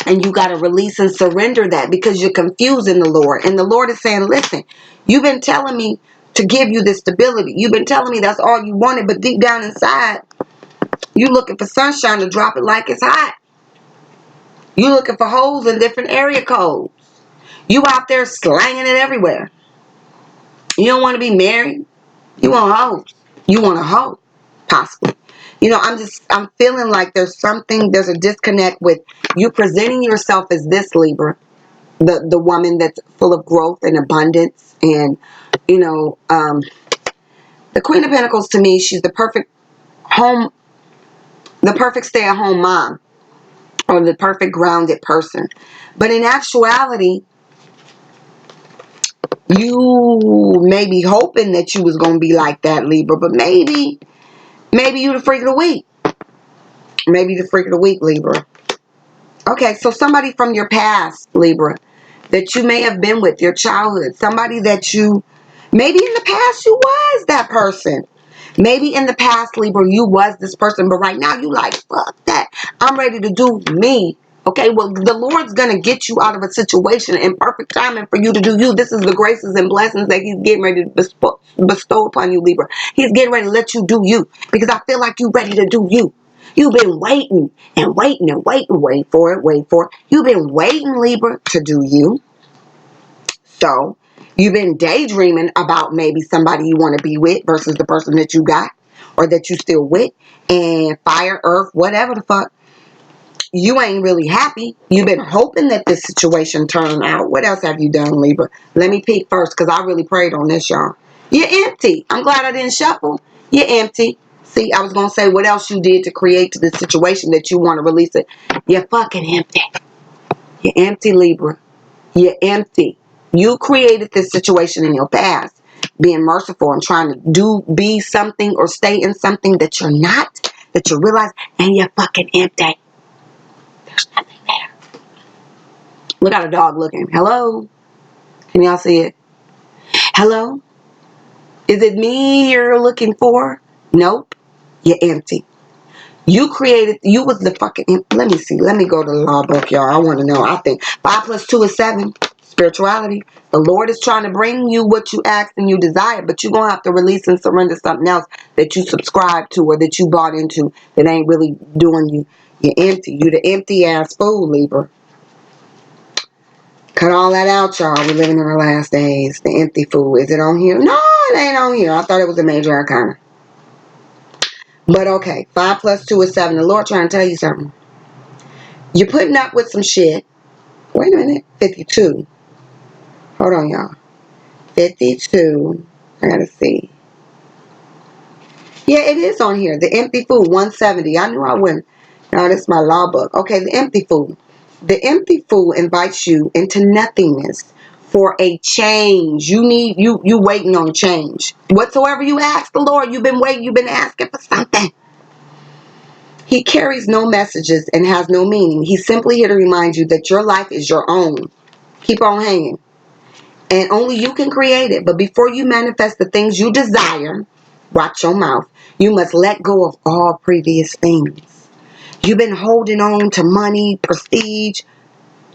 And you got to release and surrender that, because you're confusing the Lord. And the Lord is saying, listen, you've been telling me to give you this stability. You've been telling me that's all you wanted, but deep down inside, you looking for sunshine to drop it like it's hot. You looking for holes in different area codes. You out there slanging it everywhere. You don't want to be married. You want a hoe. You want a hoe, possibly. I'm feeling like there's a disconnect with you presenting yourself as this Libra, the woman that's full of growth and abundance. And, the Queen of Pentacles, to me, she's the perfect stay-at-home mom, or the perfect grounded person. But in actuality, you may be hoping that you was going to be like that, Libra, but maybe you the freak of the week. Maybe the freak of the week, Libra. Okay, so somebody from your past, Libra, that you may have been with, your childhood, somebody that maybe in the past you was that person. Maybe in the past, Libra, you was this person, but right now you like, fuck that. I'm ready to do me. Okay, well, the Lord's going to get you out of a situation in perfect timing for you to do you. This is the graces and blessings that he's getting ready to bestow upon you, Libra. He's getting ready to let you do you, because I feel like you're ready to do you. You've been waiting and waiting and waiting. Wait for it. You've been waiting, Libra, to do you. So you've been daydreaming about maybe somebody you want to be with versus the person that you got or that you still with. And fire, earth, whatever the fuck, you ain't really happy. You've been hoping that this situation turned out. What else have you done, Libra? Let me peek first, because I really prayed on this, y'all. You're empty. I'm glad I didn't shuffle. You're empty. See, I was going to say what else you did to create to this situation that you want to release it. You're fucking empty. You're empty, Libra. You're empty. You created this situation in your past, being merciful and trying to be something or stay in something that you're not, that you realize, and you're fucking empty. There's nothing there. Look at a dog looking. Hello? Can y'all see it? Hello? Is it me you're looking for? Nope. You're empty. You was the fucking, let me see. Let me go to the law book, y'all. I want to know. I think 5 + 2 is 7. Spirituality. The Lord is trying to bring you what you asked and you desire, but you're going to have to release and surrender something else that you subscribe to or that you bought into that ain't really doing you. You're empty. You the empty ass fool, Libra. Cut all that out, y'all. We're living in our last days. The empty fool. Is it on here? No, it ain't on here. I thought it was a major arcana. But okay, 5 + 2 is 7. The Lord trying to tell you something. You're putting up with some shit. Wait a minute. 52. Hold on, y'all. 52. I gotta see. Yeah, it is on here. The empty fool, 170. I knew I wouldn't. No, this is my law book. Okay, the empty fool. The empty fool invites you into nothingness for a change. You waiting on change. Whatsoever you ask the Lord, you've been waiting, you've been asking for something. He carries no messages and has no meaning. He's simply here to remind you that your life is your own. Keep on hanging. And only you can create it. But before you manifest the things you desire, watch your mouth. You must let go of all previous things. You've been holding on to money, prestige.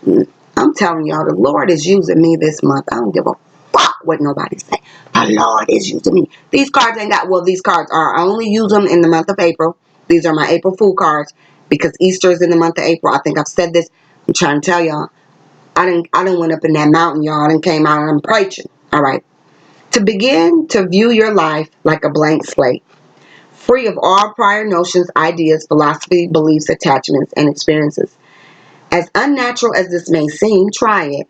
I'm telling y'all, the Lord is using me this month. I don't give a fuck what nobody say. The Lord is using me. These cards ain't got, well, these cards are. I only use them in the month of April. These are my April Fool cards because Easter is in the month of April. I think I've said this. I'm trying to tell y'all. I didn't went up in that mountain, y'all. I done came out and I'm preaching. All right. To begin to view your life like a blank slate, free of all prior notions, ideas, philosophy, beliefs, attachments, and experiences. As unnatural as this may seem, try it.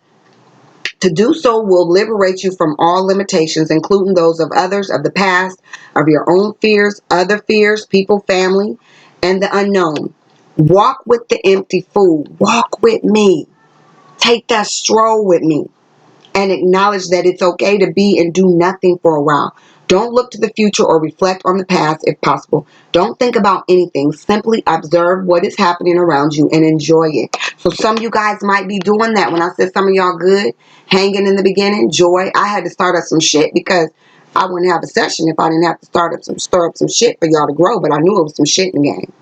To do so will liberate you from all limitations, including those of others, of the past, of your own fears, other fears, people, family, and the unknown. Walk with the empty fool. Walk with me. Take that stroll with me. And acknowledge that it's okay to be and do nothing for a while. Don't look to the future or reflect on the past if possible. Don't think about anything. Simply observe what is happening around you and enjoy it. So some of you guys might be doing that. When I said some of y'all good, hanging in the beginning, joy. I had to start up some shit because I wouldn't have a session if I didn't have to stir up some shit for y'all to grow. But I knew it was some shit in the game.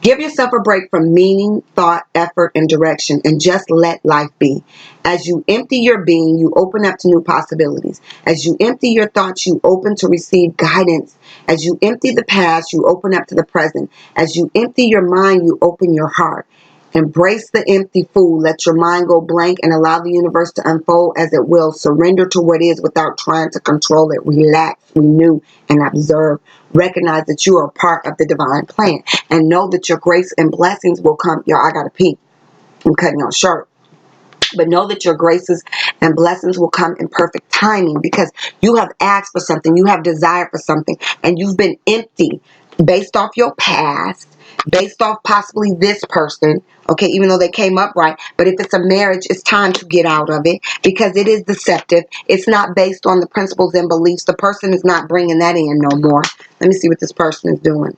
Give yourself a break from meaning, thought, effort, and direction, and just let life be. As you empty your being, you open up to new possibilities. As you empty your thoughts, you open to receive guidance. As you empty the past, you open up to the present. As you empty your mind, you open your heart. Embrace the empty fool. Let your mind go blank and allow the universe to unfold as it will. Surrender to what is without trying to control it. Relax, renew, and observe. Recognize that you are a part of the divine plan. And know that your grace and blessings will come. Y'all, I got to pee. I'm cutting y'all short. But know that your graces and blessings will come in perfect timing because you have asked for something. You have desired for something. And you've been empty based off your past, based off possibly this person. Okay, even though they came up right. But if it's a marriage, it's time to get out of it because it is deceptive. It's not based on the principles and beliefs. The person is not bringing that in no more. Let me see what this person is doing.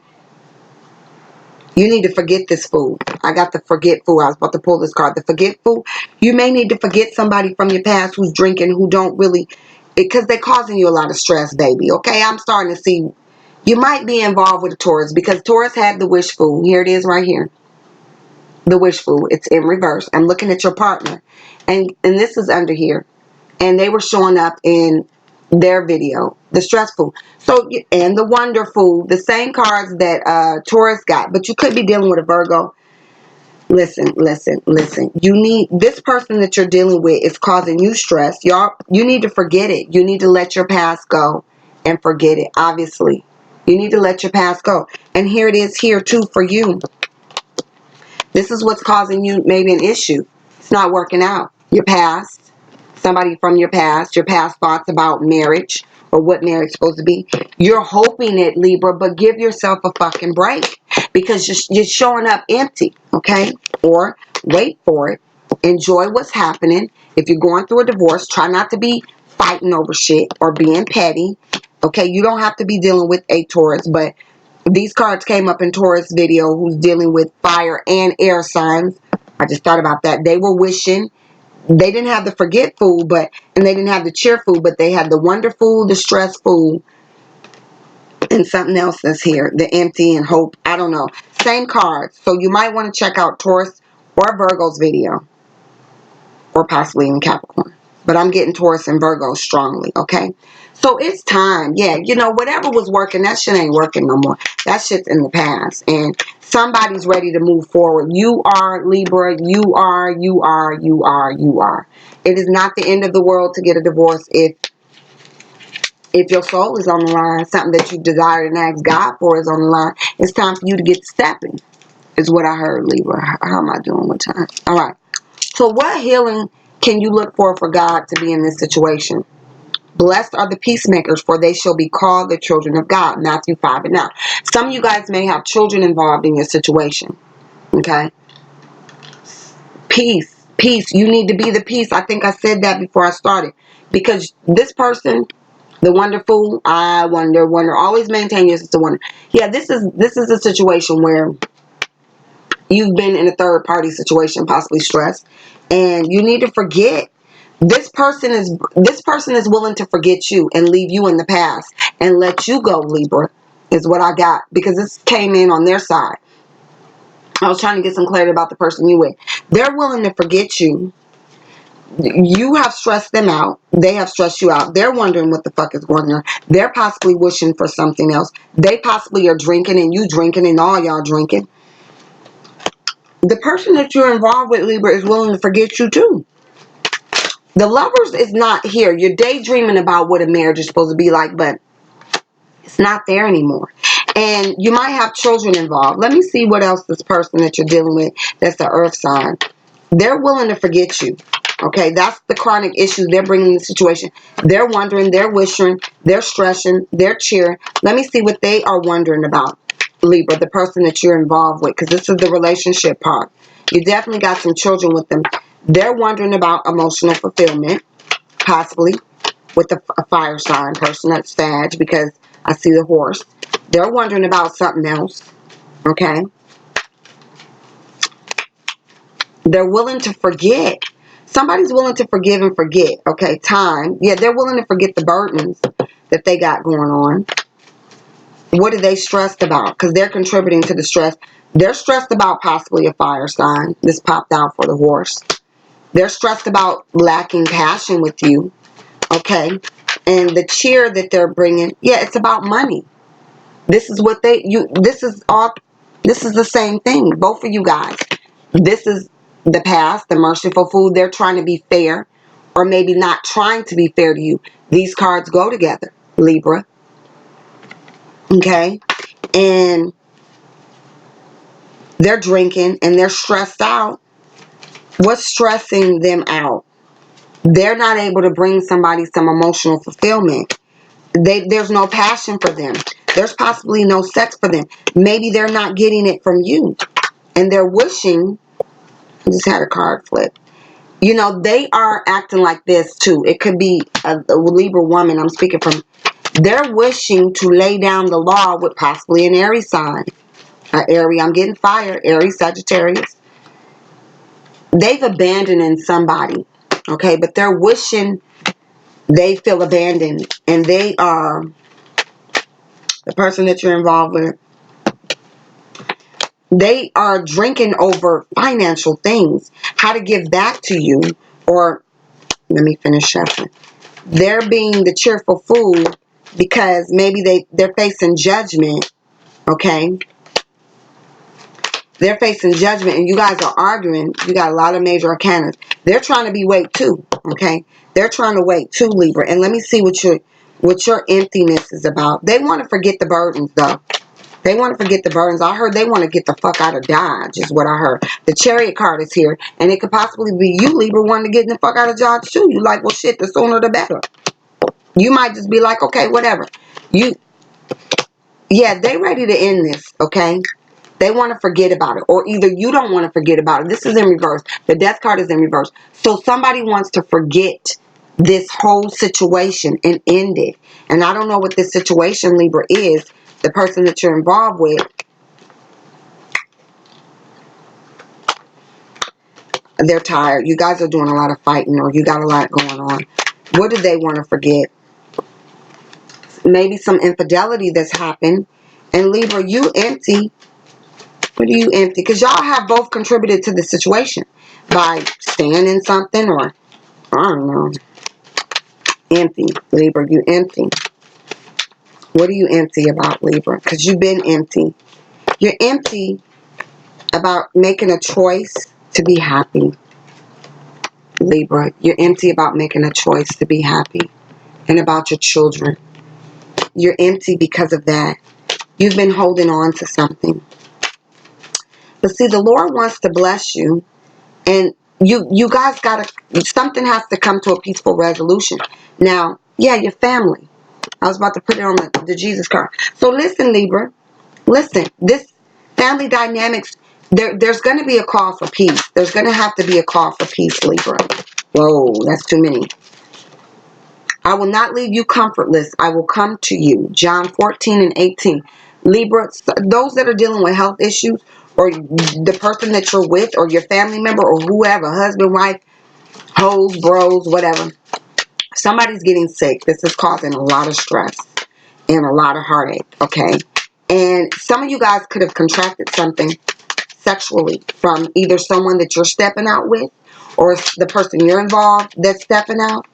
You need to forget this fool. I got the forget fool. I was about to pull this card. The forget fool. You may need to forget somebody from your past who's drinking, who don't really, because they're causing you a lot of stress, baby. Okay, I'm starting to see you might be involved with a Taurus because Taurus had the wish fool. Here it is right here. The wish fool. It's in reverse. I'm looking at your partner. And this is under here. And they were showing up in their video, the stressful. So, and the wonderful, the same cards that Taurus got, but you could be dealing with a Virgo. Listen. You need, this person that you're dealing with is causing you stress. Y'all, you need to forget it. You need to let your past go and forget it. Obviously, you need to let your past go. And here it is here too for you. This is what's causing you maybe an issue. It's not working out. Your past. Somebody from your past thoughts about marriage or what marriage is supposed to be. You're hoping it, Libra, but give yourself a fucking break because you're showing up empty, okay? Or wait for it. Enjoy what's happening. If you're going through a divorce, try not to be fighting over shit or being petty, okay? You don't have to be dealing with a Taurus, but these cards came up in Taurus video who's dealing with fire and air signs. I just thought about that. They were wishing. They didn't have the forgetful, and they didn't have the cheerful, but they had the wonderful, the stressful, and something else that's here. The empty and hope. I don't know. Same cards. So you might want to check out Taurus or Virgo's video. Or possibly even Capricorn. But I'm getting Taurus and Virgo strongly, okay? So it's time. Yeah, you know, whatever was working, that shit ain't working no more. That shit's in the past. And somebody's ready to move forward. You are, Libra. You are. It is not the end of the world to get a divorce if your soul is on the line. Something that you desire and ask God for is on the line. It's time for you to get stepping, is what I heard, Libra. How am I doing with time? All right. So what healing can you look for God to be in this situation? Blessed are the peacemakers, for they shall be called the children of God. Matthew 5 and 9. Some of you guys may have children involved in your situation. Okay? Peace. Peace. You need to be the peace. I think I said that before I started. Because this person, the wonderful, I wonder, always maintain your sister wonder. Yeah, this is a situation where you've been in a third party situation, possibly stressed, and you need to forget. This person is willing to forget you and leave you in the past and let you go, Libra, is what I got, because this came in on their side. I was trying to get some clarity about the person you with. They're willing to forget you. You have stressed them out. They have stressed you out. They're wondering what the fuck is going on. They're possibly wishing for something else. They possibly are drinking and you drinking and all y'all drinking. The person that you're involved with, Libra, is willing to forget you too. The lovers is not here. You're daydreaming about what a marriage is supposed to be like, but it's not there anymore. And you might have children involved. Let me see what else this person that you're dealing with, that's the earth sign. They're willing to forget you. Okay, that's the chronic issue they're bringing in the situation. They're wondering, they're wishing, they're stressing, they're cheering. Let me see what they are wondering about, Libra, the person that you're involved with, because this is the relationship part. You definitely got some children with them. They're wondering about emotional fulfillment, possibly, with a fire sign person, that's Sag, because I see the horse. They're wondering about something else, okay? They're willing to forget. Somebody's willing to forgive and forget, okay? Time. Yeah, they're willing to forget the burdens that they got going on. What are they stressed about? Because they're contributing to the stress. They're stressed about possibly a fire sign. This popped out for the horse. They're stressed about lacking passion with you, okay? And the cheer that they're bringing, yeah, it's about money. This is what this is the same thing, both of you guys. This is the past, the merciful fool. They're trying to be fair, or maybe not trying to be fair to you. These cards go together, Libra. Okay? And they're drinking and they're stressed out. What's stressing them out? They're not able to bring somebody some emotional fulfillment. There's no passion for them. There's possibly no sex for them. Maybe they're not getting it from you. And they're wishing. I just had a card flip. You know, they are acting like this too. It could be a Libra woman I'm speaking from. They're wishing to lay down the law with possibly an Aries sign. Aries, I'm getting fire. Aries, Sagittarius. They've abandoned somebody. Okay, but they're wishing they feel abandoned. And they are, the person that you're involved with, they are drinking over financial things. How to give back to you. Or, let me finish shuffling. They're being the cheerful fool because maybe they're facing judgment, okay? They're facing judgment and you guys are arguing. You got a lot of major arcanas. They're trying to be weight too, okay? They're trying to wait too, Libra. And let me see what your emptiness is about. They want to forget the burdens, though. They want to forget the burdens. I heard they want to get the fuck out of Dodge, is what I heard. The Chariot card is here, and it could possibly be you, Libra, wanting to get the fuck out of Dodge, too. You like, well, shit, the sooner the better. You might just be like, okay, whatever. Yeah, they ready to end this, okay? They want to forget about it. Or either you don't want to forget about it. This is in reverse. The death card is in reverse. So somebody wants to forget this whole situation and end it. And I don't know what this situation, Libra, is. The person that you're involved with. They're tired. You guys are doing a lot of fighting, or you got a lot going on. What do they want to forget? Maybe some infidelity that's happened. And Libra, you empty. What are you empty? Because y'all have both contributed to the situation by staying in something, or I don't know. Empty, Libra, you empty. What are you empty about, Libra? Because you've been empty. You're empty about making a choice to be happy, Libra. You're empty about making a choice to be happy, and about your children. You're empty because of that. You've been holding on to something. But see, the Lord wants to bless you, and you guys something has to come to a peaceful resolution. Now, yeah, your family. I was about to put it on the Jesus card. So listen, Libra. Listen, this family dynamics, There's going to be a call for peace. There's going to have to be a call for peace, Libra. Whoa, that's too many. I will not leave you comfortless. I will come to you. John 14:18. Libra, those that are dealing with health issues, or the person that you're with, or your family member, or whoever, husband, wife, hoes, bros, whatever. Somebody's getting sick. This is causing a lot of stress and a lot of heartache, okay? And some of you guys could have contracted something sexually from either someone that you're stepping out with, or the person you're involved that's stepping out,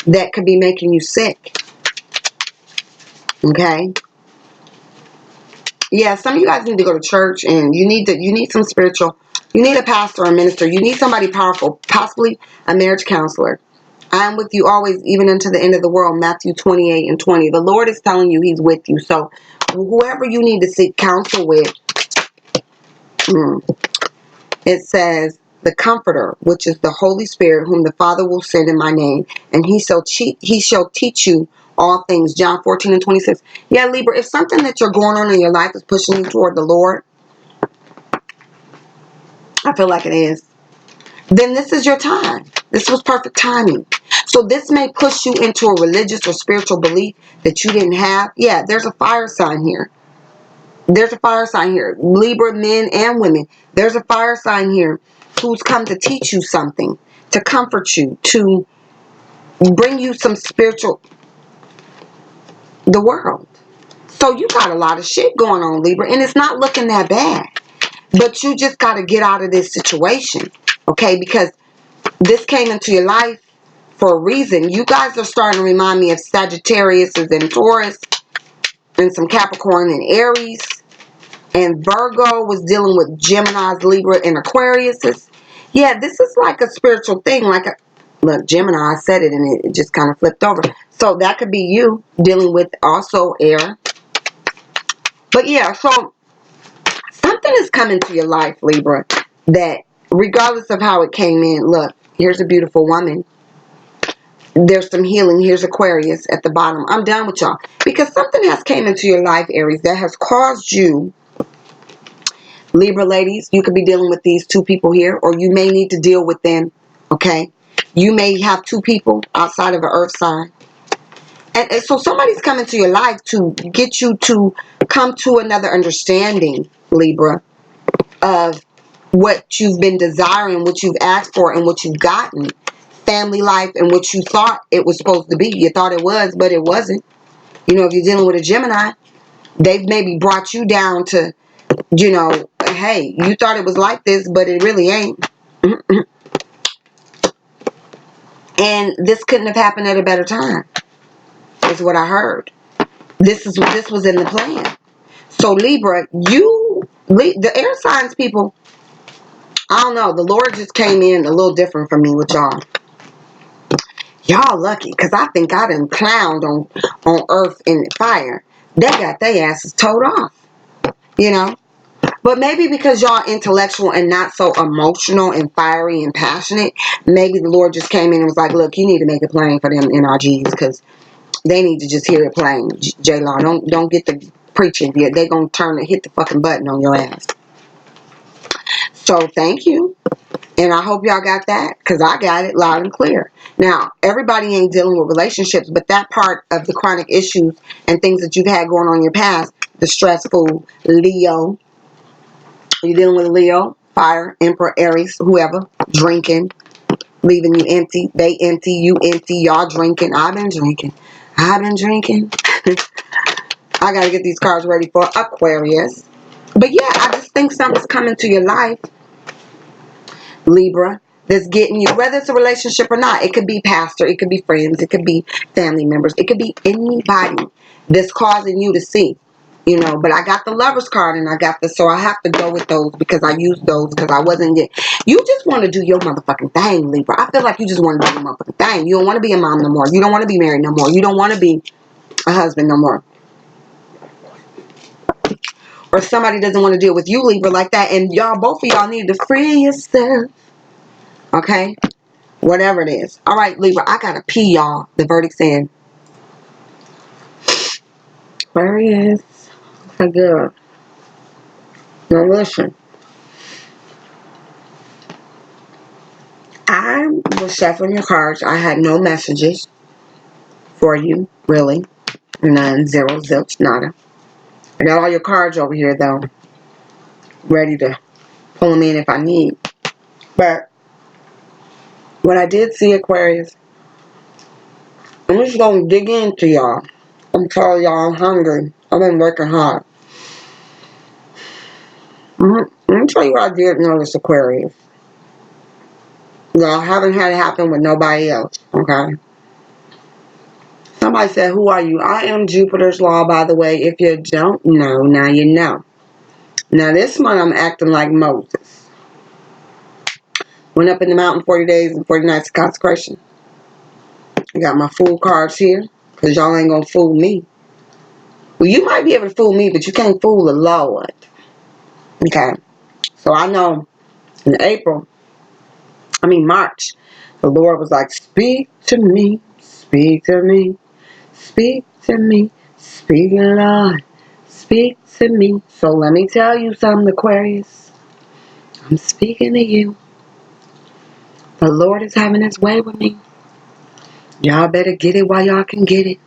that could be making you sick, okay? Yeah, some of you guys need to go to church, and you need some spiritual, you need a pastor or a minister, you need somebody powerful, possibly a marriage counselor. I am with you always, even unto the end of the world. Matthew 28:20. The Lord is telling you He's with you. So whoever you need to seek counsel with, it says, the Comforter, which is the Holy Spirit, whom the Father will send in my name, and He shall teach you all things. John 14:26. Yeah, Libra, if something that you're going on in your life is pushing you toward the Lord, I feel like it is, then this is your time. This was perfect timing. So this may push you into a religious or spiritual belief that you didn't have. Yeah, there's a fire sign here. There's a fire sign here. Libra, men and women. There's a fire sign here who's come to teach you something, to comfort you, to bring you some spiritual, the world. So you got a lot of shit going on, Libra, and it's not looking that bad. But you just got to get out of this situation, okay? Because this came into your life for a reason. You guys are starting to remind me of Sagittarius and Taurus and some Capricorn and Aries. And Virgo was dealing with Gemini's, Libra, and Aquarius. Yeah, this is like a spiritual thing. Look, Gemini, I said it and it just kind of flipped over. So that could be you dealing with also air. But yeah, so something is coming to your life, Libra, that regardless of how it came in, look, here's a beautiful woman. There's some healing. Here's Aquarius at the bottom. I'm done with y'all. Because something has came into your life, Aries, that has caused you, Libra ladies, you could be dealing with these two people here, or you may need to deal with them, okay? You may have two people outside of an earth sign. And so somebody's coming to your life to get you to come to another understanding, Libra, of what you've been desiring, what you've asked for, and what you've gotten. Family life and what you thought it was supposed to be. You thought it was, but it wasn't. You know, if you're dealing with a Gemini, they've maybe brought you down to, hey, you thought it was like this, but it really ain't. And this couldn't have happened at a better time, is what I heard. This was in the plan. So Libra, the air signs people, I don't know, the Lord just came in a little different for me with y'all. Y'all lucky, because I think I done clowned on earth and fire. They got their asses towed off, But maybe because y'all intellectual and not so emotional and fiery and passionate, maybe the Lord just came in and was like, look, you need to make it plain for them NRGs, because they need to just hear it plain. J-Law, don't get the preaching. They going to hit the fucking button on your ass. So thank you. And I hope y'all got that, because I got it loud and clear. Now, everybody ain't dealing with relationships, but that part of the chronic issues and things that you've had going on in your past, the stressful Leo, you're dealing with a Leo, fire, Emperor, Aries, whoever, drinking, leaving you empty, they empty, you empty, y'all drinking. I've been drinking. I got to get these cards ready for Aquarius. But yeah, I just think something's coming to your life, Libra, that's getting you, whether it's a relationship or not. It could be pastor, it could be friends, it could be family members, it could be anybody that's causing you to see, but I got the Lover's card and I got this, so I have to go with those because I used those because I wasn't you just want to do your motherfucking thing, Libra. I feel like you just want to do your motherfucking thing. You don't want to be a mom no more. You don't want to be married no more. You don't want to be a husband no more. Or somebody doesn't want to deal with you, Libra, like that, and both of y'all need to free yourself. Okay? Whatever it is. All right, Libra, I gotta pee, y'all. The verdict's in. Aquarius. Okay, good. Now listen. I was shuffling your cards. I had no messages for you, really. None, zero, zilch, nada. I got all your cards over here, though, ready to pull them in if I need. But what I did see, Aquarius, I'm just going to dig into y'all. I'm telling y'all I'm hungry. I've been working hard. Let me tell you what I did notice, Aquarius. Y'all haven't had it happen with nobody else, okay? Somebody said, who are you? I am Jupiter's Law, by the way. If you don't know, now you know. Now this month I'm acting like Moses. Went up in the mountain 40 days and 40 nights of consecration. I got my fool cards here, because y'all ain't going to fool me. Well, you might be able to fool me, but you can't fool the Lord. Okay? So I know in March, the Lord was like, speak to me, speak to me, speak to me, speak, Lord, speak to me. So let me tell you something, Aquarius. I'm speaking to you. The Lord is having his way with me. Y'all better get it while y'all can get it.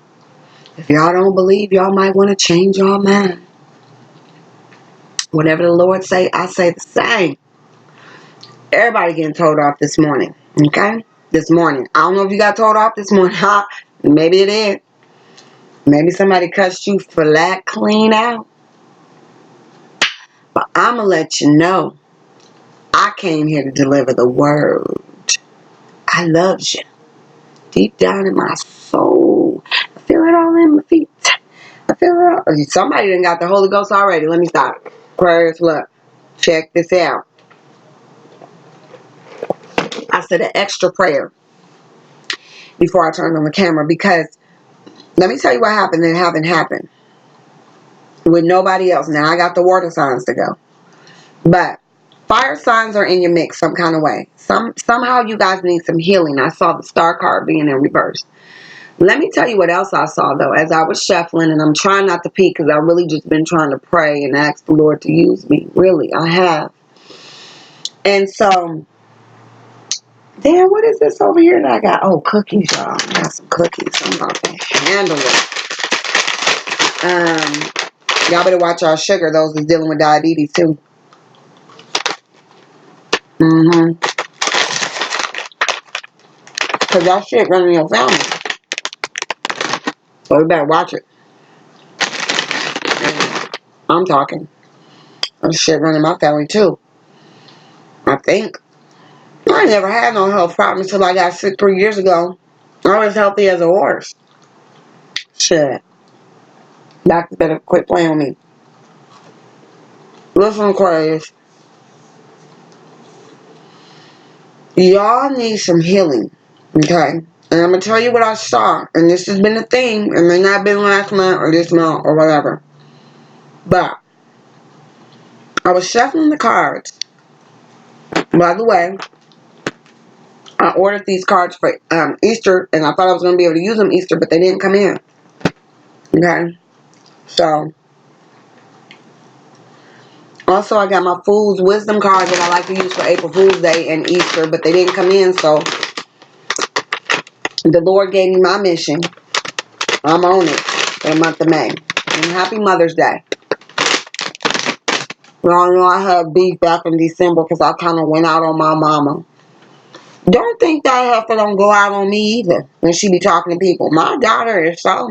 If y'all don't believe, y'all might want to change your mind. Whatever the Lord say, I say the same. Everybody getting told off this morning. Okay? This morning. I don't know if you got told off this morning. Maybe it is. Maybe somebody cussed you flat clean out. But I'm going to let you know. I came here to deliver the word. I love you. Deep down in my soul. I feel it all in my feet. I feel it all. Somebody done got the Holy Ghost already. Let me stop. Aquarius, look. Check this out. I said an extra prayer before I turned on the camera, because let me tell you what happened that haven't happened with nobody else. Now I got the water signs to go, but fire signs are in your mix some kind of way. Somehow you guys need some healing. I saw the star card being in reverse. Let me tell you what else I saw, though, as I was shuffling, and I'm trying not to peek because I've really just been trying to pray and ask the Lord to use me. Really, I have. And so, damn, what is this over here that I got? Oh, cookies, y'all. I got some cookies. I'm about to handle it. Y'all better watch our sugar. Those is dealing with diabetes, too. Because that shit running in your family. So you better watch it. And I'm talking. That shit running in my family, too. I think. I never had no health problems until I got sick 3 years ago. I was healthy as a horse. Shit. Doctors better quit playing with me. Listen, Aquarius. Y'all need some healing. Okay? And I'm going to tell you what I saw. And this has been a theme. It may not have been last month or this month or whatever. But I was shuffling the cards. By the way, I ordered these cards for Easter. And I thought I was going to be able to use them Easter. But they didn't come in. Okay? So, also I got my Fool's Wisdom cards that I like to use for April Fool's Day and Easter. But they didn't come in. So, the Lord gave me my mission. I'm on it for the month of May. And happy Mother's Day. Y'all know I had beef back in December because I kind of went out on my mama. Don't think that heifer don't go out on me either when she be talking to people. My daughter is so...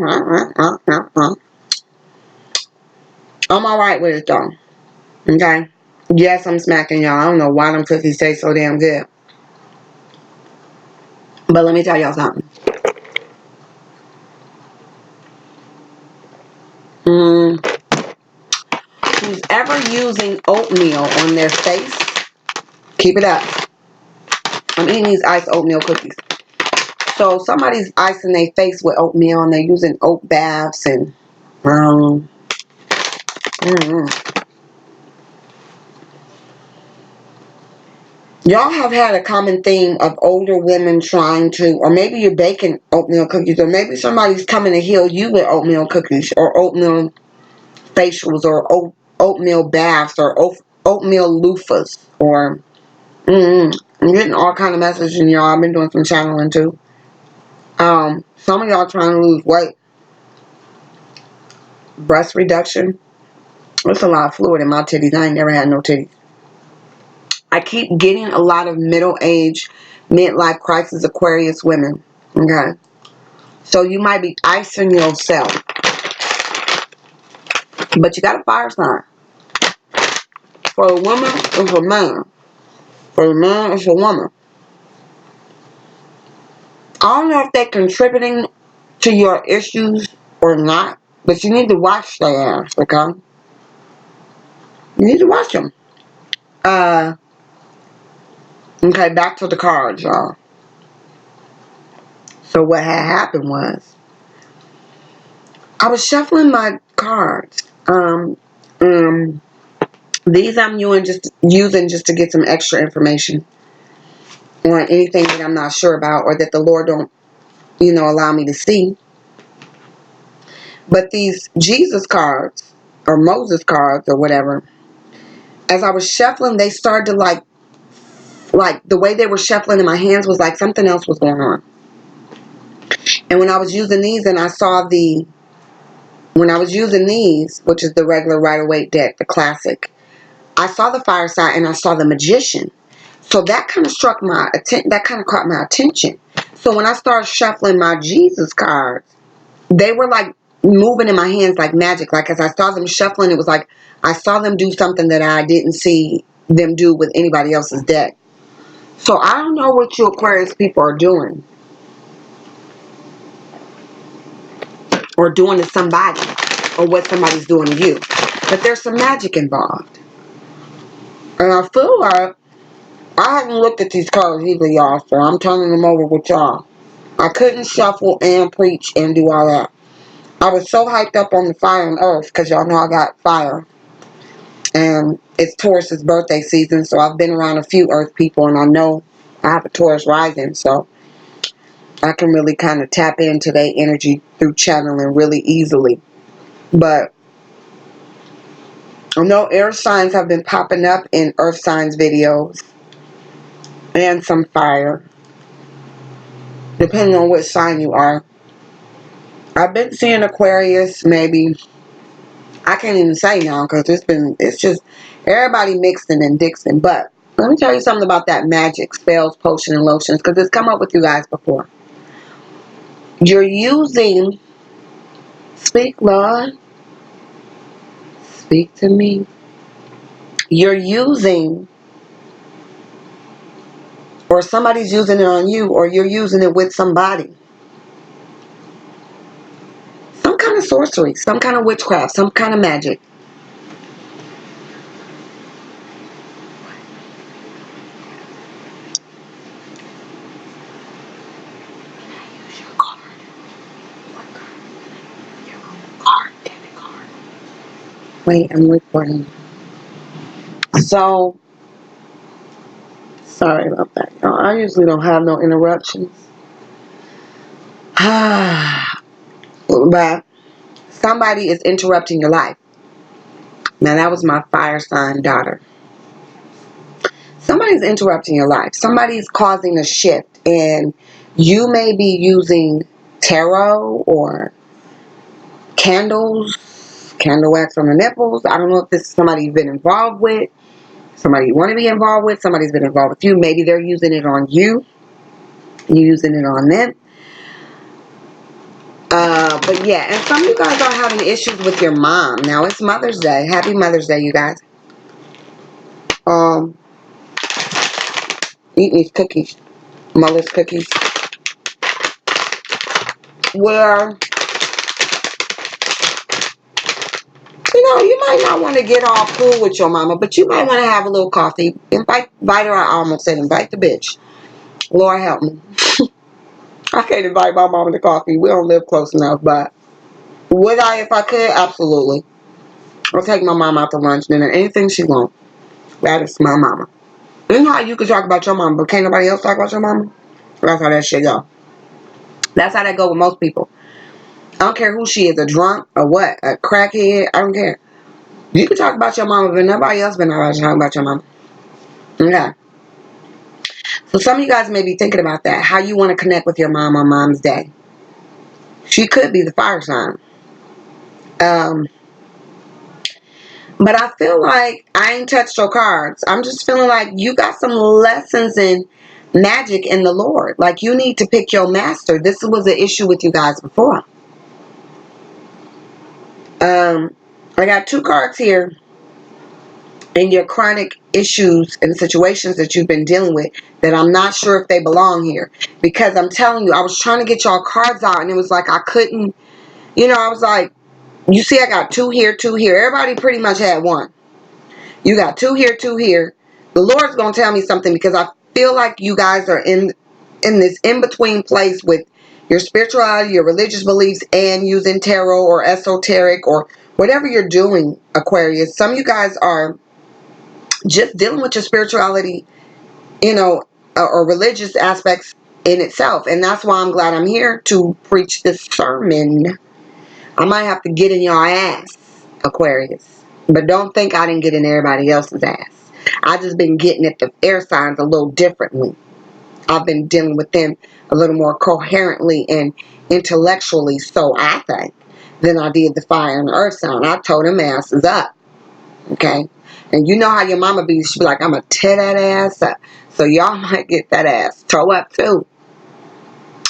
I'm alright with it though. Okay? Yes, I'm smacking y'all. I don't know why them cookies taste so damn good. But let me tell y'all something. Who's ever using oatmeal on their face, keep it up. I'm eating these iced oatmeal cookies. So somebody's icing their face with oatmeal and they're using oat baths and y'all have had a common theme of older women trying to, or maybe you're baking oatmeal cookies, or maybe somebody's coming to heal you with oatmeal cookies, or oatmeal facials, or oatmeal baths, or oatmeal loofahs, or I'm getting all kind of messages in y'all. I've been doing some channeling too. Some of y'all trying to lose weight. Breast reduction. There's a lot of fluid in my titties. I ain't never had no titties. I keep getting a lot of middle-aged, midlife crisis Aquarius women. Okay. So you might be icing yourself. But you got a fire sign. For a woman, it's a man. For a man, it's a woman. I don't know if they're contributing to your issues or not, but you need to watch their ass, okay? You need to watch them. Okay, back to the cards, y'all. So what had happened was, I was shuffling my cards. These I'm using just to get some extra information on anything that I'm not sure about or that the Lord don't, allow me to see. But these Jesus cards or Moses cards or whatever, as I was shuffling, they started to like the way they were shuffling in my hands was like something else was going on. And when I was using these and when I was using these, which is the regular Rider-Waite deck, the classic, I saw the fire sign and I saw the magician. So that kind of that kind of caught my attention. So when I started shuffling my Jesus cards, they were like moving in my hands like magic. Like as I saw them shuffling, it was like I saw them do something that I didn't see them do with anybody else's deck. So I don't know what you Aquarius people are doing or doing to somebody or what somebody's doing to you. But there's some magic involved. And I feel like I haven't looked at these cards either, y'all, so I'm turning them over with y'all. I couldn't shuffle and preach and do all that. I was so hyped up on the fire and earth because y'all know I got fire. And it's Taurus's birthday season, so I've been around a few earth people and I know I have a Taurus rising, so I can really kind of tap into their energy through channeling really easily. But I know air signs have been popping up in earth signs videos and some fire, depending on what sign you are. I've been seeing Aquarius, maybe. I can't even say now because it's just everybody mixing and dixing. But let me tell you something about that magic, spells, potion, and lotions because it's come up with you guys before. You're using, speak, Lord, speak to me. You're using, or somebody's using it on you, or you're using it with somebody. Some kind of sorcery, some kind of witchcraft, some kind of magic. Wait, I'm recording. So, sorry about that, y'all. I usually don't have no interruptions. But somebody is interrupting your life. Now, that was my fire sign daughter. Somebody's interrupting your life. Somebody's causing a shift. And you may be using tarot or candles, candle wax on the nipples. I don't know if this is somebody you've been involved with, somebody you want to be involved with, somebody's been involved with you. Maybe they're using it on you. You're using it on them. But yeah, and some of you guys are having issues with your mom. Now, it's Mother's Day. Happy Mother's Day, you guys. Eat these cookies. Mother's cookies. Where, you might not want to get all cool with your mama, but you might want to have a little coffee. Invite her, I almost said invite the bitch. Lord help me. I can't invite my mama to coffee. We don't live close enough, but would I if I could? Absolutely. I'll take my mom out to lunch, dinner, anything she wants. That is my mama. You know how you can talk about your mama, but can't nobody else talk about your mama? That's how that shit go. That's how that go with most people. I don't care who she is, a drunk, or what, a crackhead, I don't care. You can talk about your mama, but nobody else been allowed to talk about your mama. Yeah. So some of you guys may be thinking about that. How you want to connect with your mom on Mom's Day. She could be the fire sign. But I feel like I ain't touched your cards. I'm just feeling like you got some lessons in magic in the Lord. Like you need to pick your master. This was an issue with you guys before. I got 2 cards here in your chronic issues and situations that you've been dealing with that I'm not sure if they belong here. Because I'm telling you, I was trying to get y'all cards out and it was like I couldn't, I was like, you see I got 2 here, 2 here. Everybody pretty much had 1. You got 2 here, 2 here. The Lord's going to tell me something because I feel like you guys are in this in-between place with your spirituality, your religious beliefs, and using tarot or esoteric or whatever you're doing, Aquarius. Some of you guys are just dealing with your spirituality, or religious aspects in itself. And that's why I'm glad I'm here to preach this sermon. I might have to get in your ass, Aquarius. But don't think I didn't get in everybody else's ass. I just been getting at the air signs a little differently. I've been dealing with them a little more coherently and intellectually, so I think, than I did the fire and the earth sign. I told them asses up. Okay? And you know how your mama be, she be like, I'm going to tear that ass up. So y'all might get that ass toe up too.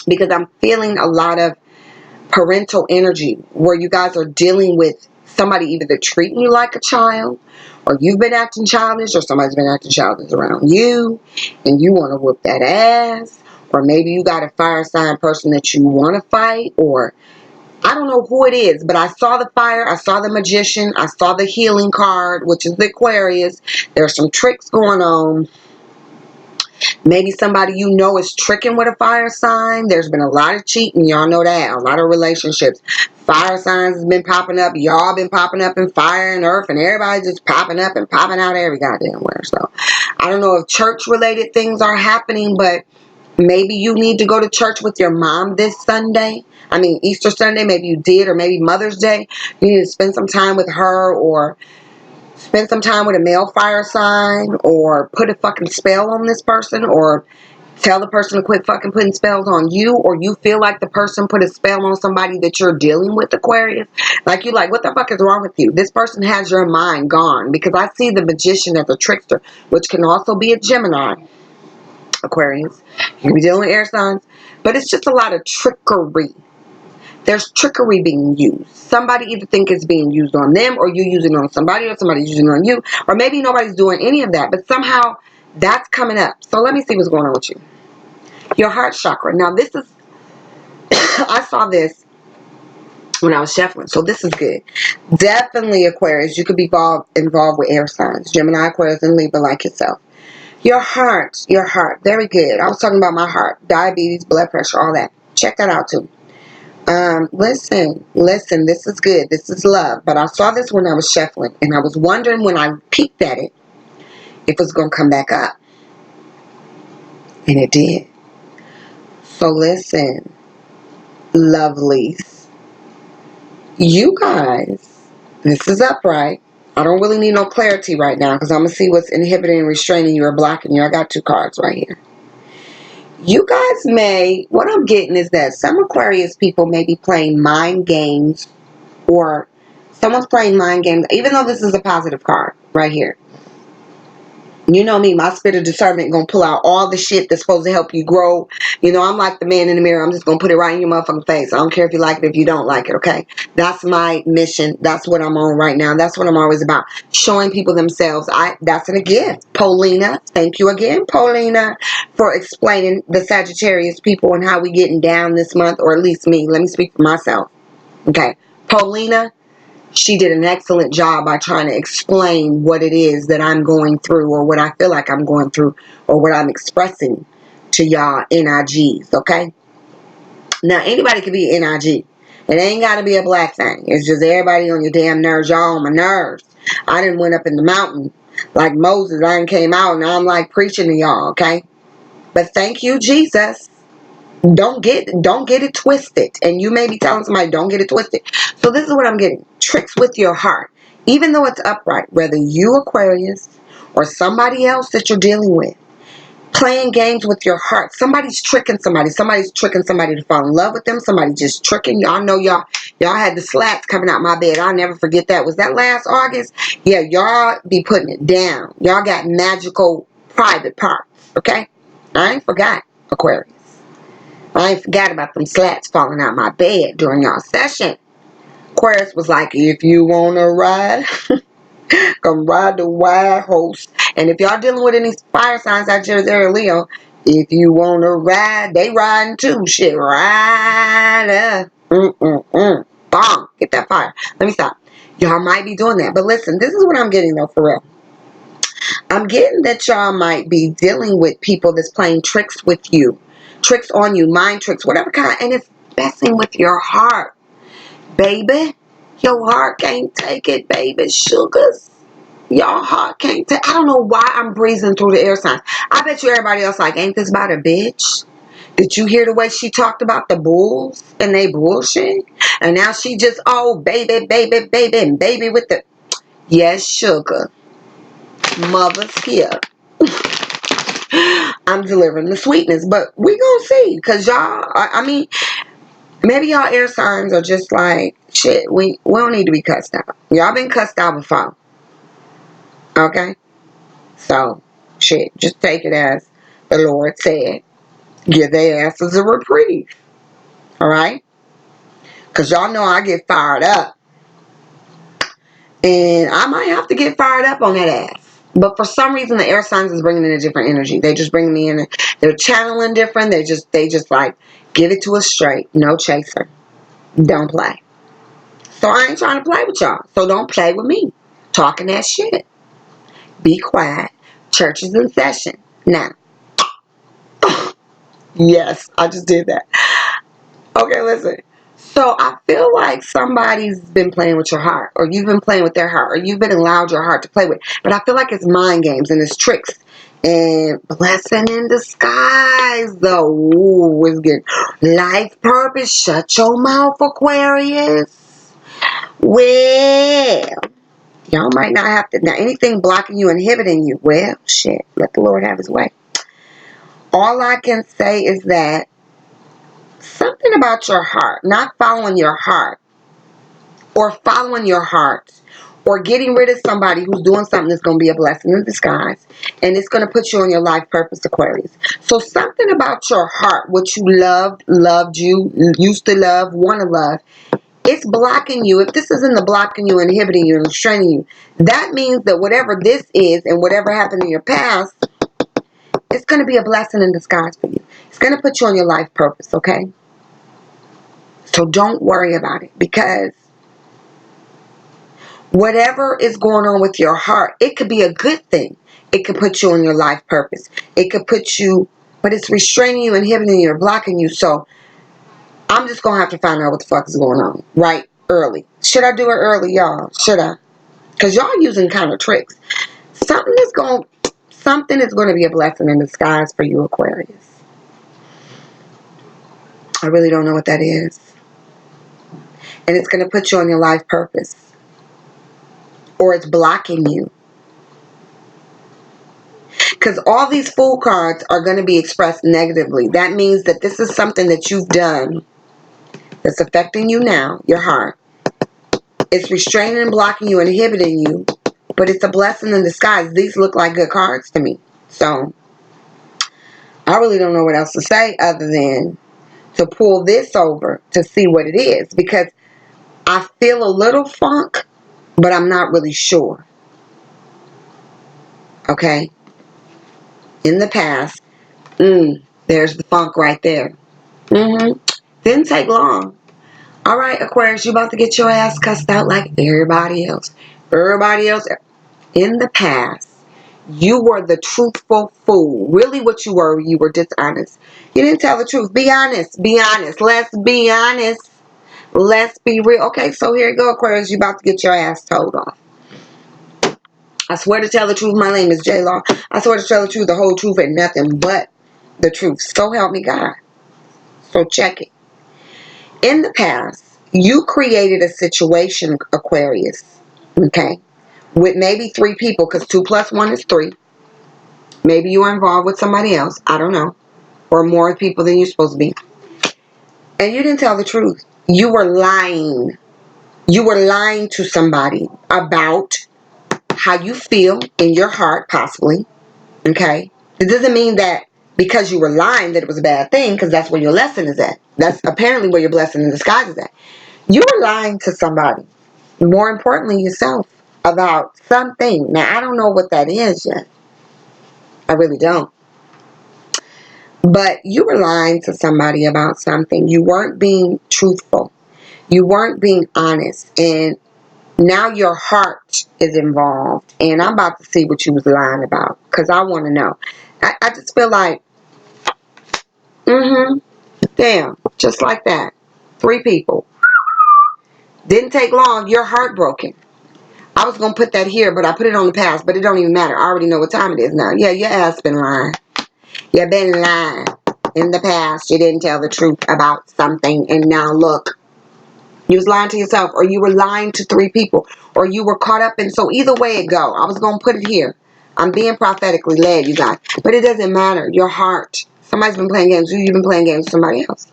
Because I'm feeling a lot of parental energy where you guys are dealing with somebody either treating you like a child, or you've been acting childish, or somebody's been acting childish around you and you want to whoop that ass, or maybe you got a fire sign person that you want to fight, or I don't know who it is, but I saw the fire, I saw the magician, I saw the healing card, which is the Aquarius. There's some tricks going on. Maybe somebody you know is tricking with a fire sign. There's been a lot of cheating. Y'all know that. A lot of relationships. Fire signs has been popping up. Y'all been popping up in fire and earth. And everybody just popping up and popping out every goddamn where. So I don't know if church related things are happening. But maybe you need to go to church with your mom this Sunday. I mean Easter Sunday. Maybe you did. Or maybe Mother's Day. You need to spend some time with her. Or spend some time with a male fire sign, or put a fucking spell on this person, or tell the person to quit fucking putting spells on you, or you feel like the person put a spell on somebody that you're dealing with, Aquarius. Like, you like, what the fuck is wrong with you? This person has your mind gone, because I see the magician as a trickster, which can also be a Gemini, Aquarius. You can be dealing with air signs, but it's just a lot of trickery. There's trickery being used. Somebody either think it's being used on them, or you using it on somebody, or somebody's using it on you, or maybe nobody's doing any of that, but somehow that's coming up. So let me see what's going on with you. Your heart chakra. Now this is, I saw this when I was shuffling, so this is good. Definitely Aquarius. You could be involved with air signs. Gemini, Aquarius, and Libra like yourself. Your heart. Very good. I was talking about my heart. Diabetes, blood pressure, all that. Check that out too. Listen, this is good. This is love. But I saw this when I was shuffling, and I was wondering when I peeked at it if it was going to come back up. And it did. So listen, lovelies. You guys, this is upright. I don't really need no clarity right now, because I'm going to see what's inhibiting and restraining you or blocking you. I got 2 cards right here. You guys may, what I'm getting is that some Aquarius people may be playing mind games, or someone's playing mind games, even though this is a positive card right here. You know me, my spirit of discernment going to pull out all the shit that's supposed to help you grow. I'm like the man in the mirror. I'm just going to put it right in your motherfucking face. I don't care if you like it, if you don't like it, okay? That's my mission. That's what I'm on right now. That's what I'm always about. Showing people themselves. That's a gift. Paulina, thank you again, Paulina, for explaining the Sagittarius people and how we getting down this month, or at least me. Let me speak for myself. Okay. Paulina, she did an excellent job by trying to explain what it is that I'm going through, or what I feel like I'm going through, or what I'm expressing to y'all NIGs, okay? Now, anybody can be NIG. It ain't got to be a black thing. It's just everybody on your damn nerves. Y'all on my nerves. I done went up in the mountain like Moses. I done came out, and I'm like preaching to y'all, okay? But thank you, Jesus. Don't get it twisted. And you may be telling somebody, don't get it twisted. So this is what I'm getting. Tricks with your heart. Even though it's upright, whether you Aquarius or somebody else that you're dealing with, playing games with your heart. Somebody's tricking somebody. Somebody's tricking somebody to fall in love with them. Somebody just tricking. Y'all know y'all had the slats coming out my bed. I'll never forget that. Was that last August? Yeah, y'all be putting it down. Y'all got magical private parts. Okay? I ain't forgot, Aquarius. I ain't forgot about them slats falling out my bed during y'all session. Aquarius was like, if you want to ride, come ride the wild horse. And if y'all dealing with any fire signs out there, Leo, if you want to ride, they riding too. Shit, ride up. Bong. Get that fire. Let me stop. Y'all might be doing that. But listen, this is what I'm getting though, for real. I'm getting that y'all might be dealing with people that's playing tricks with you. Tricks on you, mind tricks, whatever kind. And it's messing with your heart. Baby, your heart can't take it, baby. Sugars. Your heart can't take. I don't know why I'm breezing through the air signs. I bet you everybody else like, ain't this about a bitch? Did you hear the way she talked about the bulls and they bullshit? And now she just, oh, baby, baby, baby, and baby with the... Yes, sugar. Mother's here. I'm delivering the sweetness. But we gonna see. Because y'all, I mean, maybe y'all air signs are just like, shit, we don't need to be cussed out. Y'all been cussed out before. Okay? So, shit, just take it as the Lord said. Give their asses a reprieve. Alright? Because y'all know I get fired up. And I might have to get fired up on that ass. But for some reason, the air signs is bringing in a different energy. They just bring me in. They're channeling different. They just like, give it to us straight. No chaser. Don't play. So I ain't trying to play with y'all. So don't play with me. Talking that shit. Be quiet. Church is in session. Now. Yes, I just did that. Okay, listen. So I feel like somebody's been playing with your heart, or you've been playing with their heart, or you've been allowed your heart to play with. But I feel like it's mind games and it's tricks and blessing in disguise. Though, ooh, it's good. Life purpose. Shut your mouth, Aquarius. Well, y'all might not have to. Now, anything blocking you, inhibiting you. Well, shit. Let the Lord have His way. All I can say is that something about your heart, not following your heart, or following your heart, or getting rid of somebody who's doing something that's going to be a blessing in disguise, and it's going to put you on your life purpose, Aquarius. So something about your heart, what you loved you, used to love, want to love, it's blocking you. If this is in the blocking you, inhibiting you, and restraining you, that means that whatever this is and whatever happened in your past, it's going to be a blessing in disguise for you. It's going to put you on your life purpose, okay? So don't worry about it, because whatever is going on with your heart, it could be a good thing. It could put you on your life purpose. It could put you, but it's restraining you, inhibiting you, or blocking you. So I'm just going to have to find out what the fuck is going on right early. Should I do it early, y'all? Should I? Because y'all using kind of tricks. Something is going to be a blessing in disguise for you, Aquarius. I really don't know what that is. And it's going to put you on your life purpose. Or it's blocking you. Because all these Fool cards are going to be expressed negatively. That means that this is something that you've done that's affecting you now, your heart. It's restraining and blocking you and inhibiting you. But it's a blessing in disguise. These look like good cards to me. So, I really don't know what else to say other than to pull this over to see what it is. Because I feel a little funk, but I'm not really sure. Okay? In the past, there's the funk right there. Didn't take long. All right, Aquarius, you about to get your ass cussed out like everybody else. Everybody else. In the past, you were the truthful fool. Really what you were dishonest. You didn't tell the truth. Be honest. Be honest. Let's be honest. Let's be real. Okay, so here you go, Aquarius. You about to get your ass told off. I swear to tell the truth. My name is J Law. I swear to tell the truth, the whole truth, and nothing but the truth. So help me God. So check it. In the past, you created a situation, Aquarius, okay, with maybe 3 people, because 2 plus 1 is 3, Maybe you were involved with somebody else. I don't know. Or more people than you're supposed to be. And you didn't tell the truth. You were lying. You were lying to somebody about how you feel in your heart, possibly. Okay? It doesn't mean that because you were lying that it was a bad thing, because that's where your lesson is at. That's apparently where your blessing in disguise is at. You were lying to somebody. More importantly, yourself. About something. Now, I don't know what that is yet. I really don't. But you were lying to somebody about something. You weren't being truthful. You weren't being honest. And now your heart is involved. And I'm about to see what you was lying about. Because I want to know. I just feel like, damn, just like that. 3 people. Didn't take long. You're heartbroken. I was going to put that here, but I put it on the past. But it don't even matter. I already know what time it is now. Yeah, your ass been lying. You've been lying. In the past, you didn't tell the truth about something. And now look. You was lying to yourself, or you were lying to 3 people, or you were caught up in. So either way it go, I was going to put it here. I'm being prophetically led, you guys. But it doesn't matter. Your heart. Somebody's been playing games. You've been playing games with somebody else.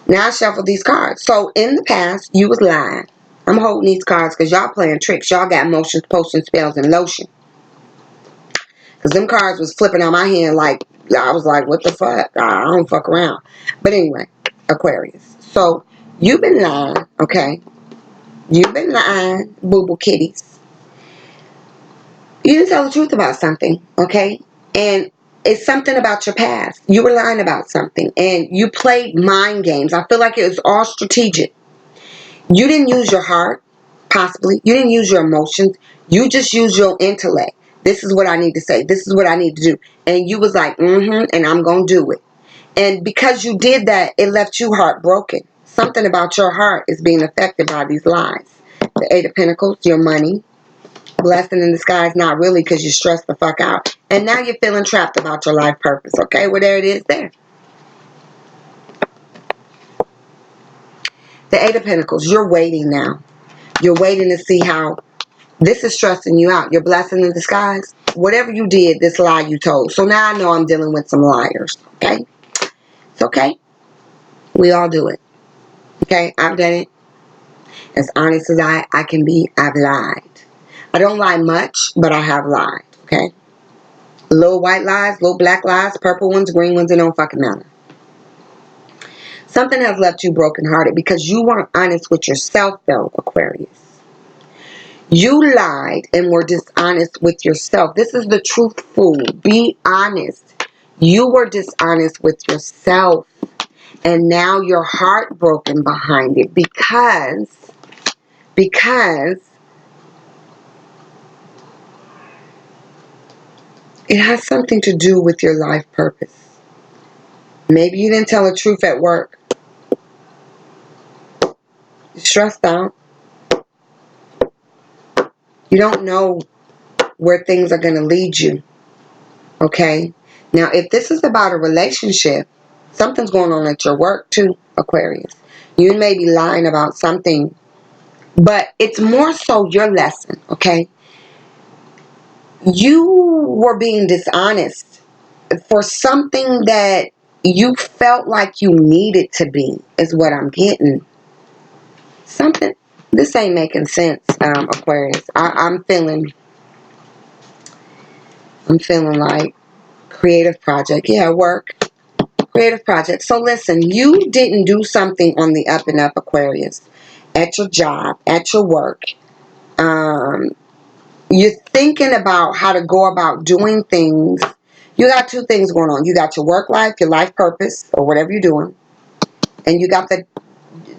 Now I shuffle these cards. So in the past, you was lying. I'm holding these cards because y'all playing tricks. Y'all got motions, potions, spells, and lotion. Because them cards was flipping out my hand like, I was like, what the fuck? I don't fuck around. But anyway, Aquarius. So you've been lying, okay? You've been lying, boo-boo kitties. You didn't tell the truth about something, okay? And it's something about your past. You were lying about something. And you played mind games. I feel like it was all strategic. You didn't use your heart, possibly. You didn't use your emotions. You just used your intellect. This is what I need to say. This is what I need to do. And you was like, and I'm going to do it. And because you did that, it left you heartbroken. Something about your heart is being affected by these lies. The 8 of Pentacles, your money. Blessing in disguise, not really, because you're stressed the fuck out. And now you're feeling trapped about your life purpose, okay? Well, there it is there. The 8 of Pentacles, you're waiting now. You're waiting to see how this is stressing you out. Your blessing in disguise. Whatever you did, this lie you told. So now I know I'm dealing with some liars, okay? It's okay. We all do it. Okay? I've done it. As honest as I can be, I've lied. I don't lie much, but I have lied, okay? Little white lies, little black lies, purple ones, green ones, it don't fucking matter. Something has left you brokenhearted because you weren't honest with yourself, though, Aquarius. You lied and were dishonest with yourself. This is the truthful. Be honest. You were dishonest with yourself. And now you're heartbroken behind it because it has something to do with your life purpose. Maybe you didn't tell the truth at work. You're stressed out. You don't know where things are going to lead you. Okay? Now, if this is about a relationship, something's going on at your work too, Aquarius. You may be lying about something, but it's more so your lesson, okay? You were being dishonest for something that you felt like you needed to be, is what I'm getting. Something, this ain't making sense, Aquarius. I'm feeling like creative project. Yeah, work. Creative project. So listen, you didn't do something on the up and up, Aquarius. At your job, at your work. You're thinking about how to go about doing things. You got 2 things going on. You got your work life, your life purpose, or whatever you're doing. And you got the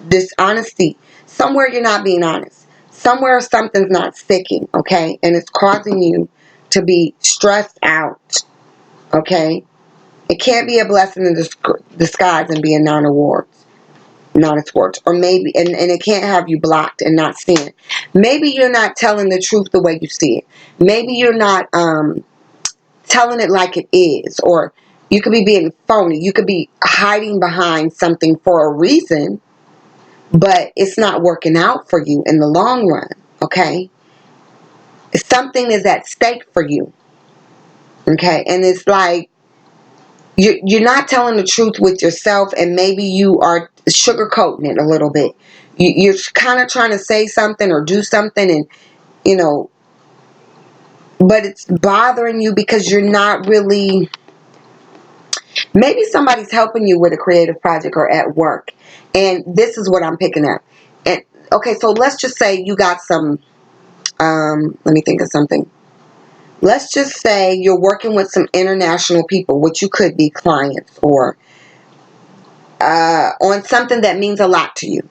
dishonesty. Somewhere you're not being honest. Somewhere something's not sticking, okay? And it's causing you to be stressed out, okay? It can't be a blessing in disguise and be a non-awards. Or maybe, and it can't have you blocked and not seeing it. Maybe you're not telling the truth the way you see it. Maybe you're not telling it like it is. Or you could be being phony. You could be hiding behind something for a reason, but it's not working out for you in the long run, okay? Something is at stake for you. Okay, and it's like you're not telling the truth with yourself, and maybe you are sugarcoating it a little bit. You're kind of trying to say something or do something, and you know, but it's bothering you because you're not really. Maybe somebody's helping you with a creative project or at work, and this is what I'm picking up. And okay, so let's just say you got some. Let me think of something. Let's just say you're working with some international people, which you could be clients, or on something that means a lot to you.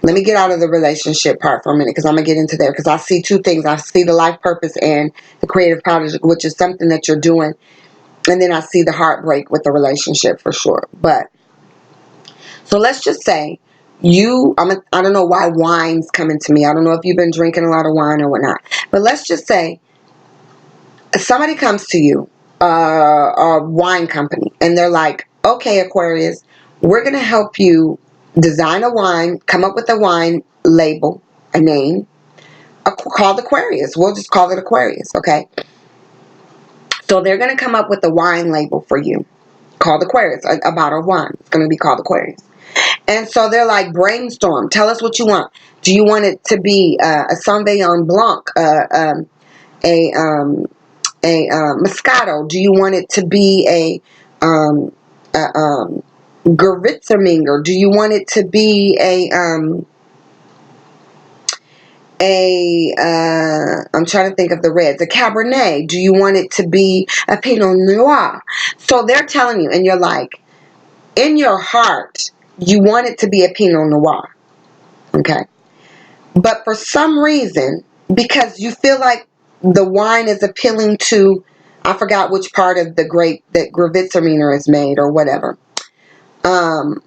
Let me get out of the relationship part for a minute, because I'm going to get into there, because I see two things. I see the life purpose and the creative project, which is something that you're doing. And then I see the heartbreak with the relationship for sure. But, so let's just say I don't know why wine's coming to me. I don't know if you've been drinking a lot of wine or whatnot. But let's just say somebody comes to you, a wine company, and they're like, okay, Aquarius, we're going to help you design a wine, come up with a wine label, a name, called Aquarius. We'll just call it Aquarius, okay? So they're going to come up with a wine label for you called Aquarius, a bottle of wine. It's going to be called Aquarius. And so they're like, brainstorm. Tell us what you want. Do you want it to be a Sauvignon Blanc, a Moscato? Do you want it to be a Gewürztraminer? Do you want it to be I'm trying to think of the reds, a Cabernet? Do you want it to be a Pinot Noir? So they're telling you, and you're like, in your heart, you want it to be a Pinot Noir, okay? But for some reason, because you feel like the wine is appealing to, I forgot which part of the grape that Gewürztraminer is made, or whatever. Or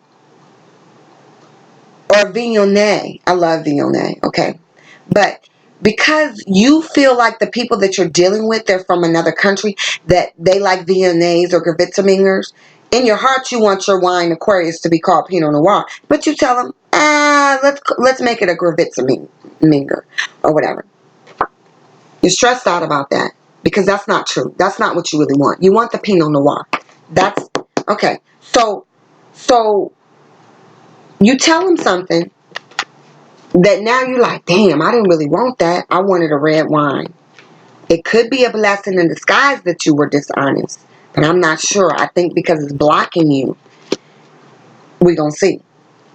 Viognier. I love Viognier, okay? But because you feel like the people that you're dealing with, they're from another country, that they like Viogniers or Gewürztraminers, in your heart you want your wine Aquarius to be called Pinot Noir. But you tell them, let's make it a Gewürztraminer or whatever. You're stressed out about that because that's not true. That's not what you really want. You want the Pinot Noir. That's okay. So you tell them something that now you're like, damn, I didn't really want that. I wanted a red wine. It could be a blessing in disguise that you were dishonest, but I'm not sure. I think because it's blocking you, we're going to see.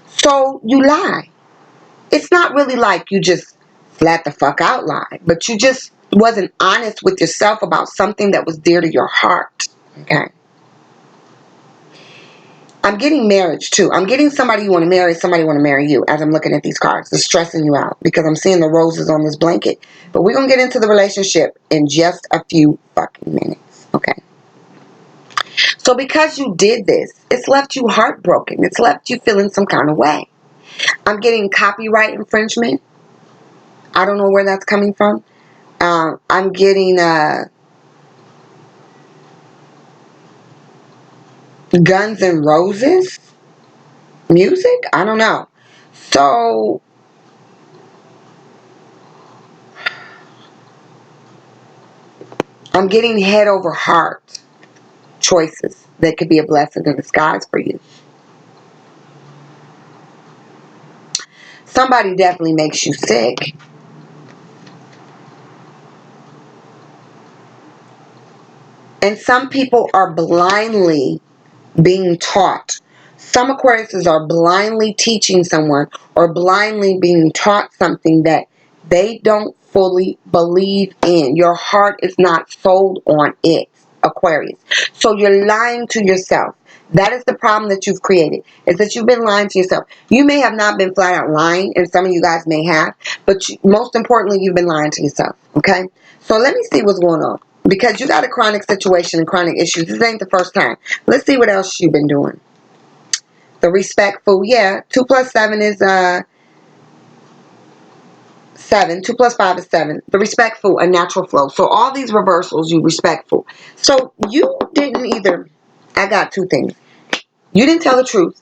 So you lie. It's not really like you just flat the fuck out lie, but you just wasn't honest with yourself about something that was dear to your heart. Okay. I'm getting marriage too. I'm getting somebody you want to marry, somebody want to marry you as I'm looking at these cards. It's stressing you out because I'm seeing the roses on this blanket. But we're going to get into the relationship in just a few fucking minutes. Okay. So because you did this, it's left you heartbroken. It's left you feeling some kind of way. I'm getting copyright infringement. I don't know where that's coming from. I'm getting Guns N' Roses music. I don't know. So I'm getting head over heart choices that could be a blessing in disguise for you. Somebody definitely makes you sick. And some people are blindly being taught. Some Aquariuses are blindly teaching someone or blindly being taught something that they don't fully believe in. Your heart is not sold on it, Aquarius. So you're lying to yourself. That is the problem that you've created, is that you've been lying to yourself. You may have not been flat out lying, and some of you guys may have, but most importantly, you've been lying to yourself, okay? So let me see what's going on. Because you got a chronic situation and chronic issues. This ain't the first time. Let's see what else you've been doing. The respectful, yeah. 2 plus 7 is 7. 2 plus 5 is 7. The respectful, a natural flow. So all these reversals, you respectful. So you didn't either. I got two things. You didn't tell the truth.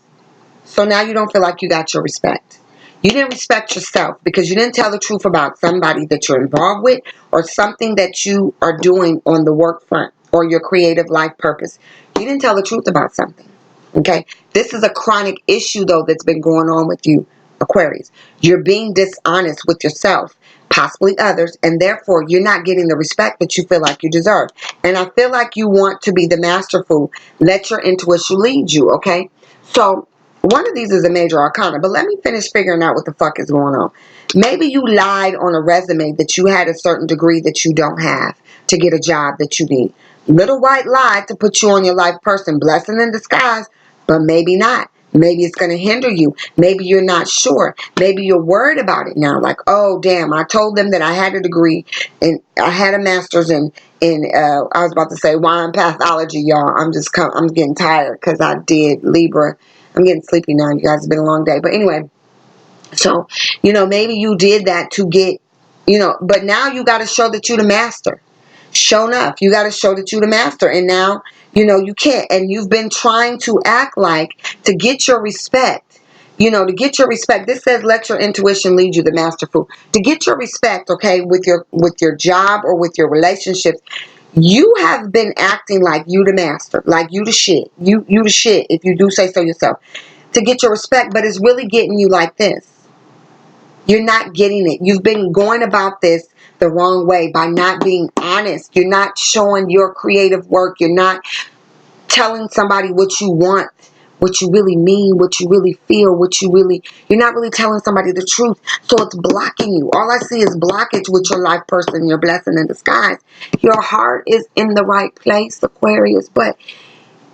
So now you don't feel like you got your respect. You didn't respect yourself because you didn't tell the truth about somebody that you're involved with or something that you are doing on the work front. or your creative life purpose. You didn't tell the truth about something. Okay? This is a chronic issue, though, that's been going on with you, Aquarius. You're being dishonest with yourself, possibly others, and therefore you're not getting the respect that you feel like you deserve. And I feel like you want to be the masterful. Let your intuition lead you, okay? So, one of these is a major arcana, but let me finish figuring out what the fuck is going on. Maybe you lied on a resume that you had a certain degree that you don't have to get a job that you need. Little white lie to put you on your life person. Blessing in disguise, but maybe not. Maybe it's going to hinder you. Maybe you're not sure. Maybe you're worried about it now. Like, oh, damn, I told them that I had a degree and I had a master's in I was about to say wine pathology, y'all. I'm getting tired because I did Libra. I'm getting sleepy now, you guys. It's been a long day. But anyway, so, maybe you did that to get, but now you got to show that you're the master. Show enough. You got to show that you're the master. And now, you can't. And you've been trying to act like to get your respect. To get your respect. This says, let your intuition lead you, the masterful. To get your respect, okay, with your job or with your relationships, you have been acting like you the master, like you the shit. You the shit, if you do say so yourself. To get your respect, but it's really getting you like this. You're not getting it. You've been going about this the wrong way by not being honest. You're not showing your creative work. You're not telling somebody what you want, what you really mean, what you really feel, you're not really telling somebody the truth. So it's blocking you. All I see is blockage with your life person, your blessing in disguise. Your heart is in the right place, Aquarius, but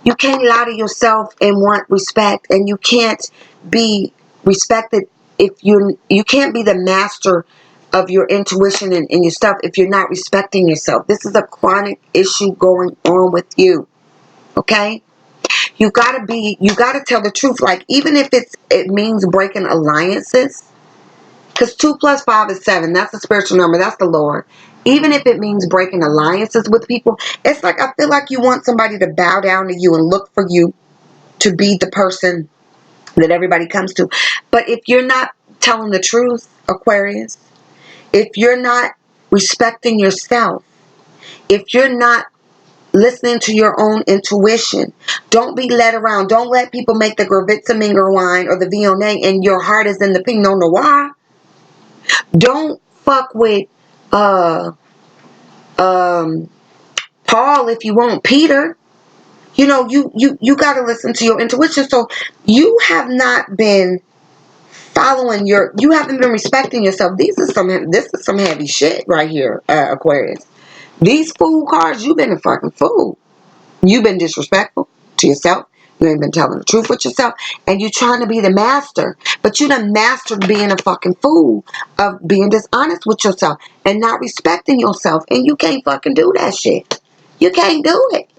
you can't lie to yourself and want respect, and you can't be respected if you can't be the master of your intuition and your stuff if you're not respecting yourself. This is a chronic issue going on with you. Okay? You gotta tell the truth. Like, even if it means breaking alliances, because 2 plus 5 is 7. That's a spiritual number. That's the Lord. Even if it means breaking alliances with people, it's like, I feel like you want somebody to bow down to you and look for you to be the person that everybody comes to. But if you're not telling the truth, Aquarius, if you're not respecting yourself, if you're not listening to your own intuition, don't be led around. Don't let people make the Gewürztraminer wine or the Viognier and your heart is in the Pinot Noir. Don't fuck with Paul if you want Peter. You got to listen to your intuition. So you have not been following you haven't been respecting yourself. This is some heavy shit right here, Aquarius. These fool cards, you've been a fucking fool. You've been disrespectful to yourself. You ain't been telling the truth with yourself. And you're trying to be the master. But you done mastered being a fucking fool, of being dishonest with yourself and not respecting yourself. And you can't fucking do that shit. You can't do it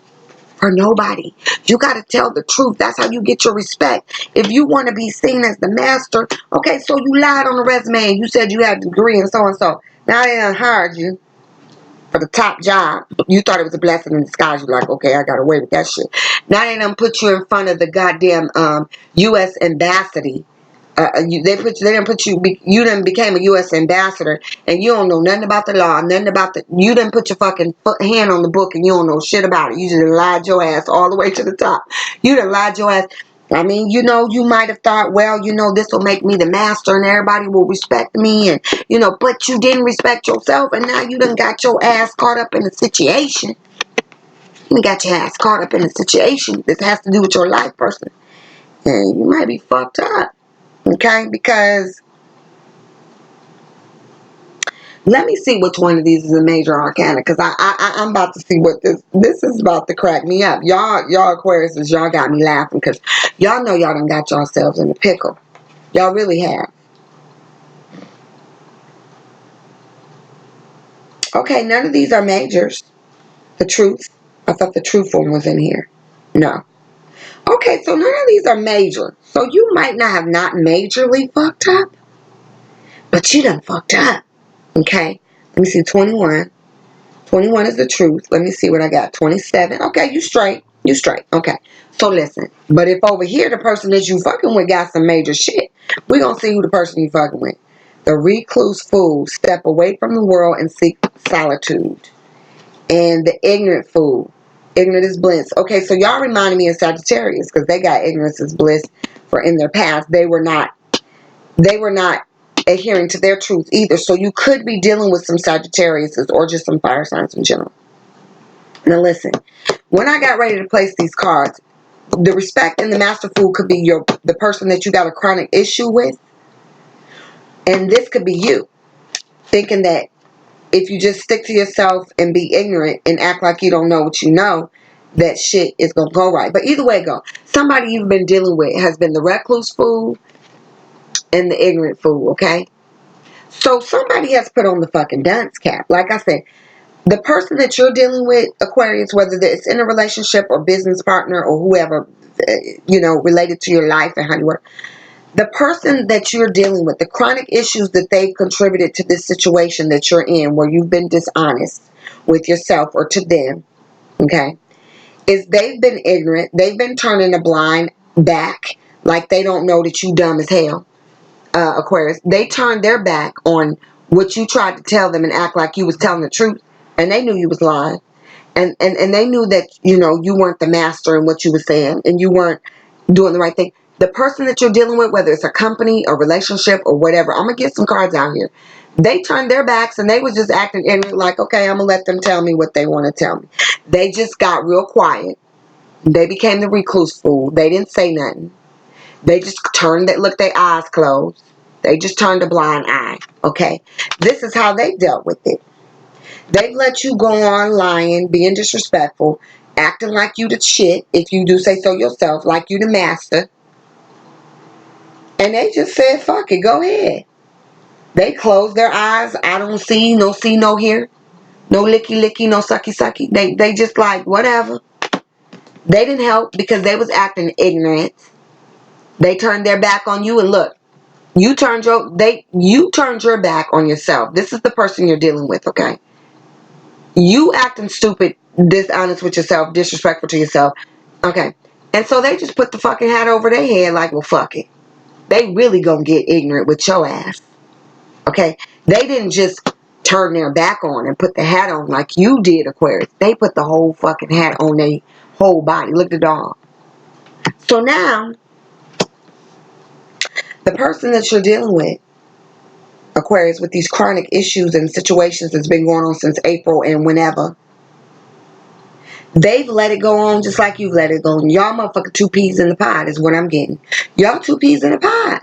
for nobody. You got to tell the truth. That's how you get your respect. If you want to be seen as the master, okay, so you lied on the resume and you said you had a degree and so and so. Now they done hired you for the top job. You thought it was a blessing in disguise. You're like, okay, I got away with that shit. Now they done put you in front of the goddamn U.S. embassy. They didn't put you. You done became a U.S. ambassador, and you don't know nothing about the law, nothing about you done put your fucking hand on the book, and you don't know shit about it. You just lied your ass all the way to the top. You done lied your ass. I mean, you might have thought, well, this will make me the master and everybody will respect me, and, but you didn't respect yourself, and now you done got your ass caught up in a situation. You done got your ass caught up in a situation that has to do with your life person, and you might be fucked up, okay? Because, let me see which one of these is a major arcana, because I'm about to see what this is about to crack me up. Y'all Aquariuses, y'all got me laughing, because y'all know y'all done got yourselves in a pickle. Y'all really have. Okay, none of these are majors. The truth. I thought the truth one was in here. No. Okay, so none of these are major. So you might not have not majorly fucked up, but you done fucked up. Okay, let me see, 21. 21 is the truth. Let me see what I got. 27. Okay, you straight. You straight. Okay. So listen. But if over here the person that you fucking with got some major shit, we're going to see who the person you fucking with. The recluse fool. Step away from the world and seek solitude. And the ignorant fool. Ignorant is bliss. Okay, so y'all reminded me of Sagittarius because they got ignorance is bliss for in their past. They were not adhering to their truth either. So you could be dealing with some Sagittariuses or just some fire signs in general. Now listen, when I got ready to place these cards, the respect and the master fool could be the person that you got a chronic issue with. And this could be you thinking that if you just stick to yourself and be ignorant and act like you don't know what you know, that shit is going to go right. But either way it go, somebody you've been dealing with has been the recluse fool and the ignorant fool, okay? So somebody has put on the fucking dunce cap. Like I said, the person that you're dealing with, Aquarius, whether it's in a relationship or business partner or whoever, related to your life and how you work, the person that you're dealing with, the chronic issues that they've contributed to this situation that you're in, where you've been dishonest with yourself or to them, okay, is they've been ignorant. They've been turning a blind back, like they don't know that you dumb as hell, Aquarius. They turned their back on what you tried to tell them and act like you was telling the truth, and they knew you was lying. And they knew that, you weren't the master in what you were saying, and you weren't doing the right thing. The person that you're dealing with, whether it's a company, a relationship, or whatever, I'm going to get some cards out here. They turned their backs and they was just acting ignorant, like, okay, I'm going to let them tell me what they want to tell me. They just got real quiet. They became the recluse fool. They didn't say nothing. They just looked their eyes closed. They just turned a blind eye, okay? This is how they dealt with it. They've let you go on lying, being disrespectful, acting like you the shit, if you do say so yourself, like you the master. And they just said, fuck it, go ahead. They closed their eyes. I don't see, no hear. No licky licky, no sucky sucky. They just like, whatever. They didn't help because they was acting ignorant. They turned their back on you, and look, you turned your back on yourself. This is the person you're dealing with, okay? You acting stupid, dishonest with yourself, disrespectful to yourself. Okay. And so they just put the fucking hat over their head like, well, fuck it. They really gonna get ignorant with your ass. Okay. They didn't just turn their back on and put the hat on like you did, Aquarius. They put the whole fucking hat on their whole body. Look at the dog. So now, the person that you're dealing with, Aquarius, with these chronic issues and situations that's been going on since April and whenever, they've let it go on just like you've let it go on. Y'all motherfucking two peas in the pod is what I'm getting. Y'all two peas in the pod.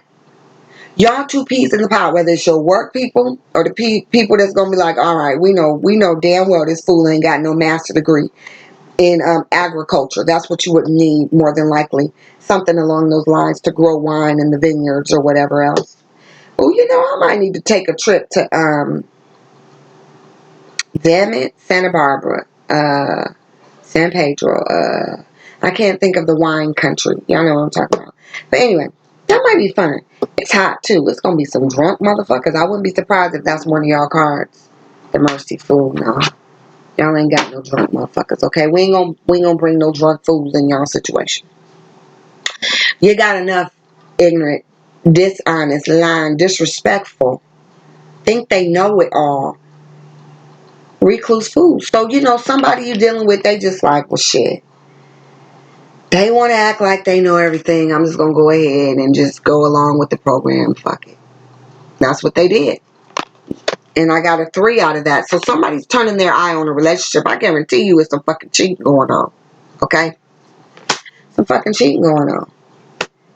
Y'all two peas in the pod, whether it's your work people or the people that's going to be like, all right, we know damn well this fool ain't got no master degree in agriculture. That's what you would need more than likely. Something along those lines to grow wine in the vineyards or whatever else. Oh, I might need to take a trip to, Santa Barbara, San Pedro, I can't think of the wine country. Y'all know what I'm talking about. But anyway, that might be fun. It's hot too. It's gonna be some drunk motherfuckers. I wouldn't be surprised if that's one of y'all cards. The mercy fool. No. Y'all ain't got no drunk motherfuckers, okay? We ain't gonna bring no drunk fools in y'all situation. You got enough ignorant, dishonest, lying, disrespectful, think they know it all, recluse fools. So, somebody you dealing with, they just like, well, shit. They want to act like they know everything. I'm just going to go ahead and just go along with the program. Fuck it. That's what they did. And I got a 3 out of that. So somebody's turning their eye on a relationship. I guarantee you it's some fucking cheating going on. Okay? Some fucking cheating going on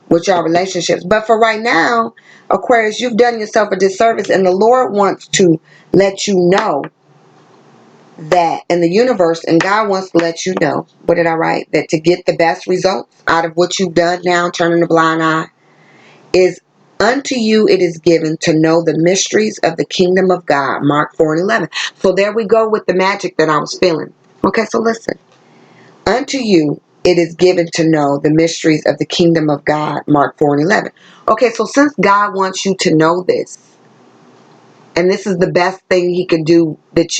with y'all relationships. But for right now, Aquarius, you've done yourself a disservice. And the Lord wants to let you know that in the universe, and God wants to let you know, what did I write? That to get the best results out of what you've done now, turning a blind eye, is unto you it is given to know the mysteries of the kingdom of God. Mark 4:11. So there we go with the magic that I was feeling. Okay, so listen. Unto you it is given to know the mysteries of the kingdom of God. Mark 4:11. Okay, so since God wants you to know this, and this is the best thing he could do that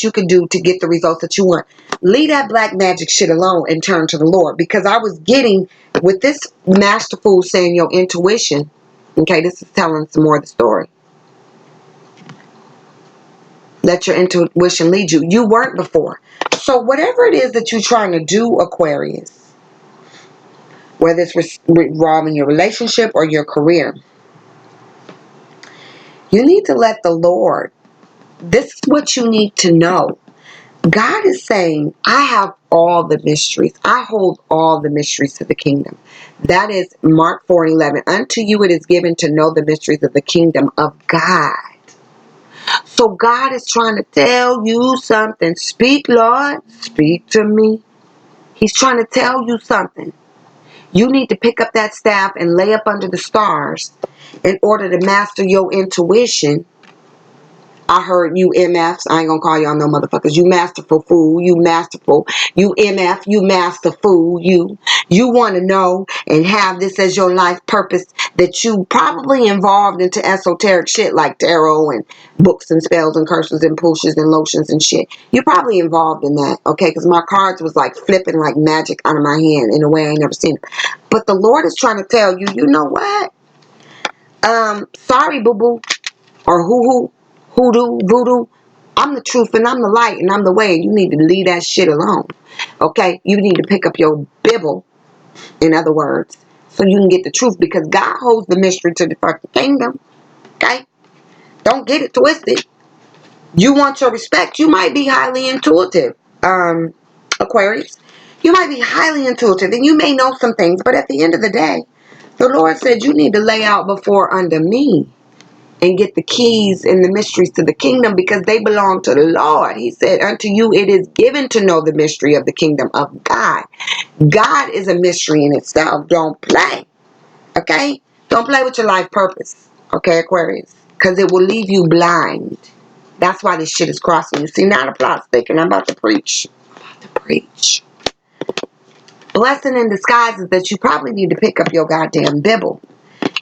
you could do to get the results that you want. Leave that black magic shit alone and turn to the Lord. Because I was getting with this masterful saying your intuition. Okay, this is telling some more of the story. Let your intuition lead you. You weren't before. So whatever it is that you're trying to do, Aquarius, whether it's involving your relationship or your career, you need to let the Lord, this is what you need to know. God is saying, I have all the mysteries. I hold all the mysteries to the kingdom. That is Mark 4:11. Unto you it is given to know the mysteries of the kingdom of God. So God is trying to tell you something. Speak, Lord. Speak to me. He's trying to tell you something. You need to pick up that staff and lay up under the stars in order to master your intuition. I heard you MFs. I ain't gonna call y'all no motherfuckers. You masterful fool. You masterful. You MF. You master fool. You want to know and have this as your life purpose that you probably involved into esoteric shit like tarot and books and spells and curses and pushes and lotions and shit. You're probably involved in that, okay? Because my cards was like flipping like magic out of my hand in a way I ain't never seen it. But the Lord is trying to tell you, you know what? Sorry, boo-boo. Or hoo-hoo. Hoodoo, voodoo. I'm the truth and I'm the light and I'm the way, and you need to leave that shit alone. Okay? You need to pick up your Bible, in other words, so you can get the truth, because God holds the mystery to the fucking kingdom. Okay? Don't get it twisted. You want your respect. You might be highly intuitive, Aquarius. You might be highly intuitive and you may know some things, but at the end of the day, the Lord said you need to lay out before under me and get the keys and the mysteries to the kingdom, because they belong to the Lord. He said, unto you it is given to know the mystery of the kingdom of God. God is a mystery in itself. Don't play. Okay? Don't play with your life purpose. Okay, Aquarius? Because it will leave you blind. That's why this shit is crossing you. See, now the plot's thick, I'm about to preach. Blessing in disguise is that you probably need to pick up your goddamn Bible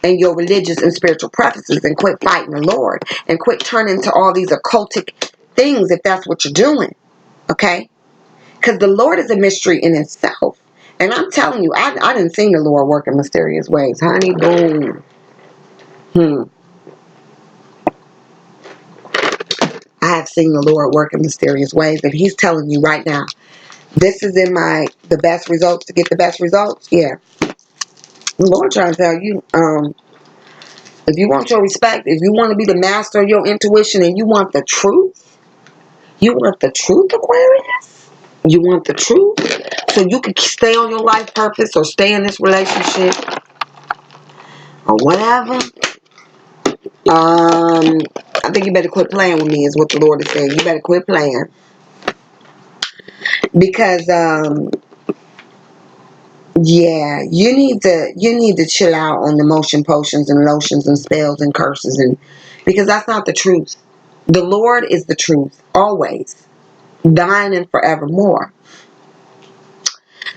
and your religious and spiritual practices and quit fighting the Lord and quit turning to all these occultic things if that's what you're doing. Okay? Because the Lord is a mystery in itself. And I'm telling you, I didn't see the Lord work in mysterious ways. Honey, boom. I have seen the Lord work in mysterious ways. And He's telling you right now, this is in the best results to get the best results. Yeah. The Lord trying to tell you, if you want your respect, if you want to be the master of your intuition and you want the truth, Aquarius? You want the truth? So you can stay on your life purpose or stay in this relationship or whatever. I think you better quit playing with me is what the Lord is saying. You better quit playing. Because, yeah, you need to chill out on the motion potions and lotions and spells and curses, and because that's not the truth. The Lord is the truth, always. Dying and forevermore.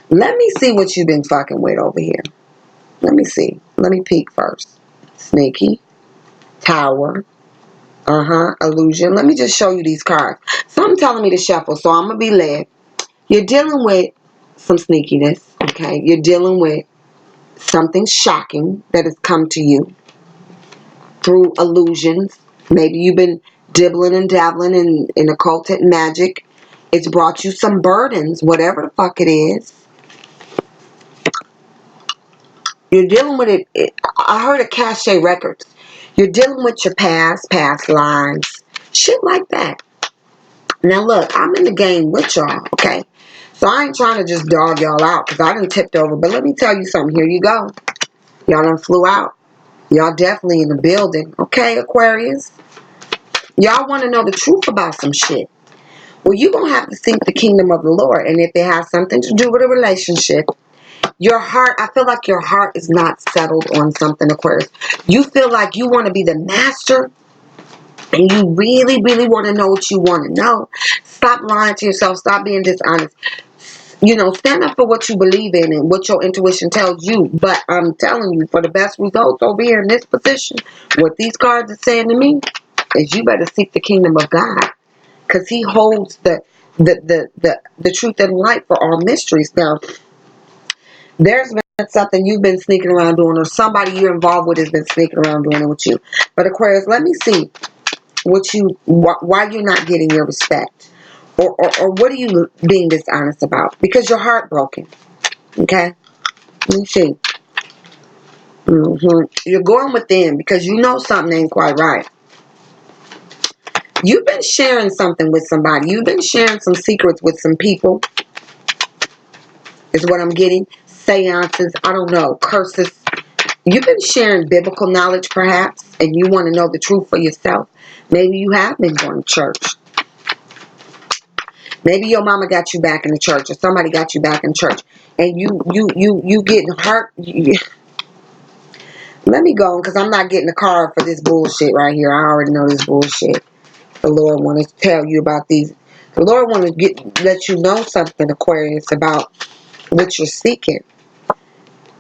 Let me see what you've been fucking with over here. Let me see. Let me peek first. Sneaky. Tower. Illusion. Let me just show you these cards. Something telling me to shuffle, so I'm going to be led. You're dealing with some sneakiness, okay? You're dealing with something shocking that has come to you through illusions. Maybe you've been dibbling and dabbling in occult magic. It's brought you some burdens, whatever the fuck it is. You're dealing with it. I heard of Cachet Records. You're dealing with your past lives, shit like that. Now look, I'm in the game with y'all, okay? So I ain't trying to just dog y'all out because I done tipped over. But let me tell you something. Here you go. Y'all done flew out. Y'all definitely in the building, okay, Aquarius? Y'all want to know the truth about some shit. Well, you're going to have to seek the kingdom of the Lord. And if it has something to do with a relationship, your heart, I feel like your heart is not settled on something, Aquarius. You feel like you want to be the master and you really, really want to know what you want to know. Stop lying to yourself. Stop being dishonest. Stand up for what you believe in and what your intuition tells you. But I'm telling you, for the best results over here in this position, what these cards are saying to me is you better seek the kingdom of God, because He holds the truth and light for all mysteries. Now, there's been something you've been sneaking around doing, or somebody you're involved with has been sneaking around doing it with you. But Aquarius, let me see why you're not getting your respect, or what are you being dishonest about? Because you're heartbroken. Okay, let me see. You're going within because you know something ain't quite right. You've been sharing something with somebody. You've been sharing some secrets with some people, is what I'm getting. Seances, I don't know, curses. You've been sharing biblical knowledge perhaps, and you want to know the truth for yourself. Maybe you have been going to church. Maybe your mama got you back in the church, or somebody got you back in church, and you getting hurt. Let me go, because I'm not getting a card for this bullshit right here. I already know this bullshit. The Lord wants to tell you about these. The Lord wants to let you know something, Aquarius, about what you're seeking.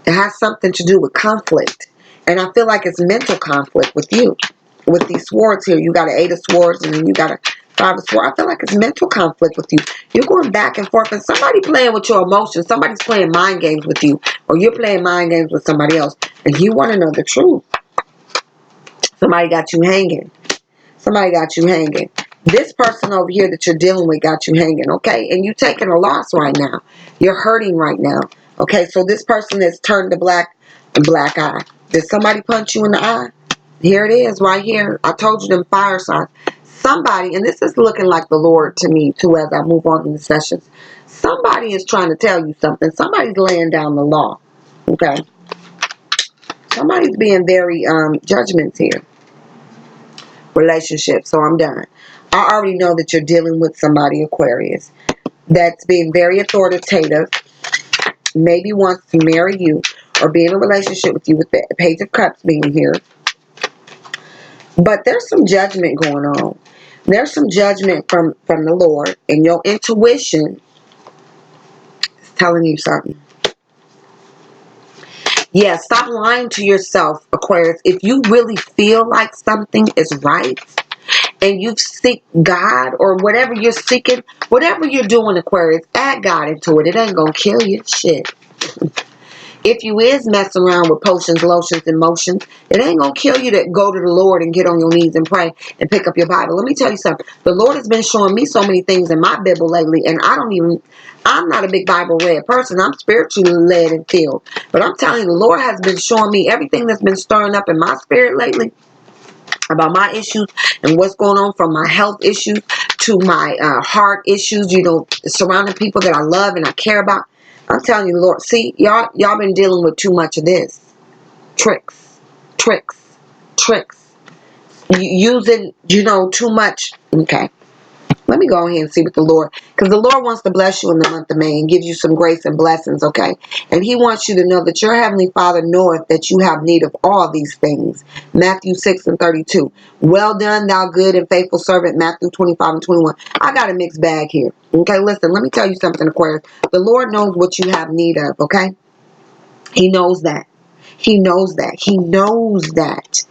It has something to do with conflict. And I feel like it's mental conflict with you. With these swords here. You got an 8 of swords, and then you got a 5 of swords. I feel like it's mental conflict with you. You're going back and forth, and somebody playing with your emotions. Somebody's playing mind games with you. Or you're playing mind games with somebody else. And you want to know the truth. Somebody got you hanging. Somebody got you hanging. This person over here that you're dealing with got you hanging, okay? And you're taking a loss right now. You're hurting right now, okay? So this person that's turned the black eye. Did somebody punch you in the eye? Here it is right here. I told you them fire signs. Somebody, and this is looking like the Lord to me too as I move on in the sessions. Somebody is trying to tell you something. Somebody's laying down the law, okay? Somebody's being very judgments here. Relationship. So I'm done. I already know that you're dealing with somebody, Aquarius, that's being very authoritative, maybe wants to marry you or be in a relationship with you, with the Page of Cups being here. But there's some judgment going on. There's some judgment from the Lord, and your intuition is telling you something. Yeah, stop lying to yourself, Aquarius. If you really feel like something is right, and you seek God, or whatever you're seeking, whatever you're doing, Aquarius, add God into it. It ain't gonna kill you. Shit. If you is messing around with potions, lotions, and motions, it ain't gonna kill you to go to the Lord and get on your knees and pray and pick up your Bible. Let me tell you something. The Lord has been showing me so many things in my Bible lately, and I'm not a big Bible read person. I'm spiritually led and filled. But I'm telling you, the Lord has been showing me everything that's been stirring up in my spirit lately about my issues and what's going on, from my health issues to my heart issues, surrounding people that I love and I care about. I'm telling you, Lord, see, y'all been dealing with too much of this. Tricks. Using, too much. Okay. Let me go ahead and see what the Lord, because the Lord wants to bless you in the month of May and give you some grace and blessings, okay? And He wants you to know that your Heavenly Father knoweth that you have need of all these things. Matthew 6:32. Well done, thou good and faithful servant. Matthew 25:21. I got a mixed bag here. Okay, listen, let me tell you something, Aquarius. The Lord knows what you have need of, okay? He knows that. He knows that. He knows that.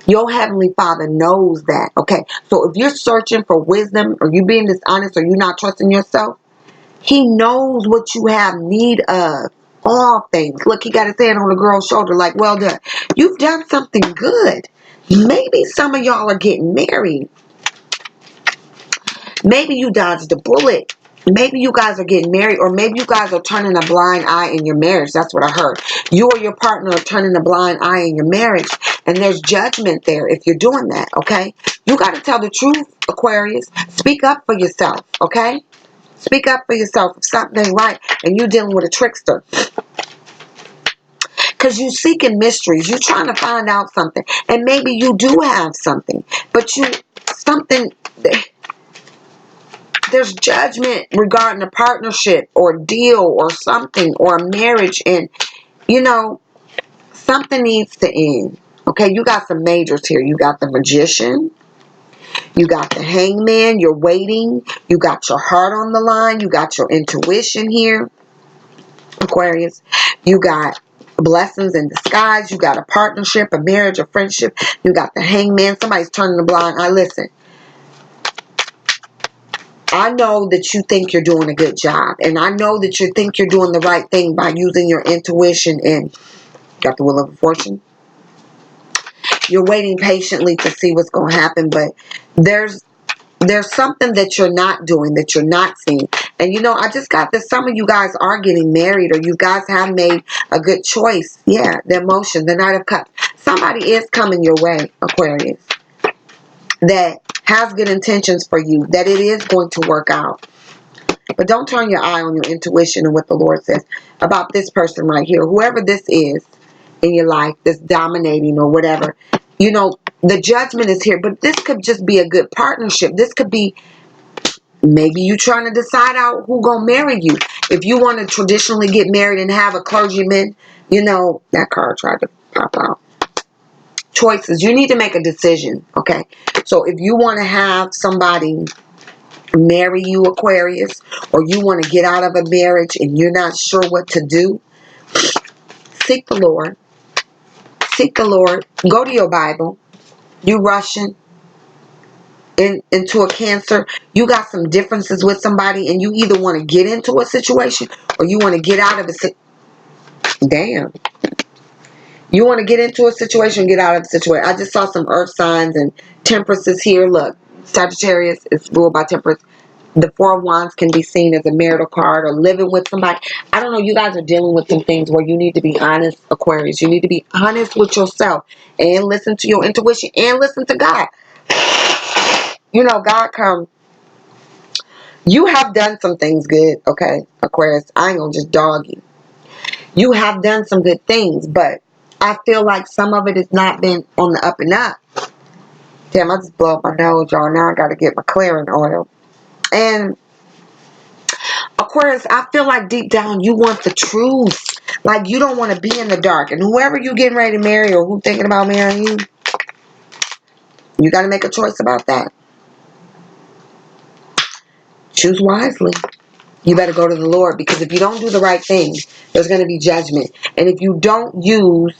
Your Heavenly Father knows that. Okay. So if you're searching for wisdom, or you being dishonest, or you not trusting yourself, He knows what you have need of. All things. Look, He got His hand on the girl's shoulder like, well done. You've done something good. Maybe some of y'all are getting married. Maybe you dodged a bullet. Maybe you guys are getting married, or maybe you guys are turning a blind eye in your marriage. That's what I heard. You or your partner are turning a blind eye in your marriage, and there's judgment there if you're doing that, okay? You got to tell the truth, Aquarius. Speak up for yourself, okay? Speak up for yourself if something ain't right and you're dealing with a trickster. Because you're seeking mysteries. You're trying to find out something, and maybe you do have something, but there's judgment regarding a partnership or deal or something or a marriage, and something needs to end. Okay, you got some majors here. You got the Magician, you got the Hangman. You're waiting. You got your heart on the line. You got your intuition here, Aquarius. You got blessings in disguise. You got a partnership, a marriage, a friendship. You got the Hangman. Somebody's turning the blind eye. Listen, I know that you think you're doing a good job, and I know that you think you're doing the right thing by using your intuition, and got the Wheel of Fortune. You're waiting patiently to see what's going to happen, but there's something that you're not doing, that you're not seeing. And you know, I just got this. Some of you guys are getting married, or you guys have made a good choice. Yeah, the emotion, the Knight of Cups. Somebody is coming your way, Aquarius, that has good intentions for you, that it is going to work out. But don't turn your eye on your intuition and what the Lord says about this person right here. Whoever this is in your life that's dominating or whatever. You know, the judgment is here, but this could just be a good partnership. This could be maybe you trying to decide out who gonna marry you. If you want to traditionally get married and have a clergyman, you know, that card tried to pop out. Choices. You need to make a decision, okay? So if you want to have somebody marry you, Aquarius, or you want to get out of a marriage and you're not sure what to do, seek the Lord. Seek the Lord. Go to your Bible. You rushing into a Cancer. You got some differences with somebody and you either want to get into a situation or you want to get out of it. Damn. You want to get into a situation, get out of the situation. I just saw some earth signs and temperances here. Look, Sagittarius is ruled by temperance. The Four of Wands can be seen as a marital card or living with somebody. I don't know. You guys are dealing with some things where you need to be honest, Aquarius. You need to be honest with yourself and listen to your intuition and listen to God. You know, God comes. You have done some things good, okay, Aquarius. I ain't gonna just dog you. You have done some good things, but I feel like some of it has not been on the up and up. Damn, I just blew up my nose, y'all. Now I gotta get my clearing oil. And Aquarius, I feel like deep down you want the truth. Like you don't want to be in the dark. And whoever you getting ready to marry or who thinking about marrying you, you got to make a choice about that. Choose wisely. You better go to the Lord, because if you don't do the right thing, there's going to be judgment. And if you don't use,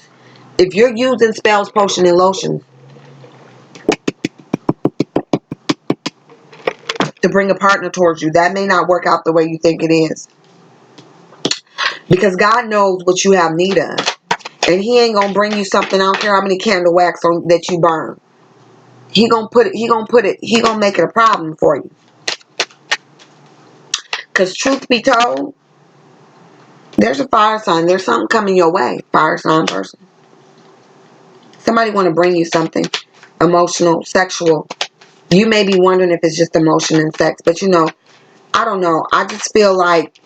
if you're using spells, potion, and lotions to bring a partner towards you, that may not work out the way you think it is. Because God knows what you have need of. And he ain't going to bring you something, I don't care how many candle wax on that you burn. He gonna make it a problem for you. Because truth be told, there's a fire sign. There's something coming your way, fire sign person. Somebody want to bring you something emotional, sexual. You may be wondering if it's just emotion and sex, but you know, I don't know. I just feel like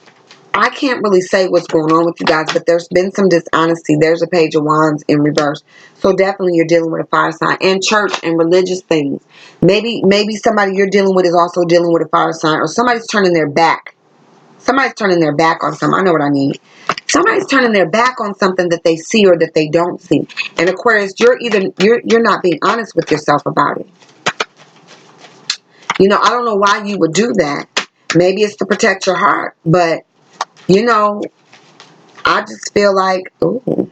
I can't really say what's going on with you guys, but there's been some dishonesty. There's a page of wands in reverse. So definitely you're dealing with a fire sign and church and religious things. Maybe somebody you're dealing with is also dealing with a fire sign, or somebody's turning their back. Somebody's turning their back on something. I know what I mean. Somebody's turning their back on something that they see or that they don't see. And Aquarius, you're not being honest with yourself about it. You know, I don't know why you would do that. Maybe it's to protect your heart, but you know, I just feel like, ooh,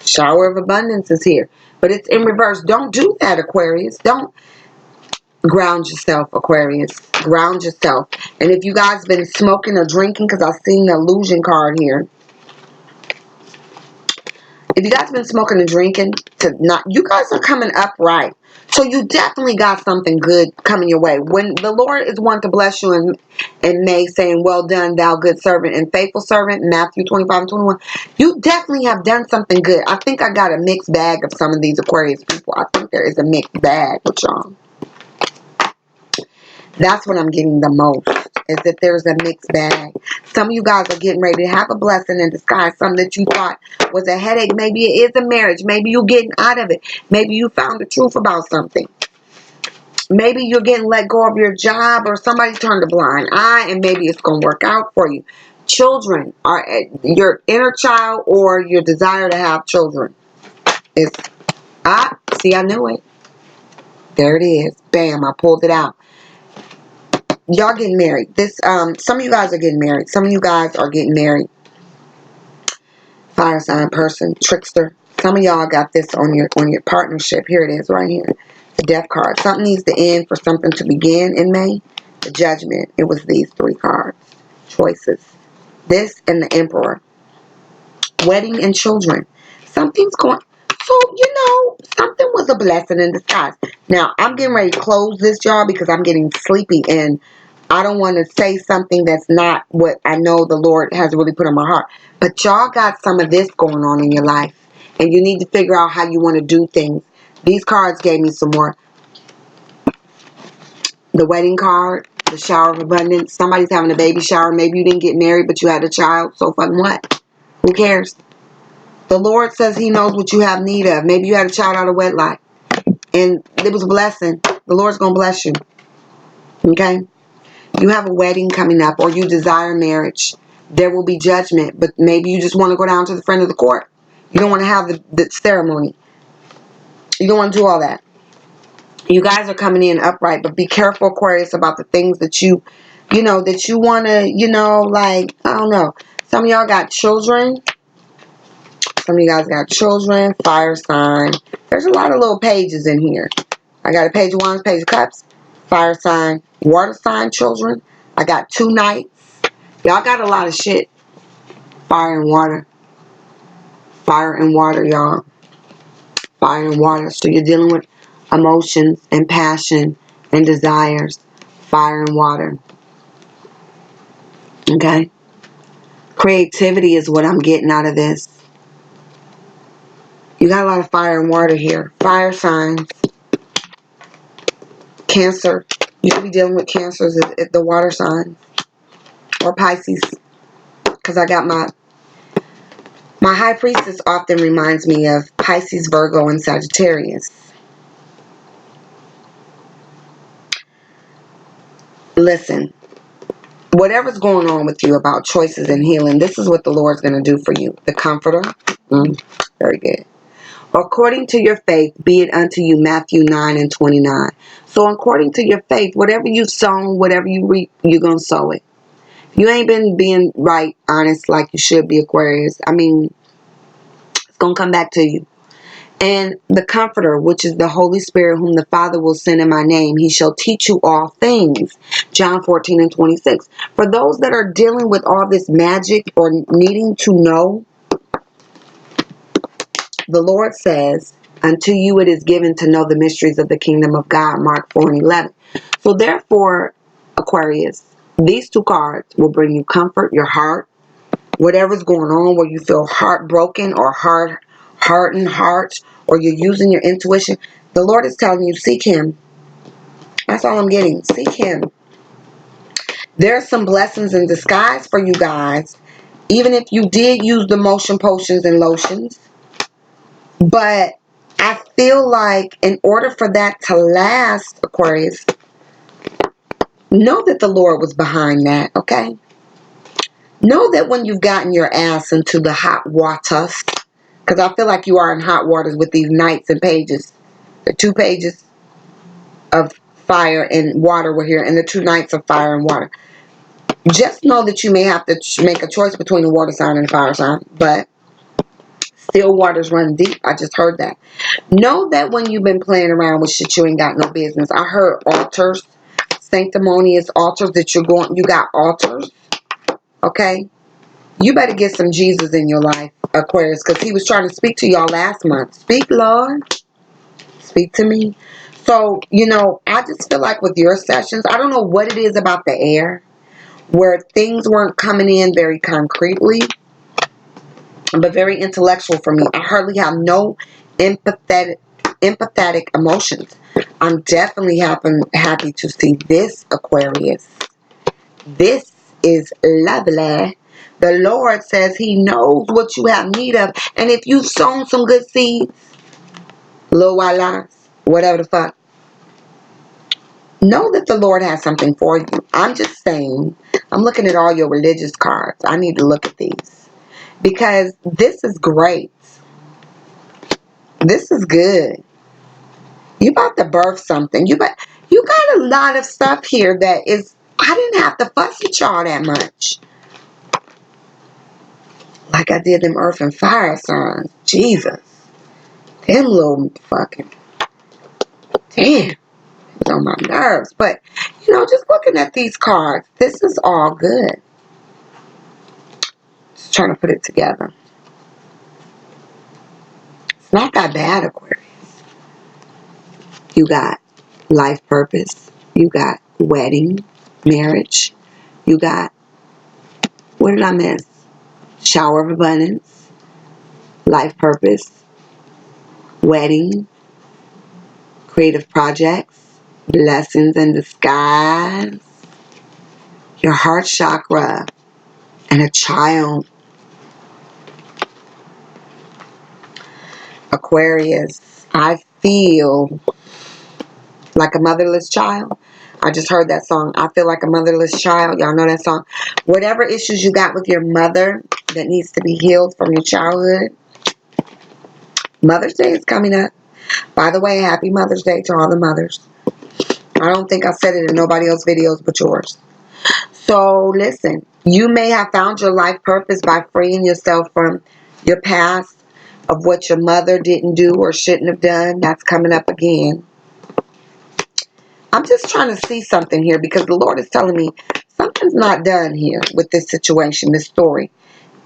shower of abundance is here. But it's in reverse. Don't do that, Aquarius. Don't ground yourself, Aquarius. Ground yourself. And if you guys been smoking or drinking, because I've seen the illusion card here. If you guys been smoking and drinking, you guys are coming up right. So you definitely got something good coming your way. When the Lord is one to bless you and May saying, well done, thou good servant and faithful servant, Matthew 25:21, you definitely have done something good. I think I got a mixed bag of some of these Aquarius people. I think there is a mixed bag with y'all. That's what I'm getting the most, is that there's a mixed bag. Some of you guys are getting ready to have a blessing in disguise. Something that you thought was a headache. Maybe it is a marriage. Maybe you're getting out of it. Maybe you found the truth about something. Maybe you're getting let go of your job, or somebody turned a blind eye, and maybe it's going to work out for you. Children are your inner child, or your desire to have children. See, I knew it. There it is. Bam, I pulled it out. Y'all getting married. Some of you guys are getting married. Some of you guys are getting married. Fire sign person, trickster. Some of y'all got this on your partnership. Here it is, right here. The death card. Something needs to end for something to begin in May. The judgment. It was these three cards. Choices. This and the emperor. Wedding and children. Something's going. So, something was a blessing in disguise. Now, I'm getting ready to close this, y'all, because I'm getting sleepy, and I don't want to say something that's not what I know the Lord has really put on my heart. But y'all got some of this going on in your life, and you need to figure out how you want to do things. These cards gave me some more. The wedding card, the shower of abundance. Somebody's having a baby shower. Maybe you didn't get married, but you had a child. So fucking what? Who cares? The Lord says He knows what you have need of. Maybe you had a child out of wedlock, and it was a blessing. The Lord's going to bless you. Okay? You have a wedding coming up, or you desire marriage. There will be judgment, but maybe you just want to go down to the front of the court. You don't want to have the ceremony. You don't want to do all that. You guys are coming in upright, but be careful, Aquarius, about the things that you want to, like, I don't know. Some of y'all got children. Some of you guys got children, fire sign. There's a lot of little pages in here. I got a page of wands, page of cups, fire sign, water sign, children. I got 2 knights. Y'all got a lot of shit. Fire and water. Fire and water, y'all. Fire and water. So you're dealing with emotions and passion and desires. Fire and water. Okay? Creativity is what I'm getting out of this. You got a lot of fire and water here. Fire signs. Cancer. You could be dealing with cancers at the water sign. Or Pisces. Because I got my high priestess often reminds me of Pisces, Virgo, and Sagittarius. Listen. Whatever's going on with you about choices and healing, this is what the Lord's going to do for you. The Comforter. Very good. According to your faith, be it unto you. Matthew 9:29. So according to your faith, whatever you've sown, whatever you reap, you're going to sow it. If you ain't been being right, honest, like you should be, Aquarius, I mean, it's going to come back to you. And the Comforter, which is the Holy Spirit, whom the Father will send in my name, He shall teach you all things. John 14:26. For those that are dealing with all this magic or needing to know, the Lord says, unto you it is given to know the mysteries of the kingdom of God. Mark 4:11. So therefore, Aquarius, these 2 cards will bring you comfort, your heart, whatever's going on where you feel heartbroken or hardened heart, or you're using your intuition. The Lord is telling you, seek Him. That's all I'm getting. Seek Him. There's some blessings in disguise for you guys, even if you did use the motion potions and lotions. But I feel like in order for that to last, Aquarius, know that the Lord was behind that, okay? Know that when you've gotten your ass into the hot waters, because I feel like you are in hot waters with these knights and pages. The 2 pages of fire and water were here, and the 2 knights of fire and water. Just know that you may have to make a choice between the water sign and the fire sign, but still waters run deep. I just heard that. Know that when you've been playing around with shit you ain't got no business. I heard altars, sanctimonious altars that you got altars, okay? You better get some Jesus in your life, Aquarius, because He was trying to speak to y'all last month. Speak, Lord. Speak to me. So, I just feel like with your sessions, I don't know what it is about the air where things weren't coming in very concretely, but very intellectual for me. I hardly have no empathetic emotions. I'm definitely happy to see this, Aquarius. This is lovely. The Lord says He knows what you have need of. And if you've sown some good seeds, low lives, whatever the fuck, know that the Lord has something for you. I'm just saying, I'm looking at all your religious cards. I need to look at these. Because this is great. This is good. You about to birth something. You got a lot of stuff here that is, I didn't have to fuss with y'all that much. Like I did them earth and fire signs. Jesus. Them little fucking, damn. It was on my nerves. But, just looking at these cards, this is all good. Just trying to put it together. not that bad, Aquarius. You got life purpose. You got wedding, marriage. You got, what did I miss? Shower of abundance, life purpose, wedding, creative projects, blessings in disguise, your heart chakra, and a child. Aquarius, I feel like a motherless child. I just heard that song. I feel like a motherless child. Y'all know that song. Whatever issues you got with your mother that needs to be healed from your childhood, Mother's Day is coming up. By the way, happy Mother's Day to all the mothers. I don't think I said it in nobody else's videos but yours. So listen, you may have found your life purpose by freeing yourself from your past of what your mother didn't do or shouldn't have done. That's coming up again. I'm just trying to see something here because the Lord is telling me something's not done here with this situation, this story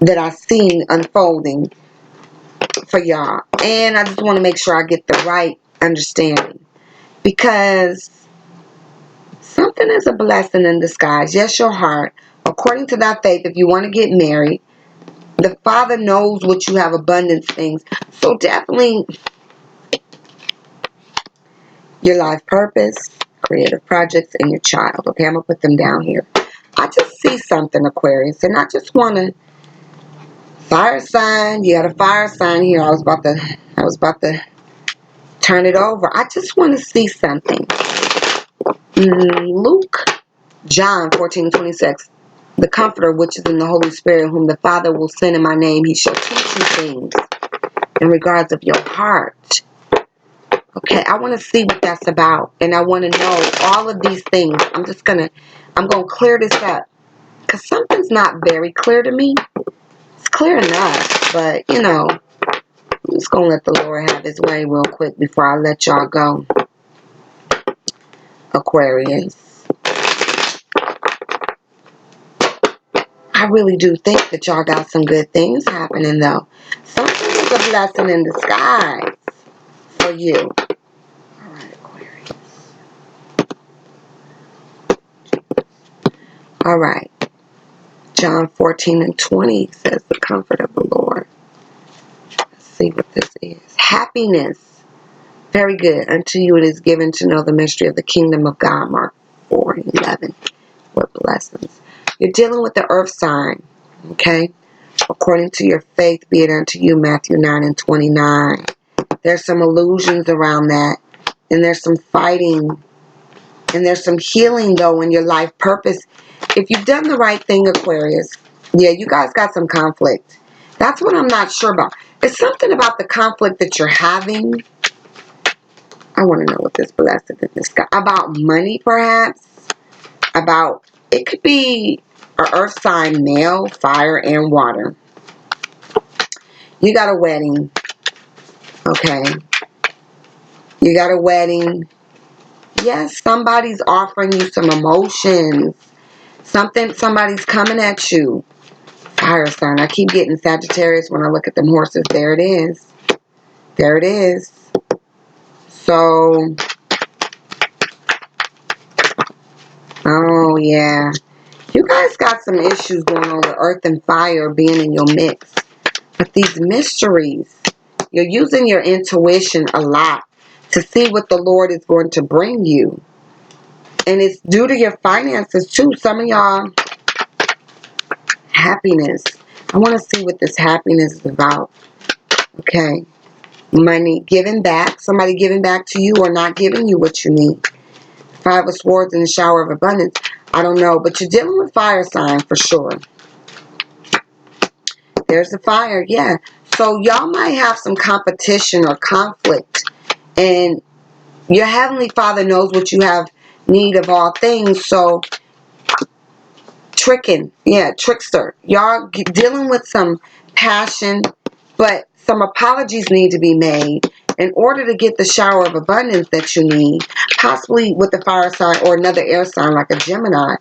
that I've seen unfolding for y'all. And I just want to make sure I get the right understanding because something is a blessing in disguise. Yes, your heart. According to that faith, if you want to get married, the Father knows what you have abundance things. So definitely your life purpose, creative projects, and your child. Okay, I'm going to put them down here. I just see something, Aquarius, and I just want to fire sign. You got a fire sign here. I was about to turn it over. I just want to see something. John 14:26. The Comforter, which is in the Holy Spirit, whom the Father will send in my name, he shall teach you things in regards of your heart. Okay, I want to see what that's about, and I want to know all of these things. I'm going to clear this up because something's not very clear to me. It's clear enough, but I'm just going to let the Lord have his way real quick before I let y'all go. Aquarius. I really do think that y'all got some good things happening, though. Something is a blessing in disguise for you. All right, Aquarius. All right. John 14:20 says the comfort of the Lord. Let's see what this is. Happiness. Very good. Unto you it is given to know the mystery of the kingdom of God. Mark 4:11. What blessings. You're dealing with the earth sign. Okay. According to your faith be it unto you. Matthew 9:29. There's some illusions around that. And there's some fighting. And there's some healing, though, in your life purpose. If you've done the right thing, Aquarius, yeah, you guys got some conflict. That's what I'm not sure about. It's something about the conflict that you're having. I want to know what this blessing in this guy. About money, perhaps. About, it could be an earth sign, male, fire, and water. You got a wedding. Okay. You got a wedding. Yes, somebody's offering you some emotions. Somebody's coming at you. Fire sign. I keep getting Sagittarius when I look at them horses. There it is. There it is. So, oh yeah. You guys got some issues going on with earth and fire being in your mix. But these mysteries, you're using your intuition a lot to see what the Lord is going to bring you. And it's due to your finances too. Some of y'all, happiness. I want to see what this happiness is about. Okay. Money, giving back. Somebody giving back to you or not giving you what you need. Five of Swords and the shower of abundance. I don't know. But you're dealing with fire sign for sure. There's the fire. Yeah. So y'all might have some competition or conflict. And your Heavenly Father knows what you have need of all things. So tricking. Yeah, trickster. Y'all dealing with some passion, but some apologies need to be made in order to get the shower of abundance that you need, possibly with the fire sign or another air sign like a Gemini.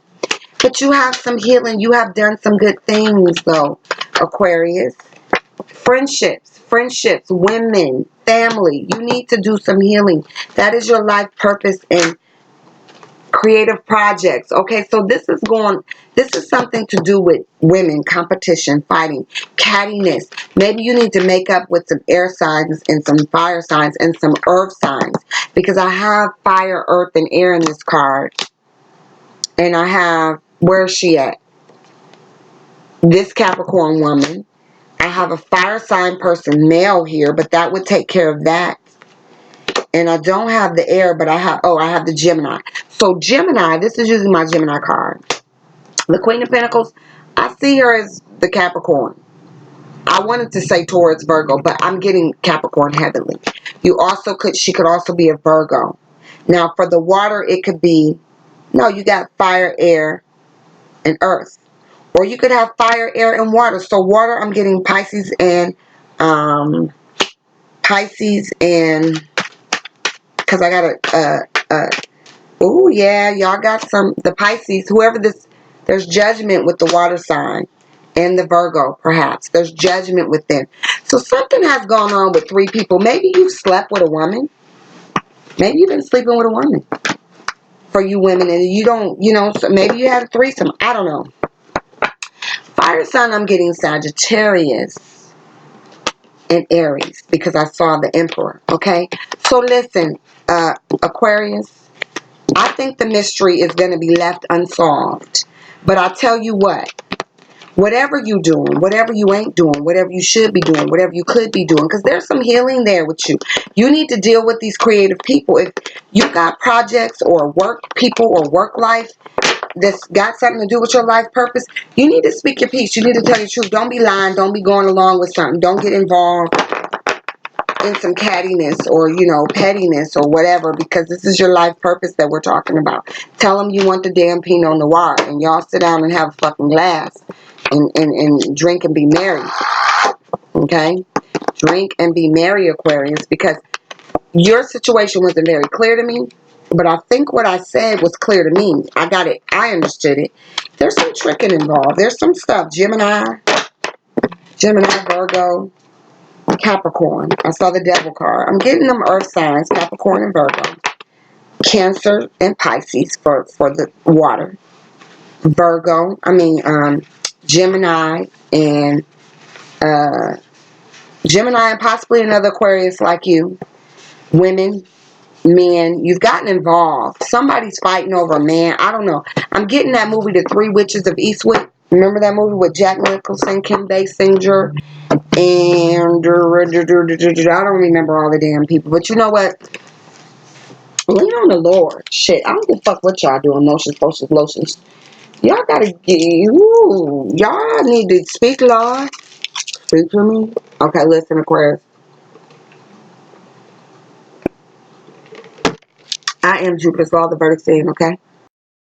But you have some healing. You have done some good things, though, Aquarius. Friendships, women, family. You need to do some healing. That is your life purpose and creative projects. Okay, so this is something to do with women, competition, fighting, cattiness. Maybe you need to make up with some air signs and some fire signs and some earth signs, because I have fire, earth, and air in this card. And I have, where is she at? This Capricorn woman. I have a fire sign person, male here, but that would take care of that. And I don't have the air, but I have the Gemini. So Gemini, this is using my Gemini card. The Queen of Pentacles, I see her as the Capricorn. I wanted to say Taurus, Virgo, but I'm getting Capricorn heavily. She could also be a Virgo. Now for the water, it could be, no, you got fire, air, and earth. Or you could have fire, air, and water. So water, I'm getting Pisces and because I got oh yeah, y'all got the Pisces, there's judgment with the water sign and the Virgo, perhaps. There's judgment with them. So something has gone on with 3 people. Maybe you slept with a woman. Maybe you've been sleeping with a woman. For you women, and you don't, so maybe you had a threesome. I don't know. Fire sign, I'm getting Sagittarius and Aries, because I saw the Emperor. Okay, so listen, Aquarius, I think the mystery is going to be left unsolved. But I tell you what, whatever you doing, whatever you ain't doing, whatever you should be doing, whatever you could be doing, because there's some healing there with you. You need to deal with these creative people. If you got projects or work people or work life that's got something to do with your life purpose, you need to speak your piece. You need to tell your truth. Don't be lying. Don't be going along with something. Don't get involved in some cattiness or, pettiness or whatever, because this is your life purpose that we're talking about. Tell them you want the damn Pinot Noir, and y'all sit down and have a fucking glass and drink and be merry. Okay? Drink and be merry, Aquarius, because your situation wasn't very clear to me, but I think what I said was clear to me. I got it. I understood it. There's some tricking involved. There's some stuff. Gemini, Virgo, Capricorn. I saw the devil card. I'm getting them earth signs, Capricorn and Virgo. Cancer and Pisces for the water. Gemini and possibly another Aquarius like you. Women, men, you've gotten involved. Somebody's fighting over a man. I don't know. I'm getting that movie, The Three Witches of Eastwick. Remember that movie with Jack Nicholson, Kim Basinger, and I don't remember all the damn people. But you know what? Lean on the Lord. Shit, I don't give a fuck what y'all doing. Motions, potions, lotions. Y'all gotta get, y'all need to speak, Lord. Speak to me. Okay, listen, Aquarius. I am Jupiter's law, the verdict saying, okay?